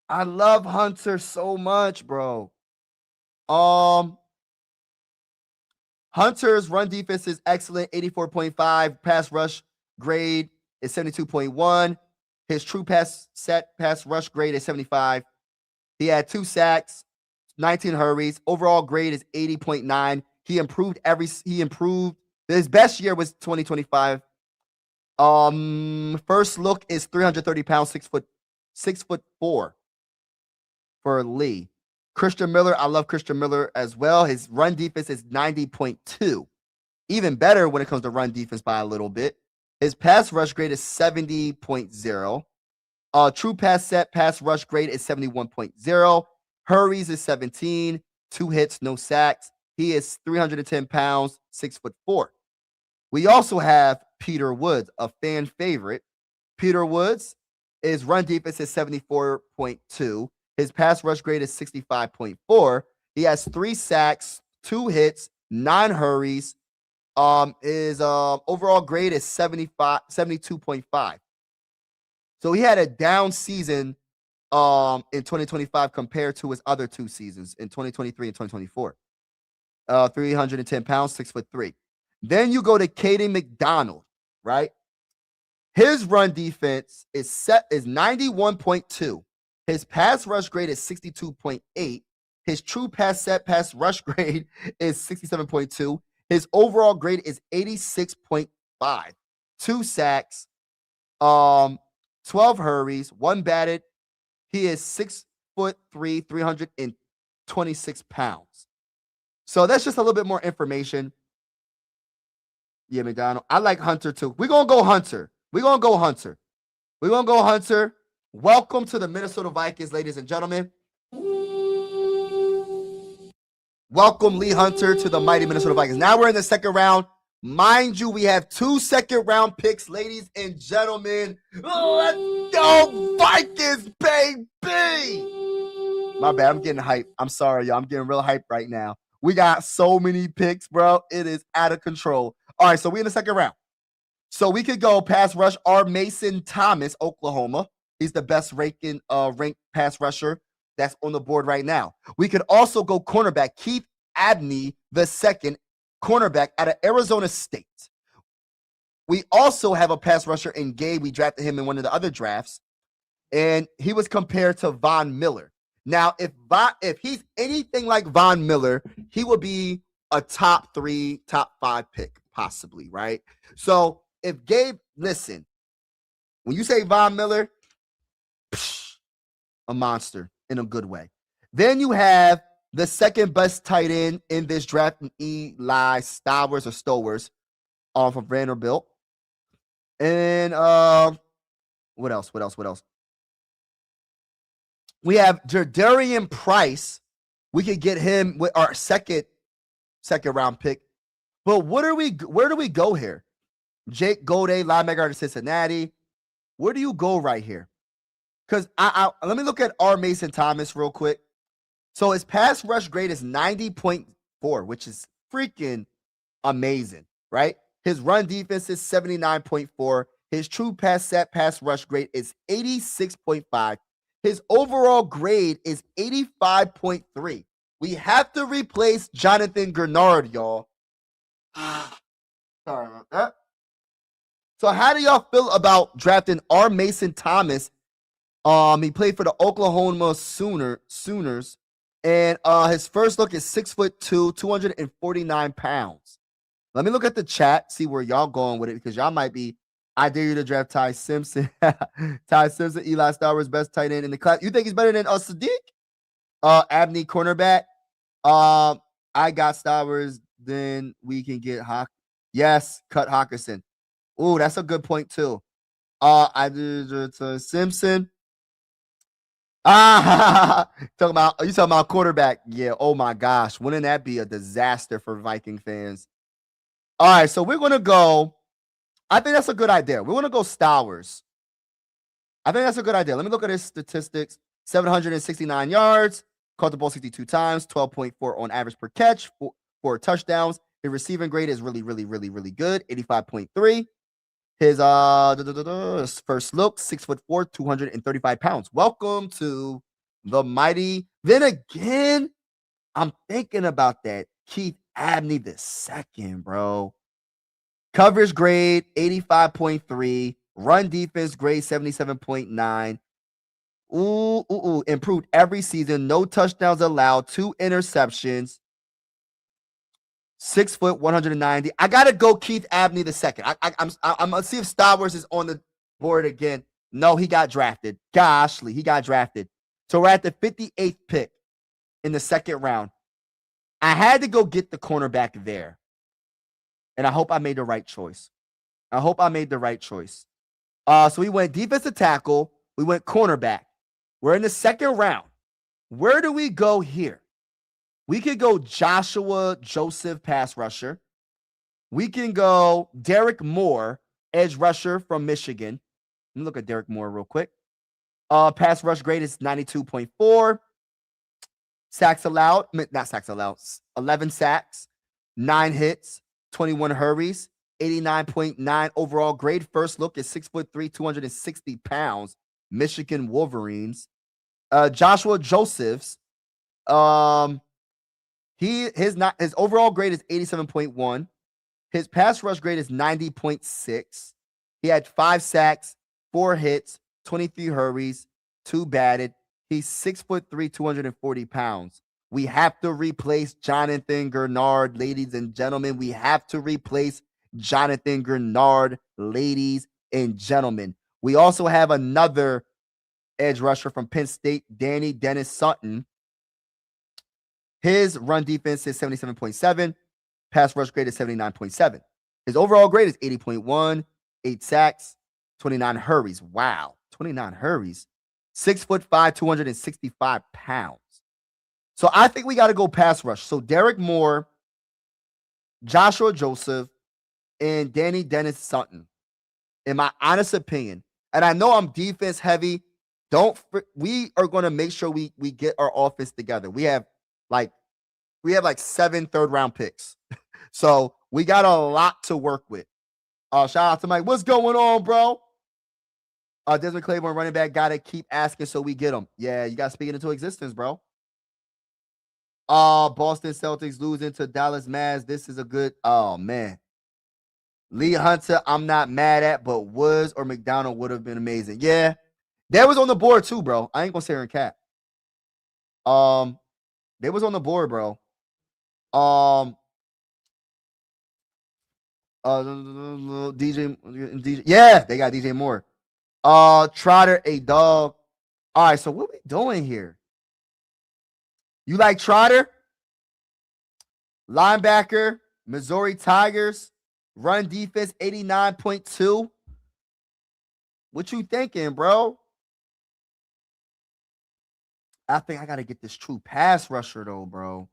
S2: I love Hunter so much, bro. Hunter's run defense is excellent, 84.5. Pass rush grade is 72.1. His true pass rush grade is 75. He had 2 sacks, 19 hurries. Overall grade is 80.9. He improved. His best year was 2025. First look is 330 pounds, 6'4" for Lee. Christian Miller, I love Christian Miller as well. His run defense is 90.2. Even better when it comes to run defense by a little bit. His pass rush grade is 70.0. True pass rush grade is 71.0. Hurries is 17. 2 hits, no sacks. He is 310 pounds, 6'4". We also have Peter Woods, a fan favorite. Peter Woods, his run defense is 74.2. His pass rush grade is 65.4. He has 3 sacks, 2 hits, 9 hurries. His overall grade is 72.5. So he had a down season in 2025 compared to his other 2 seasons in 2023 and 2024. 310 pounds, 6'3". Then you go to Caden McDonald, right? His run defense is 91.2. His pass rush grade is 62.8. His true pass rush grade is 67.2. His overall grade is 86.5. 2 sacks, 12 hurries, 1 batted. He is 6'3", 326 pounds. So that's just a little bit more information. Yeah, McDonald. I like Hunter too. We're going to go Hunter. Welcome to the Minnesota Vikings, ladies and gentlemen. Welcome, Lee Hunter, to the mighty Minnesota Vikings. Now we're in the second round. Mind you, we have 2 second-round picks, ladies and gentlemen. Let's go, Vikings, baby! My bad, I'm getting hyped. I'm sorry, y'all. I'm getting real hyped right now. We got so many picks, bro. It is out of control. All right, so we're in the second round. So we could go pass rush R. Mason Thomas, Oklahoma. He's the best ranked pass rusher. that's on the board right now. We could also go cornerback, Keith Abney II, cornerback out of Arizona State. We also have a pass rusher in Gabe. We drafted him in one of the other drafts, and he was compared to Von Miller. Now, if he's anything like Von Miller, he would be a top 3, top 5 pick, possibly, right? So if Gabe, listen, when you say Von Miller, a monster in a good way. Then you have the second best tight end in this draft, Eli Stowers off of Vanderbilt. And what else? We have Jadarian Price. We could get him with our second round pick. But where do we go here? Jake Goday, linebacker out of Cincinnati. Where do you go right here? Because let me look at R. Mason Thomas real quick. So his pass rush grade is 90.4, which is freaking amazing, right? His run defense is 79.4. His true pass rush grade is 86.5. His overall grade is 85.3. We have to replace Jonathan Grenard, y'all. Sorry about that. So how do y'all feel about drafting R. Mason Thomas? He played for the Oklahoma Sooners, and his first look is 6'2", 249 pounds. Let me look at the chat, see where y'all going with it, because y'all might be. I dare you to draft Ty Simpson. Ty Simpson, Eli Stowers, best tight end in the class. You think he's better than Sadiq? Abney, cornerback. I got Stowers. Then we can get Hawk. Yes, cut Hawkinson. Ooh, that's a good point too. I did Simpson. You talking about quarterback? Yeah. Oh my gosh, wouldn't that be a disaster for Viking fans? All right, so we're gonna go. I think that's a good idea. We're gonna go Stowers. I think that's a good idea. Let me look at his statistics: 769 yards, caught the ball 62 times, 12.4 on average per catch, 4 touchdowns. His receiving grade is really good, 85.3. His first look, 6'4", 235 pounds. Welcome to the mighty. Then again, I'm thinking about that Keith Abney II, bro. Coverage grade 85.3. Run defense grade 77.9. Ooh. Improved every season. No touchdowns allowed. 2 interceptions. 6 foot, 190. I gotta go Keith Abney II. I'm gonna see if Stowers is on the board again. No, he got drafted. Goshly, he got drafted. So we're at the 58th pick in the second round. I had to go get the cornerback there. And I hope I made the right choice. So we went defensive tackle. We went cornerback. We're in the second round. Where do we go here? We could go Joshua Joseph, pass rusher. We can go Derek Moore, edge rusher from Michigan. Let me look at Derek Moore real quick. Pass rush grade is 92.4. Sacks allowed, not sacks allowed, 11 sacks, 9 hits, 21 hurries, 89.9 overall grade. First look is 6'3", 260 pounds. Michigan Wolverines. Joshua Josephs. His overall grade is 87.1. His pass rush grade is 90.6. He had 5 sacks, 4 hits, 23 hurries, 2 batted. He's 6'3", 240 pounds. We have to replace Jonathan Grenard, ladies and gentlemen. We have to replace Jonathan Grenard, ladies and gentlemen. We also have another edge rusher from Penn State, Danny Dennis Sutton. His run defense is 77.7. Pass rush grade is 79.7. His overall grade is 80.1. 8 sacks, 29 hurries. Wow, 29 hurries. 6'5", 265 pounds. So I think we got to go pass rush. So Derek Moore, Joshua Joseph, and Danny Dennis Sutton, in my honest opinion. And I know I'm defense heavy. We are going to make sure we get our offense together. We have like 7 third-round picks. So we got a lot to work with. Shout out to Mike. What's going on, bro? Desmond Claiborne, running back, gotta keep asking so we get him. Yeah, you gotta speak it into existence, bro. Boston Celtics losing to Dallas Mavs. This is a good. Oh man, Lee Hunter. I'm not mad at, but Woods or McDonald would have been amazing. Yeah, that was on the board too, bro. I ain't gonna say her in cap. They was on the board, bro. Um, DJ, yeah, they got DJ Moore. Trotter, a dog. All right, so what we doing here? You like Trotter? Linebacker, Missouri Tigers, run defense 89.2. What you thinking, bro? I think I gotta get this true pass rusher though, bro.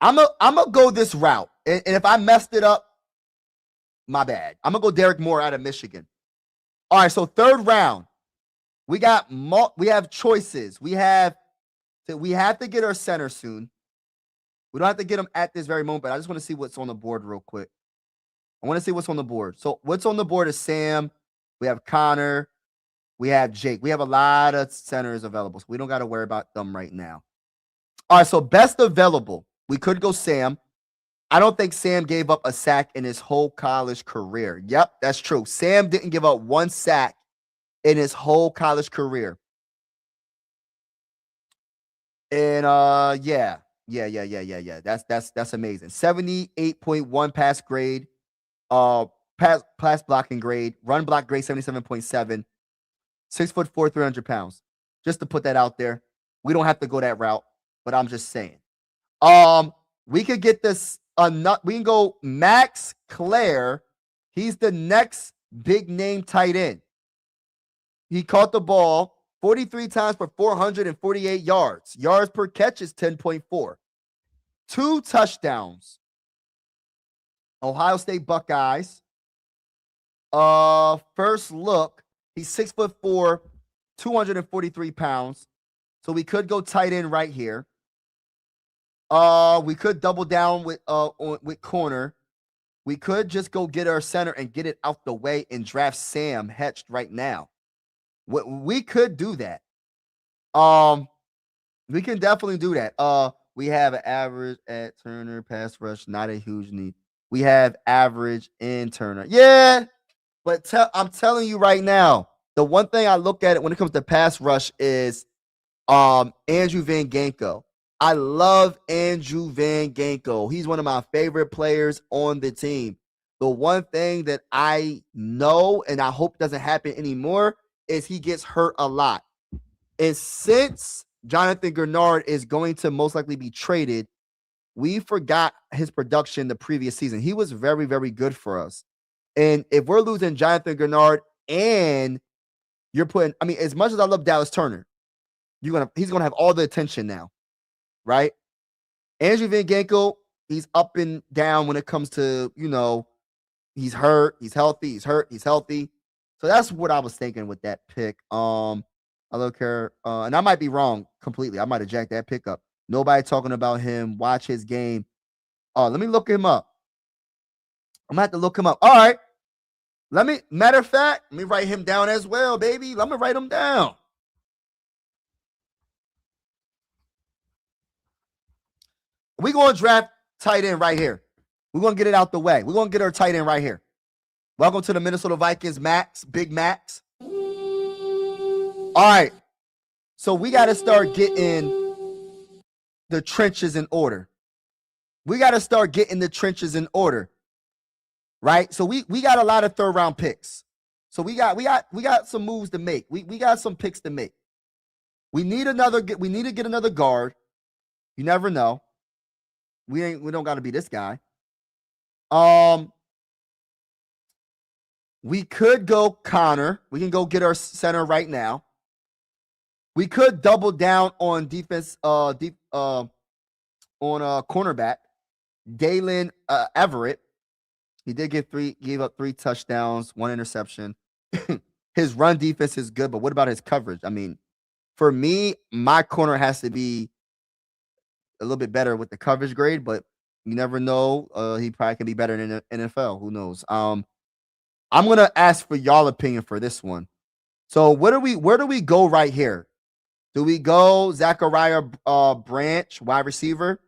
S2: I'm gonna go this route, and if I messed it up, my bad. I'm gonna go Derek Moore out of Michigan. All right, so third round, we have choices. We have to get our center soon. We don't have to get him at this very moment, but I just want to see what's on the board real quick. I want to see what's on the board. So what's on the board is Sam. We have Connor. We have Jake. We have a lot of centers available, so we don't got to worry about them right now. All right, so best available. We could go Sam. I don't think Sam gave up a sack in his whole college career. Yep, that's true. Sam didn't give up one sack in his whole college career. And yeah. That's amazing. 78.1 pass grade. Pass blocking grade. Run block grade 77.7. 6'4", 300 pounds. Just to put that out there. We don't have to go that route, but I'm just saying. We could get this. We can go Max Clare. He's the next big name tight end. He caught the ball 43 times for 448 yards. Yards per catch is 10.4. 2 touchdowns. Ohio State Buckeyes. First look, he's 6'4", 243 pounds. So we could go tight end right here. We could double down with corner. We could just go get our center and get it out the way and draft Sam Hetched right now. We could do that. We can definitely do that. We have an average at Turner pass rush, not a huge need. We have average in Turner. Yeah, but I'm telling you right now, the one thing I look at it when it comes to pass rush is Andrew Van Ginkel. I love Andrew Van Ginkel. He's one of my favorite players on the team. The one thing that I know and I hope doesn't happen anymore is he gets hurt a lot. And since Jonathan Grenard is going to most likely be traded, we forgot his production the previous season. He was very, very good for us. And if we're losing Jonathan Grenard and you're putting, I mean, as much as I love Dallas Turner, he's gonna have all the attention now, right? Andrew Van Ginkel, he's up and down when it comes to, he's hurt, he's healthy, he's hurt, he's healthy. So that's what I was thinking with that pick. I look here, and I might be wrong completely. I might have jacked that pick up. Nobody talking about him. Watch his game. Let me look him up. I'm gonna have to look him up. All right. Matter of fact, let me write him down as well, baby. Let me write him down. We're going to draft tight end right here. We're going to get it out the way. We're going to get our tight end right here. Welcome to the Minnesota Vikings, Max, Big Max. All right. So we got to start getting the trenches in order. Right? So we got a lot of third round picks. So we got some moves to make. We got some picks to make. We need to get another guard. You never know. We don't got to be this guy. We could go Connor. We can go get our center right now. We could double down on defense, on cornerback, Dalen Everett. He did gave up 3 touchdowns, 1 interception. His run defense is good, but what about his coverage? I mean, for me, my corner has to be a little bit better with the coverage grade, but you never know. He probably can be better in the NFL. Who knows? I'm gonna ask for y'all opinion for this one. So where do we go right here? Do we go Zachariah Branch, wide receiver?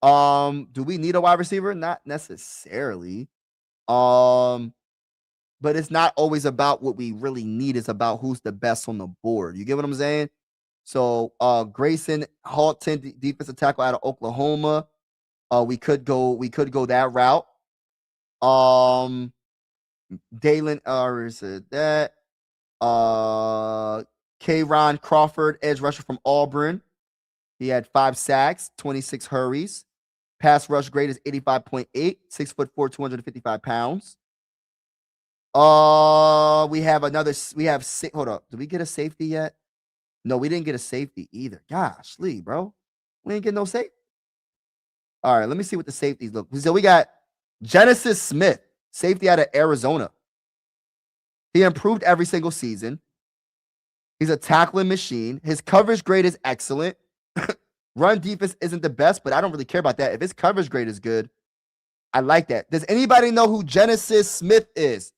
S2: Do we need a wide receiver? Not necessarily. But it's not always about what we really need. It's about who's the best on the board. You get what I'm saying? So Grayson Halton, defensive tackle out of Oklahoma. We could go that route. Dalen, or is it that? Kayron Crawford, edge rusher from Auburn. He had 5 sacks, 26 hurries. Pass rush grade is 85.8, 6'4", 255 pounds. We have hold up. Did we get a safety yet? No, we didn't get a safety either. Gosh, Lee, bro. We ain't getting no safety. All right, let me see what the safeties look. So we got Genesis Smith, safety out of Arizona. He improved every single season. He's a tackling machine. His coverage grade is excellent. Run defense isn't the best, but I don't really care about that. If his coverage grade is good, I like that. Does anybody know who Genesis Smith is?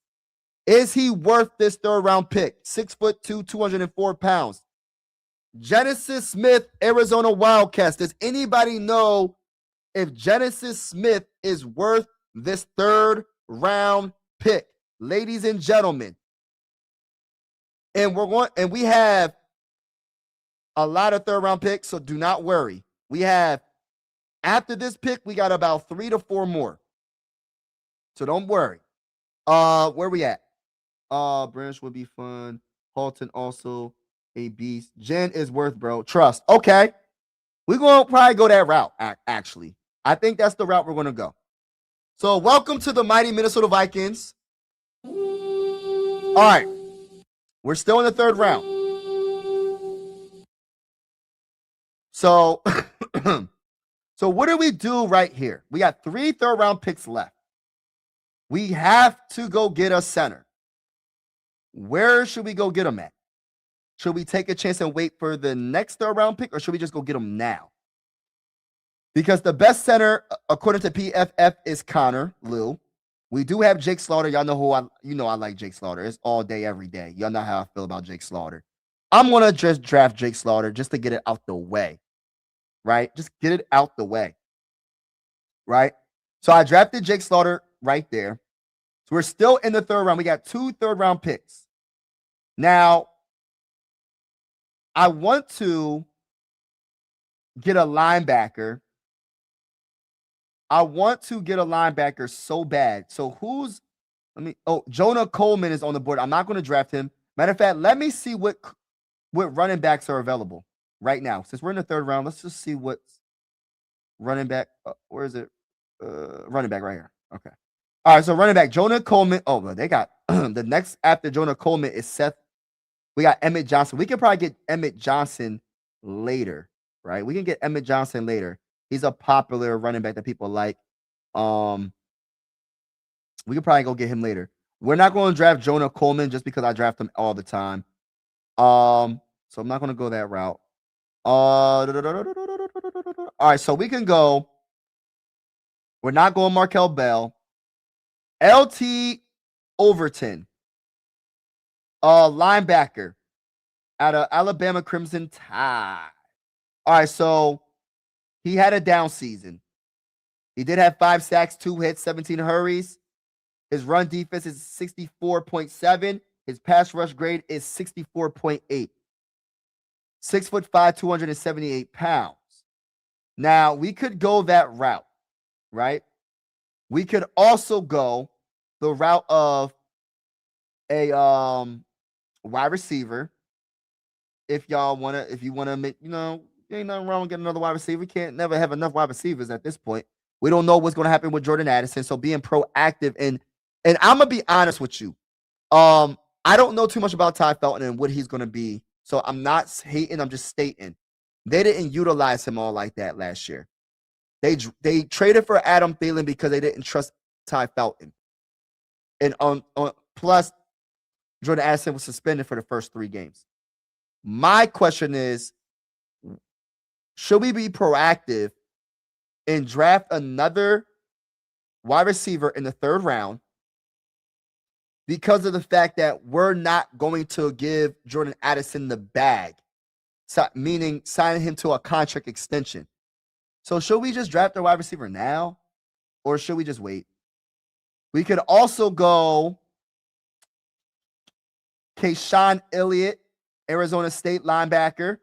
S2: Is he worth this 3rd round pick? 6'2", 204 pounds. Genesis Smith, Arizona Wildcats. Does anybody know if Genesis Smith is worth this 3rd round pick? Ladies and gentlemen. And we have a lot of 3rd round picks, so do not worry. We have, after this pick, we got about 3 to 4 more. So don't worry. Where we at? Branch would be fun. Halton also a beast. Jen is worth, bro. Trust. Okay. We're going to probably go that route, actually. I think that's the route we're going to go. So welcome to the mighty Minnesota Vikings. All right. We're still in the 3rd round. So, so what do we do right here? We got 3 3rd round picks left. We have to go get a center. Where should we go get them at? Should we take a chance and wait for the next 3rd round pick, or should we just go get them now? Because the best center, according to PFF, is Connor Liu. We do have Jake Slaughter. Y'all know I like Jake Slaughter. It's all day, every day. Y'all know how I feel about Jake Slaughter. I'm going to just draft Jake Slaughter just to get it out the way. Right? Just get it out the way. Right? So I drafted Jake Slaughter right there. So we're still in the 3rd round. We got 2 3rd round picks. Now, I want to get a linebacker. I want to get a linebacker so bad. So Jonah Coleman is on the board. I'm not going to draft him. Matter of fact, let me see what running backs are available right now. Since we're in the 3rd round, let's just see what's running back. Where is it? Running back right here. Okay. All right, so running back, Jonah Coleman. Oh, well, they got the next after Jonah Coleman is Seth. We got Emmett Johnson. We can probably get Emmett Johnson later, right? We can get Emmett Johnson later. He's a popular running back that people like. We could probably go get him later. We're not going to draft Jonah Coleman just because I draft him all the time. So I'm not going to go that route. All right, so we can go. We're not going Markel Bell. LT Overton, linebacker out of Alabama Crimson Tide. All right, so he had a down season. He did have 5 sacks, 2 hits, 17 hurries. His run defense is 64.7. His pass rush grade is 64.8. 6'5", 278 pounds. Now, we could go that route, right? We could also go the route of a wide receiver. If you want to make, ain't nothing wrong with getting another wide receiver. We can't never have enough wide receivers at this point. We don't know what's going to happen with Jordan Addison. So being proactive and I'm gonna be honest with you. I don't know too much about Ty Felton and what he's going to be. So I'm not hating. I'm just stating they didn't utilize him all like that last year. They traded for Adam Thielen because they didn't trust Ty Felton. And plus, Jordan Addison was suspended for the first 3 games. My question is, should we be proactive and draft another wide receiver in the 3rd round because of the fact that we're not going to give Jordan Addison the bag, meaning signing him to a contract extension. So should we just draft our wide receiver now, or should we just wait? We could also go Kayshawn Elliott, Arizona State linebacker.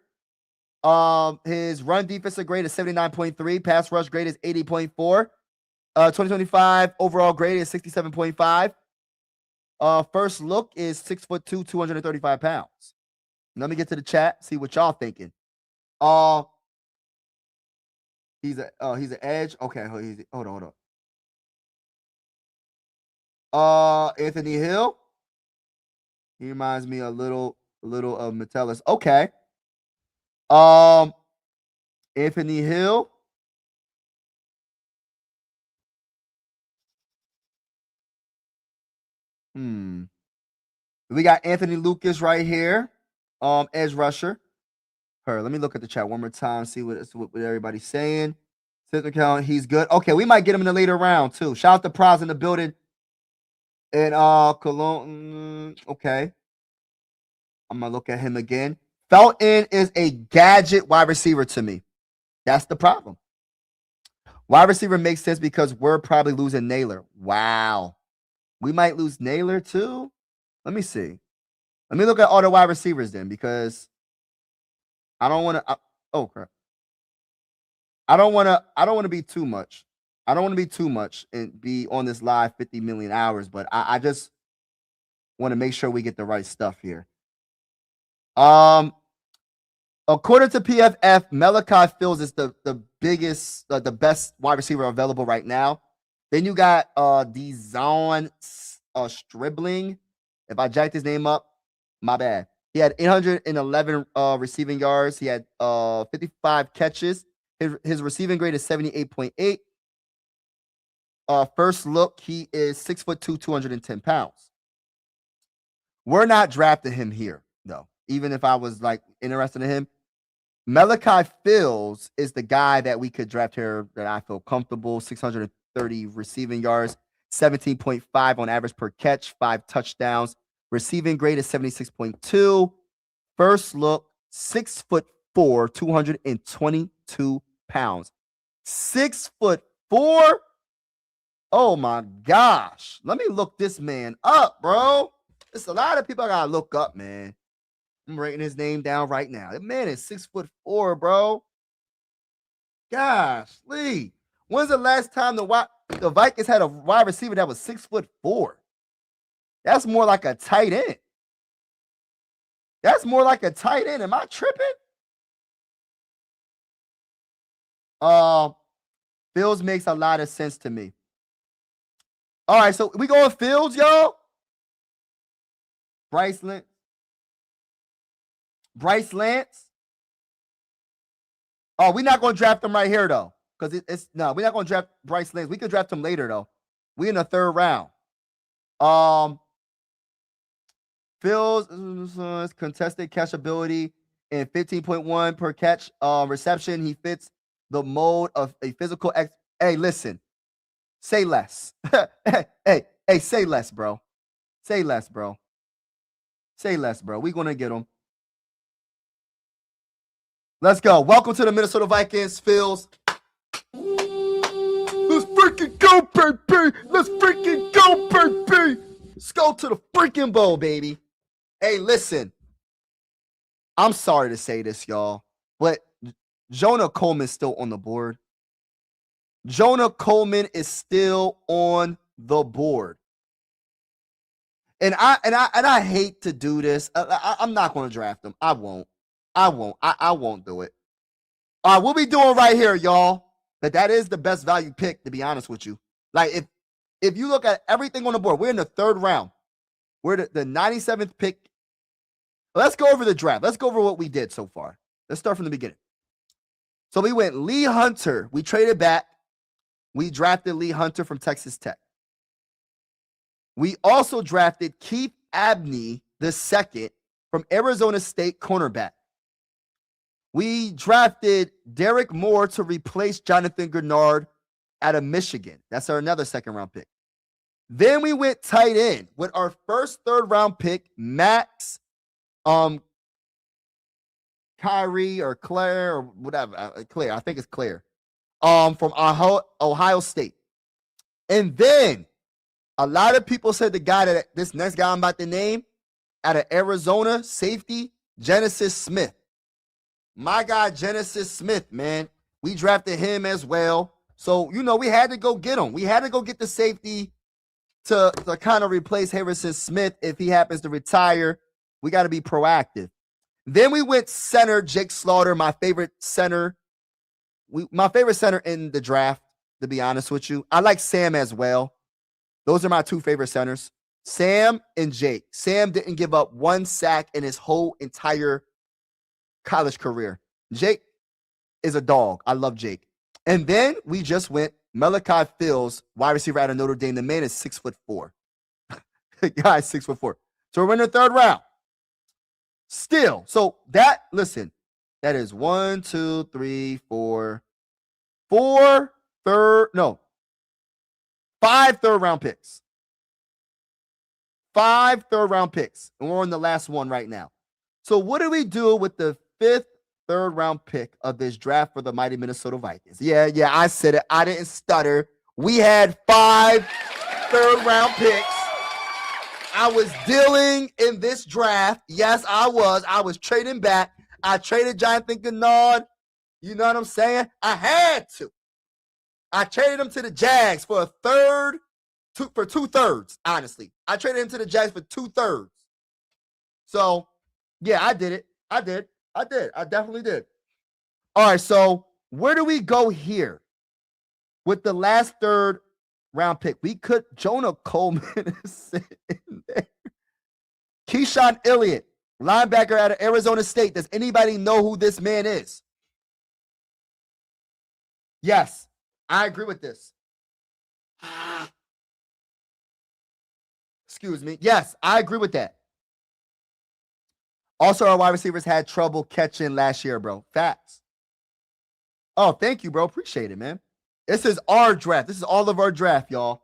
S2: His run defensive grade is 79.3. Pass rush grade is 80.4. 2025 overall grade is 67.5. First look is 6'2", 235 pounds. Let me get to the chat, see what y'all thinking. He's an edge. Okay, hold on. Anthony Hill. He reminds me a little of Metellus. Okay. Anthony Hill. We got Anthony Lucas right here. Edge rusher. Let me look at the chat one more time, see what everybody's saying. Count, he's good. Okay, we might get him in the later round too. Shout out to Praz in the building. And Cologne. Okay. I'm gonna look at him again. Felton is a gadget wide receiver to me. That's the problem. Wide receiver makes sense because we're probably losing Naylor. Wow. We might lose Naylor too. Let me see. Let me look at all the wide receivers then, because I don't want to. Oh crap. I don't want to be too much. I don't want to be too much and be on this live 50 million hours, but I just want to make sure we get the right stuff here. According to PFF, Malachi Fields is the biggest, the best wide receiver available right now. Then you got Dezon Stribling. If I jacked his name up, my bad. He had 811 receiving yards. He had 55 catches. His receiving grade is 78.8. First look, he is 6'2", 210 pounds. We're not drafting him here, though. Even if I was like interested in him, Malachi Fields is the guy that we could draft here that I feel comfortable. 630 receiving yards, 17.5 on average per catch, 5 touchdowns. Receiving grade is 76.2. First look, 6'4", 222 pounds. 6'4". Oh my gosh. Let me look this man up, bro. It's a lot of people I gotta look up, man. I'm writing his name down right now. That man is 6'4", bro. Gosh, Lee. When's the last time the Vikings had a wide receiver that was 6'4"? That's more like a tight end. Am I tripping? Fields makes a lot of sense to me. All right, so we going Fields, y'all? Bryce Lance. Oh, we're not going to draft him right here, though. Because we're not going to draft Bryce Lance. We could draft him later, though. We in the third round. Fields' contested catchability and 15.1 per catch reception. He fits the mold of a physical Hey, listen. Say less. hey, say less, bro. Say less, bro. We're going to get him. Let's go. Welcome to the Minnesota Vikings, Fields. Let's freaking go, baby. Let's go to the freaking bowl, baby. Hey, listen. I'm sorry to say this, y'all, but Jonah Coleman's still on the board. Jonah Coleman is still on the board. And I hate to do this. I'm not going to draft him. I won't do it. All right, we'll be doing right here, y'all. But that is the best value pick, to be honest with you. Like, if you look at everything on the board, we're in the third round. We're the 97th pick. Let's go over the draft. Let's go over what we did so far. Let's start from the beginning. So we went Lee Hunter. We traded back. We drafted Lee Hunter from Texas Tech. We also drafted Keith Abney II from Arizona State cornerback. We drafted Derek Moore to replace Jonathan Grenard out of Michigan. That's another second-round pick. Then we went tight end with our first third-round pick, Max Kyrie or Claire or whatever. Claire, I think it's Claire. From Ohio State. And then a lot of people said the guy that this next guy I'm about to name out of Arizona, safety, Genesis Smith. My guy, Genesis Smith, man. We drafted him as well. So, we had to go get him. We had to go get the safety to kind of replace Harrison Smith if he happens to retire. We got to be proactive. Then we went center, Jake Slaughter, my favorite center. My favorite center in the draft, to be honest with you. I like Sam as well. Those are my two favorite centers, Sam and Jake. Sam didn't give up one sack in his whole entire college career. Jake is a dog. I love Jake. And then we just went Malachi Fields, wide receiver out of Notre Dame. The man is 6'4". The guy is 6'4". So we're in the third round. Still, so that is 5 third-round picks. 5 third-round picks. And we're on the last one right now. So what do we do with the 5th third-round pick of this draft for the mighty Minnesota Vikings? Yeah, I said it. I didn't stutter. We had 5 third-round picks. I was dealing in this draft. Yes, I was. I was trading back. I traded Jonathan Gannard. You know what I'm saying? I had to. I traded him to the Jags for for 2/3, honestly. I traded him to the Jags for 2/3. So, yeah, I did it. I definitely did. All right, so where do we go here with the last third-round pick? We could Jonah Coleman is sitting there. Keyshawn Elliott, linebacker out of Arizona State. Does anybody know who this man is? Yes, I agree with this. Excuse me. Yes, I agree with that. Also, our wide receivers had trouble catching last year, bro. Facts. Oh, thank you, bro. Appreciate it, man. This is our draft. This is all of our draft, y'all.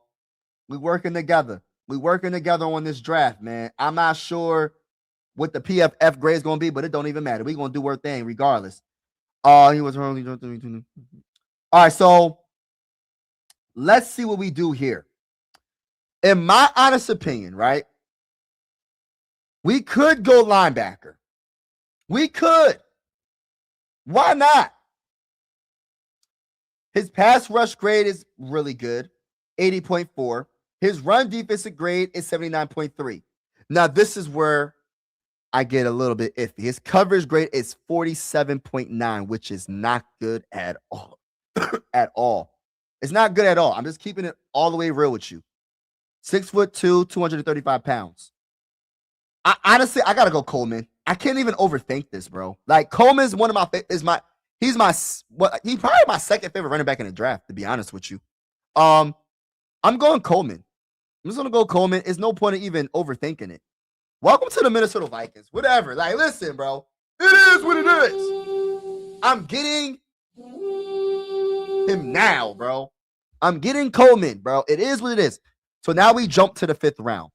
S2: We working together. We working together on this draft, man. I'm not sure what the PFF grade is going to be, but it don't even matter. We're going to do our thing regardless. He was early. All right, so let's see what we do here. In my honest opinion, right? We could go linebacker. We could. Why not? His pass rush grade is really good, 80.4. His run defensive grade is 79.3. Now, this is where I get a little bit iffy. His coverage grade is 47.9, which is not good at all. At all. It's not good at all. I'm just keeping it all the way real with you. 6'2", 235 pounds. Honestly, I gotta go Coleman. I can't even overthink this, bro. Like Coleman's one of my he's probably my second favorite running back in the draft, to be honest with you. I'm going Coleman. I'm just gonna go Coleman. It's no point in even overthinking it. Welcome to the Minnesota Vikings. Whatever. Like, listen, bro. It is what it is. I'm getting him now, bro. I'm getting Coleman, bro. It is what it is. So now we jump to the 5th round.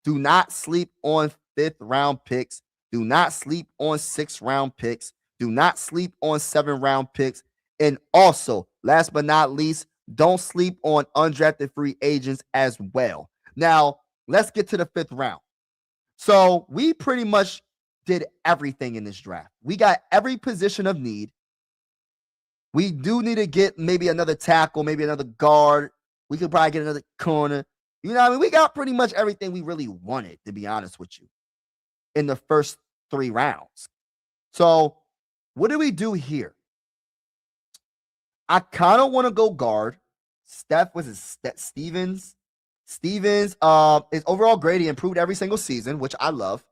S2: Do not sleep on 5th round picks. Do not sleep on 6th round picks. Do not sleep on 7th round picks. And also, last but not least, don't sleep on undrafted free agents as well. Now, let's get to the 5th round. So we pretty much did everything in this draft. We got every position of need. We do need to get maybe another tackle, maybe another guard. We could probably get another corner. You know what I mean? We got pretty much everything we really wanted, to be honest with you, in the first 3 rounds. So what do we do here? I kind of want to go guard. Stevens. His overall grade, he improved every single season, which I love,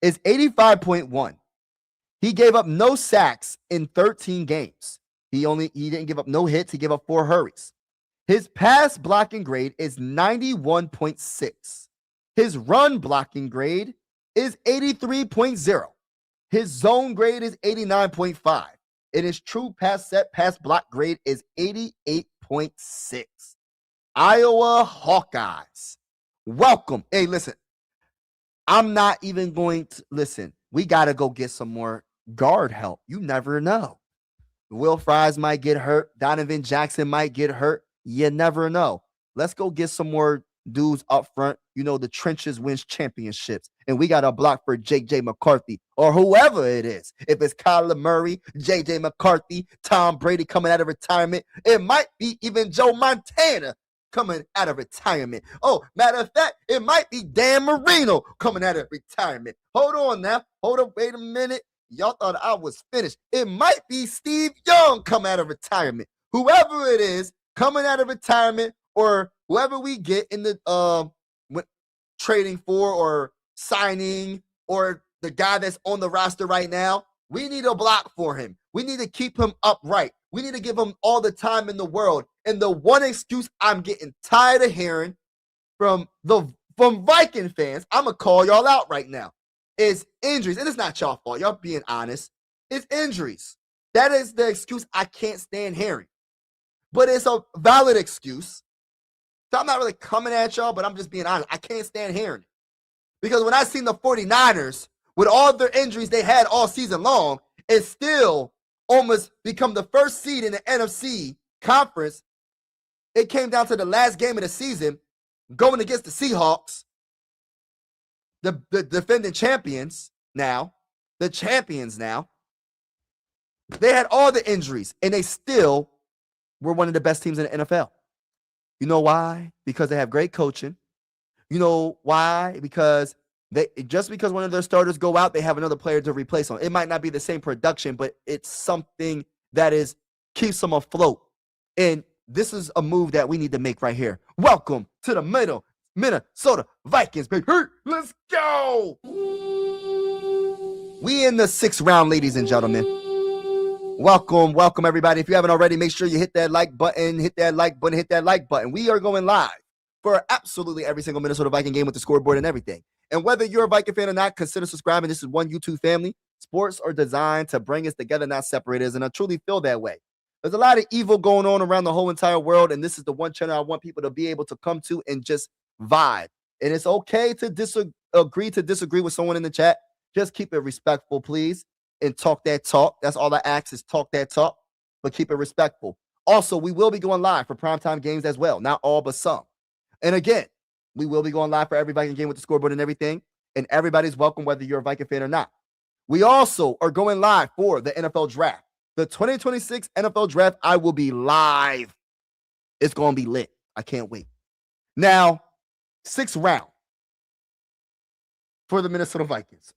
S2: is 85.1. He gave up no sacks in 13 games. He didn't give up no hits. He gave up 4 hurries. His pass blocking grade is 91.6. His run blocking grade is 83.0. His zone grade is 89.5. And his true pass block grade is 88.6. Iowa Hawkeyes. Welcome. Hey, listen, I'm not even going to listen. We got to go get some more guard help. You never know. Will Fries might get hurt. Donovan Jackson might get hurt. You never know. Let's go get some more dudes up front. You know, the trenches wins championships. And we got a block for J.J. McCarthy or whoever it is. If it's Kyler Murray, J.J. McCarthy, Tom Brady coming out of retirement, it might be even Joe Montana coming out of retirement. Oh, matter of fact, it might be Dan Marino coming out of retirement. Hold on now. Hold up. Wait a minute. Y'all thought I was finished. It might be Steve Young coming out of retirement. Whoever it is coming out of retirement, or whoever we get in the trading for or signing, or the guy that's on the roster right now, we need a block for him. We need to keep him upright. We need to give him all the time in the world. And the one excuse I'm getting tired of hearing from Viking fans, I'm going to call y'all out right now, is injuries. And it's not y'all fault. Y'all being honest. It's injuries. That is the excuse I can't stand hearing. But it's a valid excuse. So I'm not really coming at y'all, but I'm just being honest. I can't stand hearing it. Because when I seen the 49ers, with all their injuries they had all season long, and still almost become the first seed in the NFC conference, it came down to the last game of the season, going against the Seahawks, the defending champions now, the champions now. They had all the injuries, and they still were one of the best teams in the NFL. You know why? Because they have great coaching. You know why? Because because one of their starters go out, they have another player to replace them. It might not be the same production, but it's something that keeps them afloat. And this is a move that we need to make right here. Welcome to the Minnesota Vikings, baby. Let's go. We in the 6th round, ladies and gentlemen. Welcome, everybody. If you haven't already, make sure you hit that like button, We are going live for absolutely every single Minnesota Viking game with the scoreboard and everything. And whether you're a Viking fan or not, consider subscribing. This is one YouTube family. Sports are designed to bring us together, not separate us, and I truly feel that way. There's a lot of evil going on around the whole entire world, and this is the one channel I want people to be able to come to and just vibe. And it's okay to disagree with someone in the chat. Just keep it respectful, please, and talk that talk. That's all I ask is talk that talk, but keep it respectful. Also, we will be going live for primetime games as well. Not all, but some. And again, we will be going live for every Viking game with the scoreboard and everything. And everybody's welcome, whether you're a Viking fan or not. We also are going live for the NFL draft. The 2026 NFL draft, I will be live. It's going to be lit. I can't wait. Now, 6th round for the Minnesota Vikings.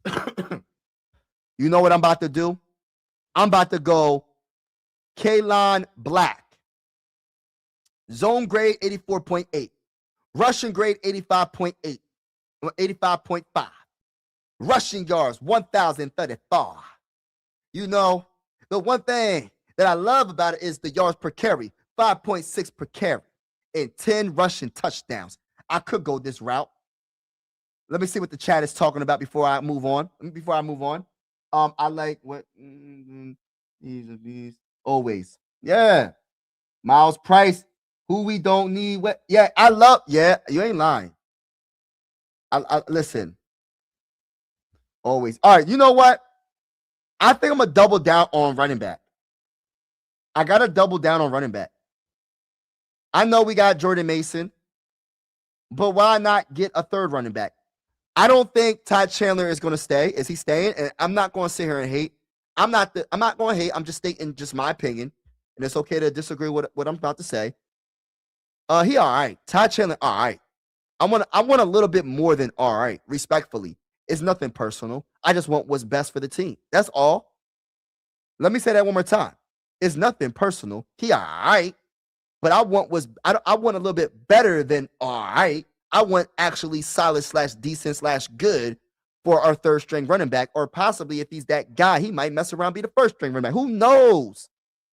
S2: You know what I'm about to do? I'm about to go Kalon Black. Zone grade 84.8. Rushing grade 85.8. 85.5. Rushing yards 1,034. You know, the one thing that I love about it is the yards per carry, 5.6 per carry, and 10 rushing touchdowns. I could go this route. Let me see what the chat is talking about before I move on. I like what these always. Yeah. Miles Price, who we don't need. What? Yeah, you ain't lying. I listen. Always. All right, you know what? I think I'm going to double down on running back. I got to double down on running back. I know we got Jordan Mason, but why not get a third running back? I don't think Todd Chandler is going to stay. Is he staying? And I'm not going to sit here and hate. I'm not going to hate. I'm just stating just my opinion, and it's okay to disagree with what I'm about to say. He all right. Todd Chandler, all right. I want a little bit more than all right, respectfully. It's nothing personal. I just want what's best for the team. That's all. Let me say that one more time. It's nothing personal. He all right. But I want a little bit better than all right. I want actually solid / decent / good for our third string running back, or possibly if he's that guy, he might mess around, be the first string running back. Who knows?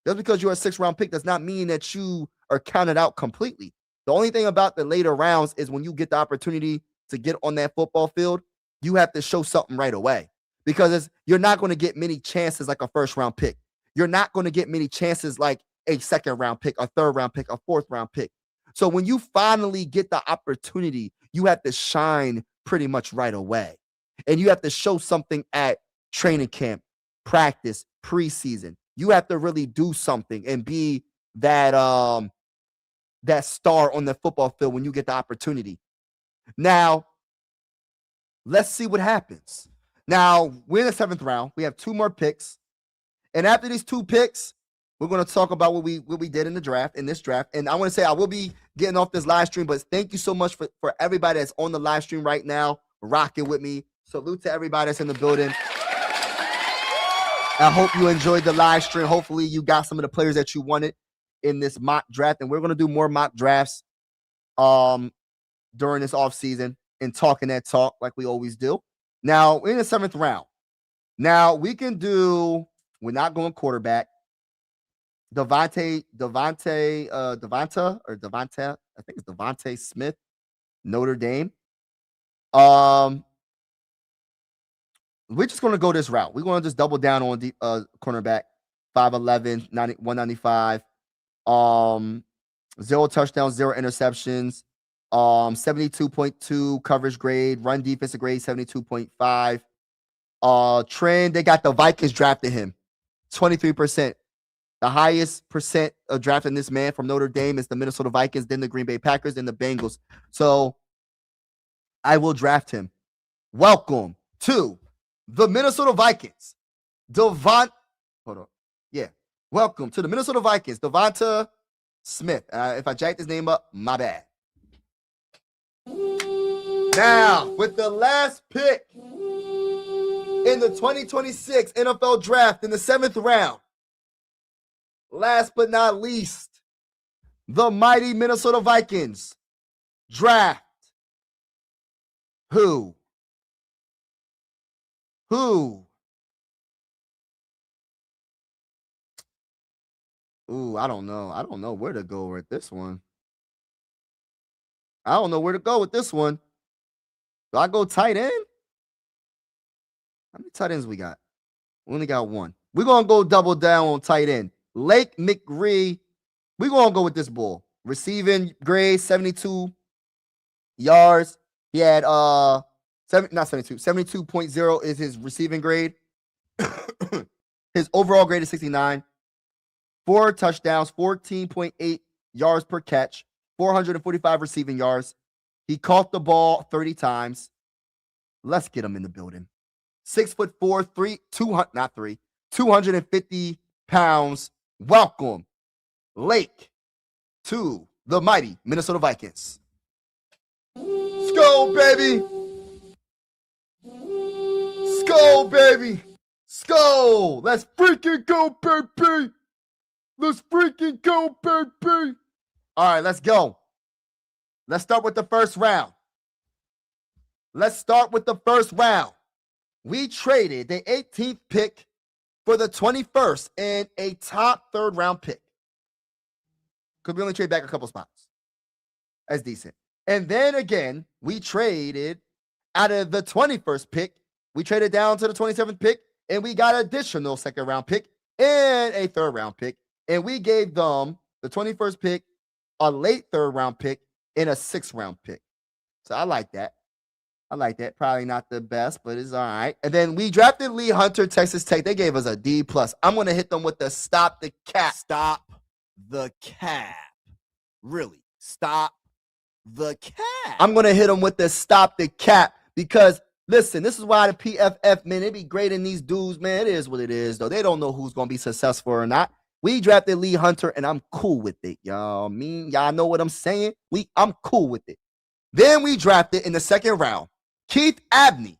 S2: Just because you're a 6th round pick does not mean that you are counted out completely. The only thing about the later rounds is when you get the opportunity to get on that football field, you have to show something right away, because you're not going to get many chances like a 1st round pick. You're not going to get many chances like a 2nd round pick, a 3rd round pick, a 4th round pick. So when you finally get the opportunity, you have to shine pretty much right away. And you have to show something at training camp, practice, preseason. You have to really do something and be that that star on the football field when you get the opportunity. Now, let's see what happens. Now, we're in the 7th round. We have 2 more picks. And after these 2 picks, we're going to talk about what we did in this draft. And I want to say I will be getting off this live stream, but thank you so much for everybody that's on the live stream right now, rocking with me. Salute to everybody that's in the building. I hope you enjoyed the live stream. Hopefully you got some of the players that you wanted in this mock draft. And we're going to do more mock drafts during this offseason and talking that talk like we always do. Now, we're in the 7th round. Now, we can do, we're not going quarterback. Devonta, I think it's Devonta Smith, Notre Dame. We're just going to go this route. We're going to just double down on the cornerback, 5'11", 195. 0 touchdowns, 0 interceptions. 72.2 coverage grade, run defensive grade, 72.5. Trend, they got the Vikings drafted him, 23%. The highest percent of drafting this man from Notre Dame is the Minnesota Vikings, then the Green Bay Packers, then the Bengals. So I will draft him. Welcome to the Minnesota Vikings. Welcome to the Minnesota Vikings, Devonta Smith. If I jacked his name up, my bad. Now, with the last pick in the 2026 NFL Draft in the 7th round, last but not least, the mighty Minnesota Vikings draft who? Ooh, I don't know. I don't know where to go with this one. I don't know where to go with this one. Do I go tight end? How many tight ends we got? We only got 1. We're going to go double down on tight end. Lake McRee. We're going to go with this bull. Receiving grade, 72 yards. He had 72.0 is his receiving grade. His overall grade is 69. 4 touchdowns, 14.8 yards per catch, 445 receiving yards. He caught the ball 30 times. Let's get him in the building. 6'4", 250 pounds. Welcome, Lake, to the mighty Minnesota Vikings. Let's go, baby. Let's go, baby. Let's go. Let's freaking go, baby. Let's freaking go, baby. All right, let's go. Let's start with the first round. We traded the 18th pick for the 21st and a top 3rd round pick. Could we only trade back a couple spots? That's decent. And then again, we traded out of the 21st pick. We traded down to the 27th pick, and we got an additional 2nd round pick and a 3rd round pick. And we gave them the 21st pick, a late 3rd round pick, and a 6th round pick. So I like that. Probably not the best, but it's all right. And then we drafted Lee Hunter, Texas Tech. They gave us a D+. I'm going to hit them with the stop the cap.
S1: Stop the cap. Really, stop the cap.
S2: I'm going to hit them with the stop the cap because, listen, this is why the PFF, man, they be grading these dudes, man. It is what it is, though. They don't know who's going to be successful or not. We drafted Lee Hunter, and I'm cool with it, y'all. Y'all know what I'm saying? I'm cool with it. Then we drafted in the 2nd round Keith Abney,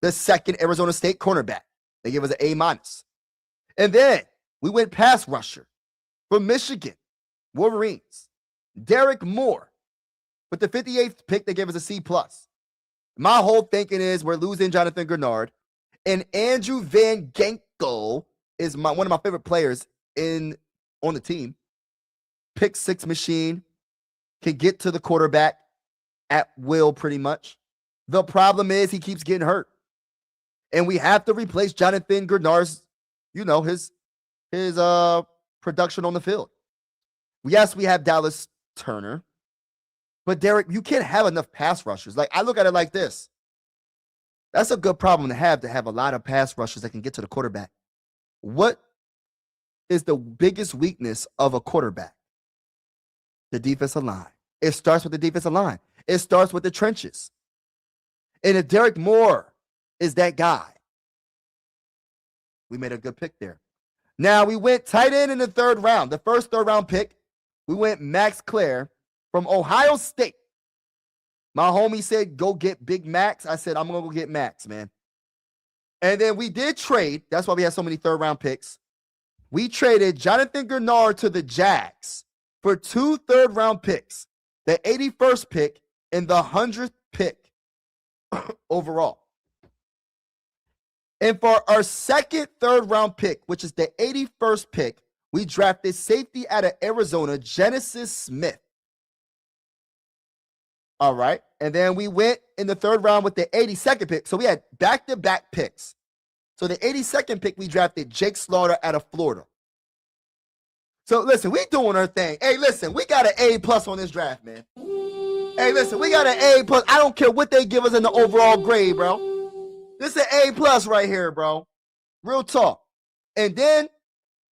S2: the 2nd Arizona State cornerback. They gave us an A-. And then we went pass rusher from Michigan Wolverines, Derek Moore. With the 58th pick, they gave us a C+. My whole thinking is we're losing Jonathan Grenard. And Andrew Van Ginkel is one of my favorite players on the team. Pick 6 machine, can get to the quarterback at will pretty much. The problem is he keeps getting hurt. And we have to replace Jonathan Grenard's, his production on the field. Yes, we have Dallas Turner. But Derek, you can't have enough pass rushers. Like, I look at it like this. That's a good problem to have a lot of pass rushers that can get to the quarterback. What is the biggest weakness of a quarterback? The defensive line. It starts with the defensive line. It starts with the trenches. And if Derek Moore is that guy, we made a good pick there. Now, we went tight end in the third round. The first third-round pick, we went Max Clare from Ohio State. My homie said, go get Big Max. I said, I'm going to go get Max, man. And then we did trade. That's why we had so many third-round picks. We traded Jonathan Grenard to the Jags for 2 third-round picks, the 81st pick and the 100th pick overall. And for our second third-round pick, which is the 81st pick, we drafted safety out of Arizona, Genesis Smith. All right. And then we went in the third round with the 82nd pick. So we had back-to-back picks. So the 82nd pick, we drafted Jake Slaughter out of Florida. So listen, we doing our thing. Hey, listen, we got an A+ on this draft, man. Hey, listen, we got an A+. I don't care what they give us in the overall grade, bro. This is an A+ right here, bro. Real talk. And then,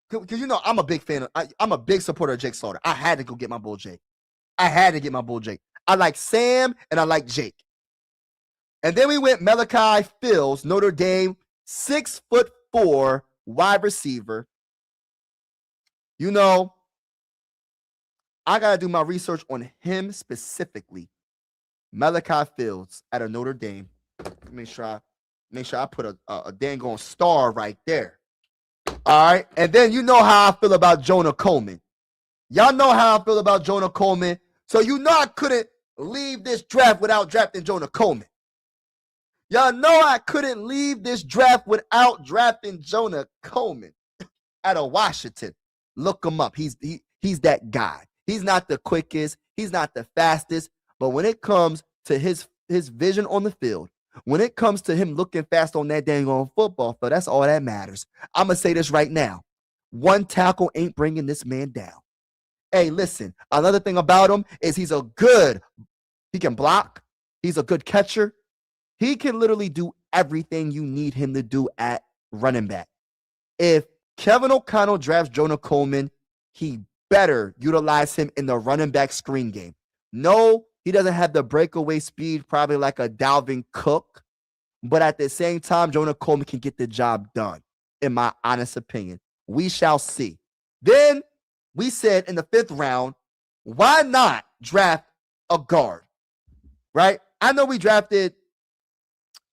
S2: because you know, I'm a big fan I'm a big supporter of Jake Slaughter. I had to go get my bull Jake. I like Sam and I like Jake. And then we went Malachi Fields, Notre Dame, 6'4" wide receiver. You know, I got to do my research on him specifically. Malachi Fields out of Notre Dame. Make sure I put a dang on star right there. All right. And then you know how I feel about Jonah Coleman. Y'all know how I feel about Jonah Coleman. So you know I couldn't leave this draft without drafting Jonah Coleman. Y'all know I couldn't leave this draft without drafting Jonah Coleman out of Washington. Look him up. He's that guy. He's not the quickest. He's not the fastest. But when it comes to his vision on the field, when it comes to him looking fast on that dang on football field, that's all that matters. I'm going to say this right now. One tackle ain't bringing this man down. Hey, listen, another thing about him is he can block. He's a good catcher. He can literally do everything you need him to do at running back. If Kevin O'Connell drafts Jonah Coleman, he better utilize him in the running back screen game. No, he doesn't have the breakaway speed, probably like a Dalvin Cook. But at the same time, Jonah Coleman can get the job done, in my honest opinion. We shall see. Then we said in the 5th round, why not draft a guard, right? I know we drafted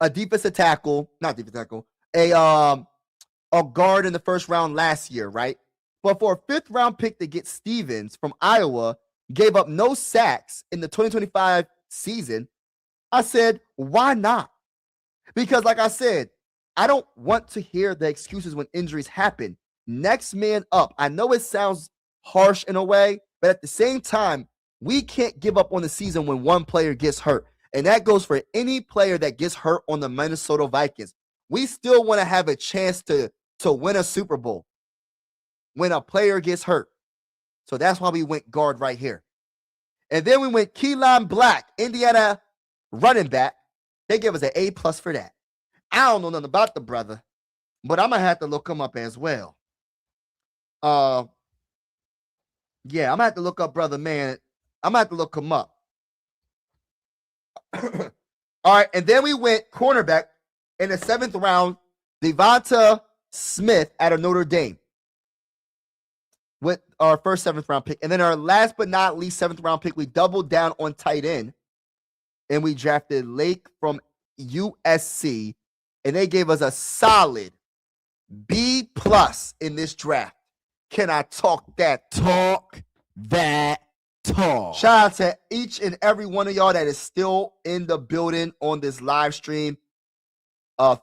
S2: a defensive tackle, a guard in the 1st round last year, right? But for a 5th round pick to get Stevens from Iowa, gave up no sacks in the 2025 season, I said, why not? Because like I said, I don't want to hear the excuses when injuries happen. Next man up. I know it sounds harsh in a way, but at the same time, we can't give up on the season when one player gets hurt. And that goes for any player that gets hurt on the Minnesota Vikings. We still want to have a chance to win a Super Bowl when a player gets hurt. So that's why we went guard right here. And then we went Keelan Black, Indiana running back. They gave us an A+ for that. I don't know nothing about the brother, but I'm going to have to look him up as well. Yeah, I'm going to have to look up brother, man. I'm going to have to look him up. All right, and then we went cornerback in the 7th round, Devonta Smith out of Notre Dame with our first 7th round pick. And then our last but not least 7th round pick, we doubled down on tight end, and we drafted Lake from USC, and they gave us a solid B+ in this draft. Can I talk that talk? That talk. Shout out to each and every one of y'all that is still in the building on this live stream.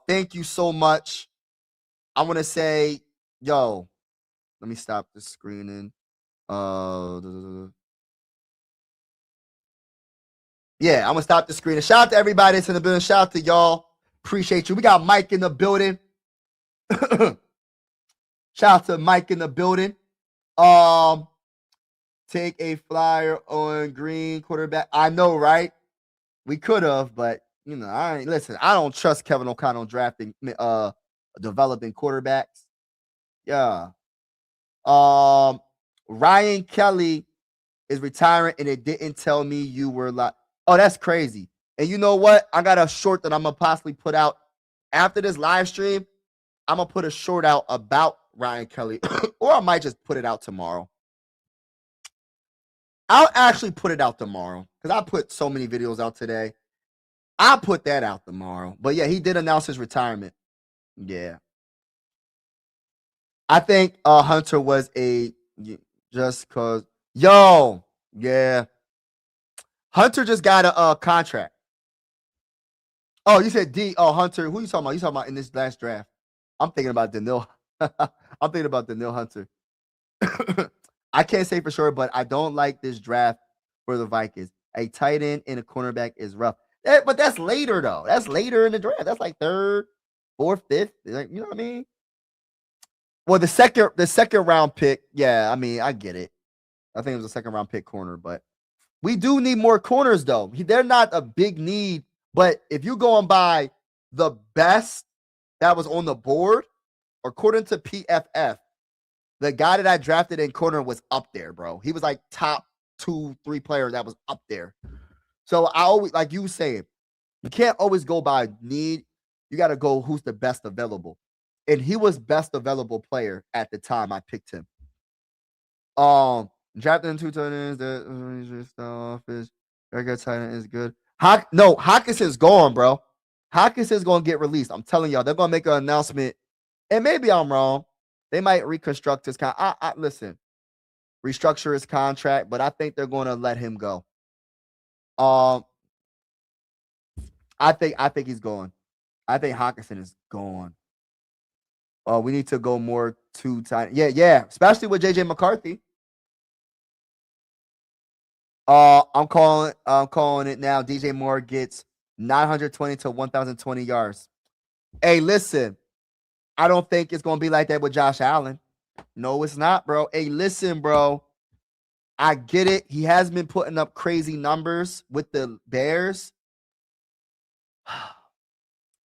S2: Thank you so much. I want to say, yo, let me stop the screening. Yeah, I'm going to stop the screening. Shout out to everybody that's in the building. Shout out to y'all. Appreciate you. We got Mike in the building. Shout out to Mike in the building. take a flyer on green quarterback. I know, right? We could have, but you know, I don't trust Kevin O'Connell drafting developing quarterbacks. Yeah. Ryan Kelly is retiring, and it didn't tell me you were like, oh, that's crazy. And you know what? I got a short that I'm gonna possibly put out after this live stream. I'm gonna put a short out about Ryan Kelly, or I might just put it out tomorrow. I'll actually put it out tomorrow because I put so many videos out today. I'll put that out tomorrow. But yeah, he did announce his retirement. Yeah. I think Hunter was just cause yeah. Hunter just got a contract. Oh, you said D. Oh, Hunter. Who you talking about? You talking about in this last draft? I'm thinking about Daniil. I'm thinking about Daniil Hunter. I can't say for sure, but I don't like this draft for the Vikings. A tight end and a cornerback is rough. But that's later though. That's later in the draft. That's like third, fourth, fifth. Like, you know what I mean? Well, the second round pick. Yeah, I mean, I get it. I think it was a second round pick corner, but we do need more corners though. They're not a big need, but if you're going by the best that was on the board, according to PFF, the guy that I drafted in corner was up there, bro. He was like top 2-3 player that was up there. So I always, like you saying, you can't always go by need. You got to go who's the best available. And he was best available player at the time I picked him. Drafted in 2 tight ends. The stuff is regular tight end is good. Hawkinson's gone, bro. Hawkinson's gonna get released. I'm telling y'all, they're gonna make an announcement. And maybe I'm wrong. They might reconstruct his contract. Listen, restructure his contract, but I think they're going to let him go. I think he's gone. I think Hawkinson is gone. We need to go more 2 tight. Yeah, especially with JJ McCarthy. I'm calling it now. DJ Moore gets 920 to 1,020 yards. Hey, listen. I don't think it's going to be like that with Josh Allen. No, it's not, bro. Hey, listen, bro. I get it. He has been putting up crazy numbers with the Bears.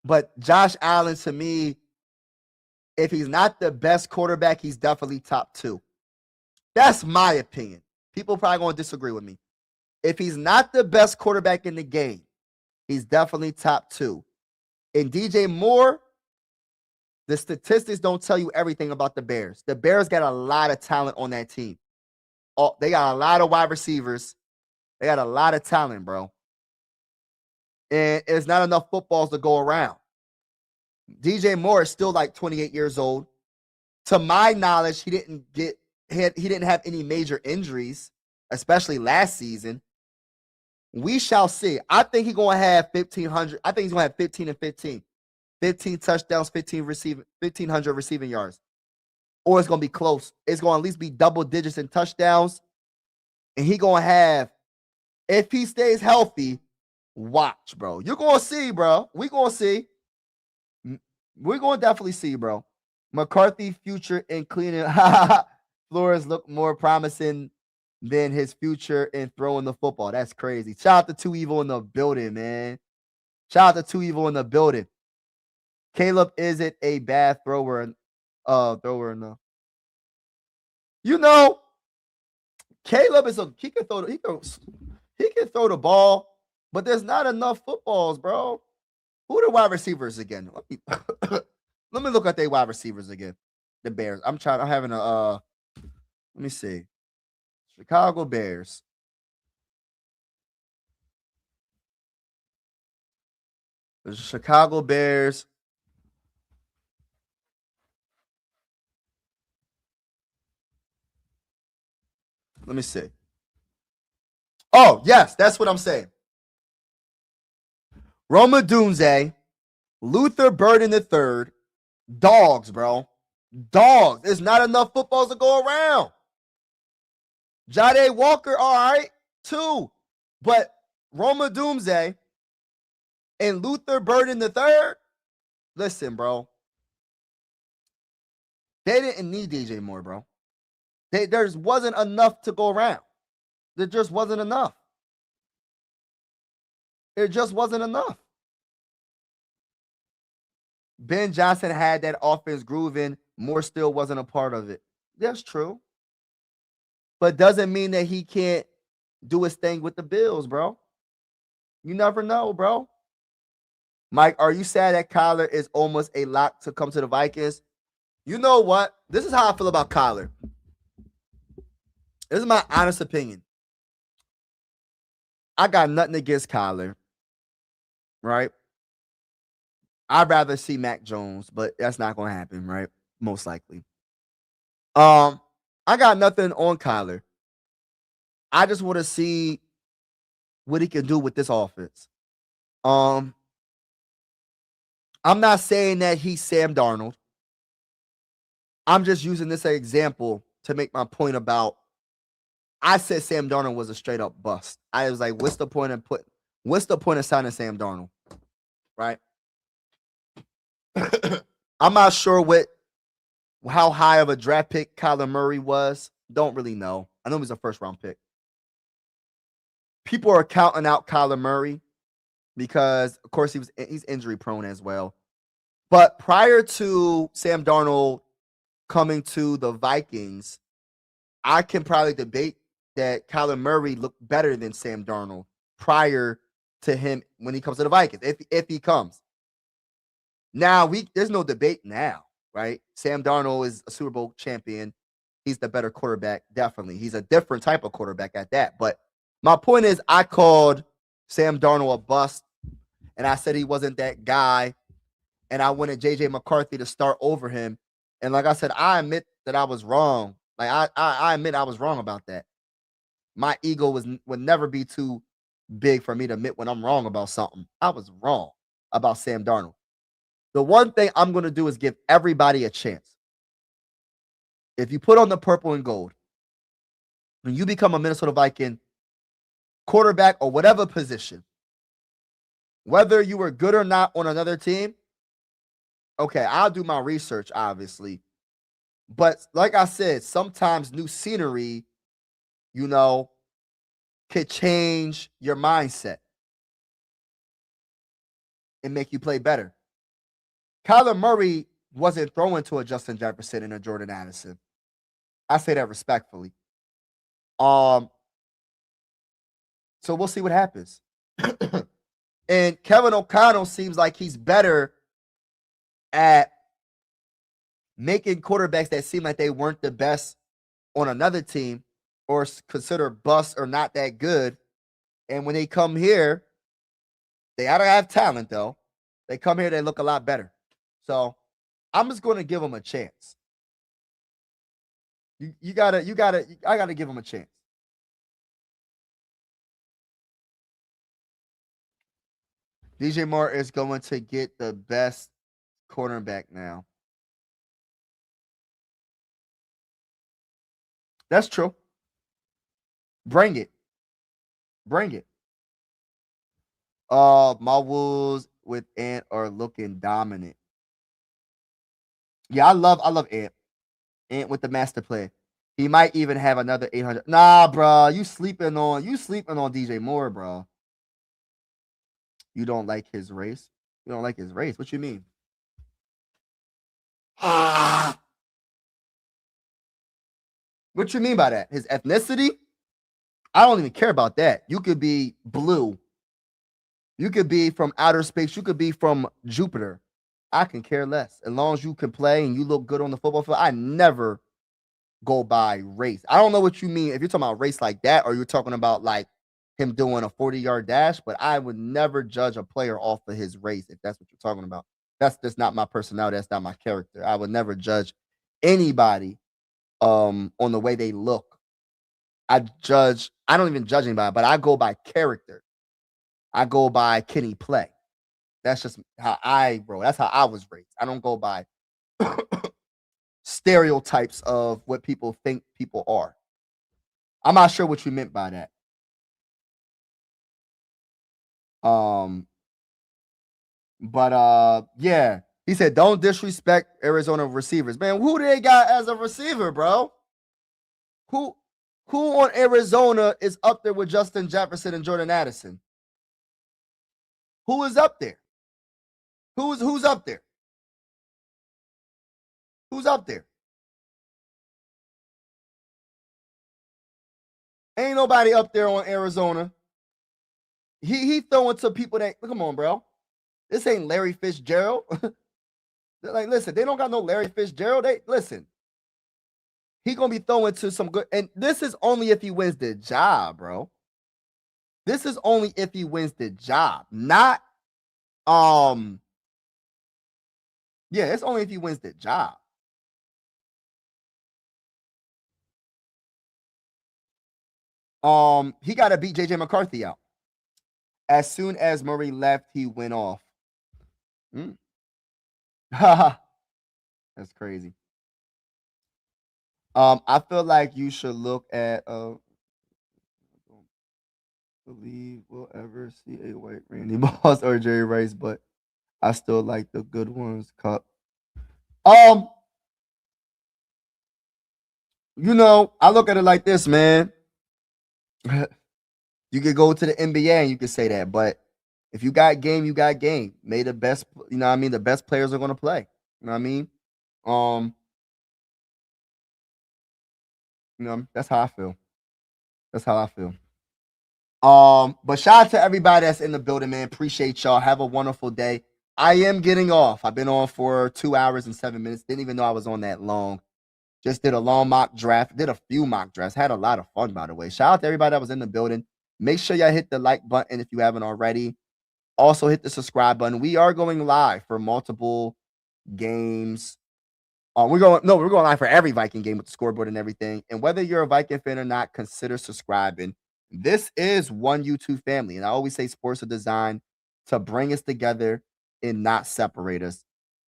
S2: But Josh Allen, to me, if he's not the best quarterback, he's definitely top 2. That's my opinion. People probably going to disagree with me. If he's not the best quarterback in the game, he's definitely top 2. And DJ Moore, the statistics don't tell you everything about the Bears. The Bears got a lot of talent on that team. Oh, they got a lot of wide receivers. They got a lot of talent, bro. And it's not enough footballs to go around. DJ Moore is still like 28 years old. To my knowledge, he didn't have any major injuries, especially last season. We shall see. I think he's going to have 1,500. I think he's going to have 15 and 15. 15 touchdowns, 1,500 receiving yards. Or it's going to be close. It's going to at least be double digits in touchdowns. And he's going to have, if he stays healthy, watch, bro. You're going to see, bro. We're going to see. We're going to definitely see, bro. McCarthy future in cleaning. Flores look more promising than his future in throwing the football. That's crazy. Shout out to Two Evil in the building, man. Shout out to Two Evil in the building. Caleb isn't a bad thrower. Enough. You know, Caleb is he can throw the ball, but there's not enough footballs, bro. Who are the wide receivers again? Let me look at their wide receivers again. The Bears. I'm having a let me see. Chicago Bears. The Chicago Bears. Let me see. Oh, yes, that's what I'm saying. Roma Dunze, Luther Burden III, dogs, bro. Dogs. There's not enough footballs to go around. Jade Walker, all right, 2. But Roma Dunze and Luther Burden III, listen, bro. They didn't need DJ Moore, bro. There wasn't enough to go around. There just wasn't enough. It just wasn't enough. Ben Johnson had that offense grooving. Moore still wasn't a part of it. That's true. But doesn't mean that he can't do his thing with the Bills, bro. You never know, bro. Mike, are you sad that Kyler is almost a lock to come to the Vikings? You know what? This is how I feel about Kyler. This is my honest opinion. I got nothing against Kyler, right? I'd rather see Mac Jones, but that's not going to happen, right? Most likely. I got nothing on Kyler. I just want to see what he can do with this offense. I'm not saying that he's Sam Darnold. I'm just using this as an example to make my point about. I said Sam Darnold was a straight up bust. I was like, what's the point of signing Sam Darnold? Right? I'm not sure how high of a draft pick Kyler Murray was. Don't really know. I know he was a first round pick. People are counting out Kyler Murray because, of course, he's injury prone as well. But prior to Sam Darnold coming to the Vikings, I can probably debate that Kyler Murray looked better than Sam Darnold prior to him when he comes to the Vikings, if he comes. Now, there's no debate now, right? Sam Darnold is a Super Bowl champion. He's the better quarterback, definitely. He's a different type of quarterback at that. But my point is, I called Sam Darnold a bust, and I said he wasn't that guy, and I wanted J.J. McCarthy to start over him. And like I said, I admit that I was wrong. Like, I admit I was wrong about that. My ego would never be too big for me to admit when I'm wrong about something. I was wrong about Sam Darnold. The one thing I'm going to do is give everybody a chance. If you put on the purple and gold, when you become a Minnesota Viking quarterback or whatever position, whether you were good or not on another team, okay, I'll do my research, obviously. But like I said, sometimes new scenery, could change your mindset and make you play better. Kyler Murray wasn't throwing to a Justin Jefferson and a Jordan Addison. I say that respectfully. So we'll see what happens. And Kevin O'Connell seems like he's better at making quarterbacks that seem like they weren't the best on another team or considered bust or not that good. And when they come here, they ought to have talent, though. They come here, they look a lot better. So I'm just going to give them a chance. I gotta give them a chance. DJ Moore is going to get the best cornerback now. That's true. Bring it. My Wolves with Ant are looking dominant. Yeah, I love Ant. Ant with the master play. He might even have another 800. Nah, bro, you sleeping on DJ Moore, bro. You don't like his race? You don't like his race? What you mean? What you mean by that? His ethnicity? I don't even care about that. You could be blue. You could be from outer space. You could be from Jupiter. I can care less. As long as you can play and you look good on the football field, I never go by race. I don't know what you mean if you're talking about race like that, or you're talking about like him doing a 40-yard dash, but I would never judge a player off of his race if that's what you're talking about. That's just not my personality. That's not my character. I would never judge anybody on the way they look. I don't even judge anybody, but I go by character. I go by can he play? That's just how that's how I was raised. I don't go by stereotypes of what people think people are. I'm not sure what you meant by that. But yeah, he said, don't disrespect Arizona receivers. Man, who do they got as a receiver, bro? Who Who on Arizona is up there with Justin Jefferson and Jordan Addison? Who is up there? Who's up there? Who's up there? Ain't nobody up there on Arizona. He throwing to people that, come on, bro. This ain't Larry Fitzgerald. Like, listen, they don't got no Larry Fitzgerald. Listen. He gonna be throwing to some good, and this is only if he wins the job, bro. This is only if he wins the job, not yeah, it's only if he wins the job. He got to beat JJ McCarthy out. As soon as Murray left, he went off. That's crazy. I feel like you should look at believe we'll ever see a white Randy Moss or Jerry Rice, but I still like the good ones. Cup. You know, I look at it like this, man. You could go to the NBA and you could say that, but if you got game, you got game. May the best, you know what I mean? The best players are going to play. You know what I mean? You know, that's how I feel. That's how I feel. But shout out to everybody that's in the building, man. Appreciate y'all. Have a wonderful day. I am getting off. I've been on for 2 hours and 7 minutes. Didn't even know I was on that long. Just did a long mock draft. Did a few mock drafts. Had a lot of fun, by the way. Shout out to everybody that was in the building. Make sure y'all hit the like button if you haven't already. Also hit the subscribe button. We are going live for multiple games. We're going live for every Viking game with the scoreboard and everything. And whether you're a Viking fan or not, consider subscribing. This is one YouTube family. And I always say sports are designed to bring us together and not separate us.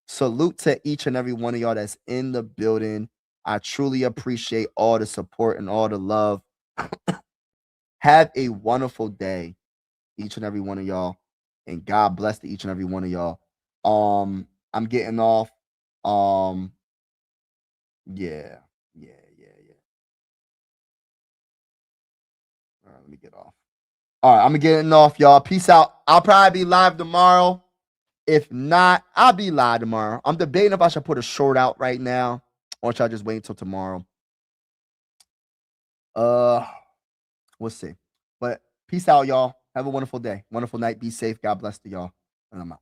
S2: Salute to each and every one of y'all that's in the building. I truly appreciate all the support and all the love. Have a wonderful day, each and every one of y'all. And God bless to each and every one of y'all. I'm getting off. Yeah. All right, let me get off. All right, I'm getting off, y'all. Peace out. I'll probably be live tomorrow. If not, I'll be live tomorrow. I'm debating if I should put a short out right now or should I just wait until tomorrow. We'll see. But peace out, y'all. Have a wonderful day. Wonderful night. Be safe. God bless to y'all. And I'm out.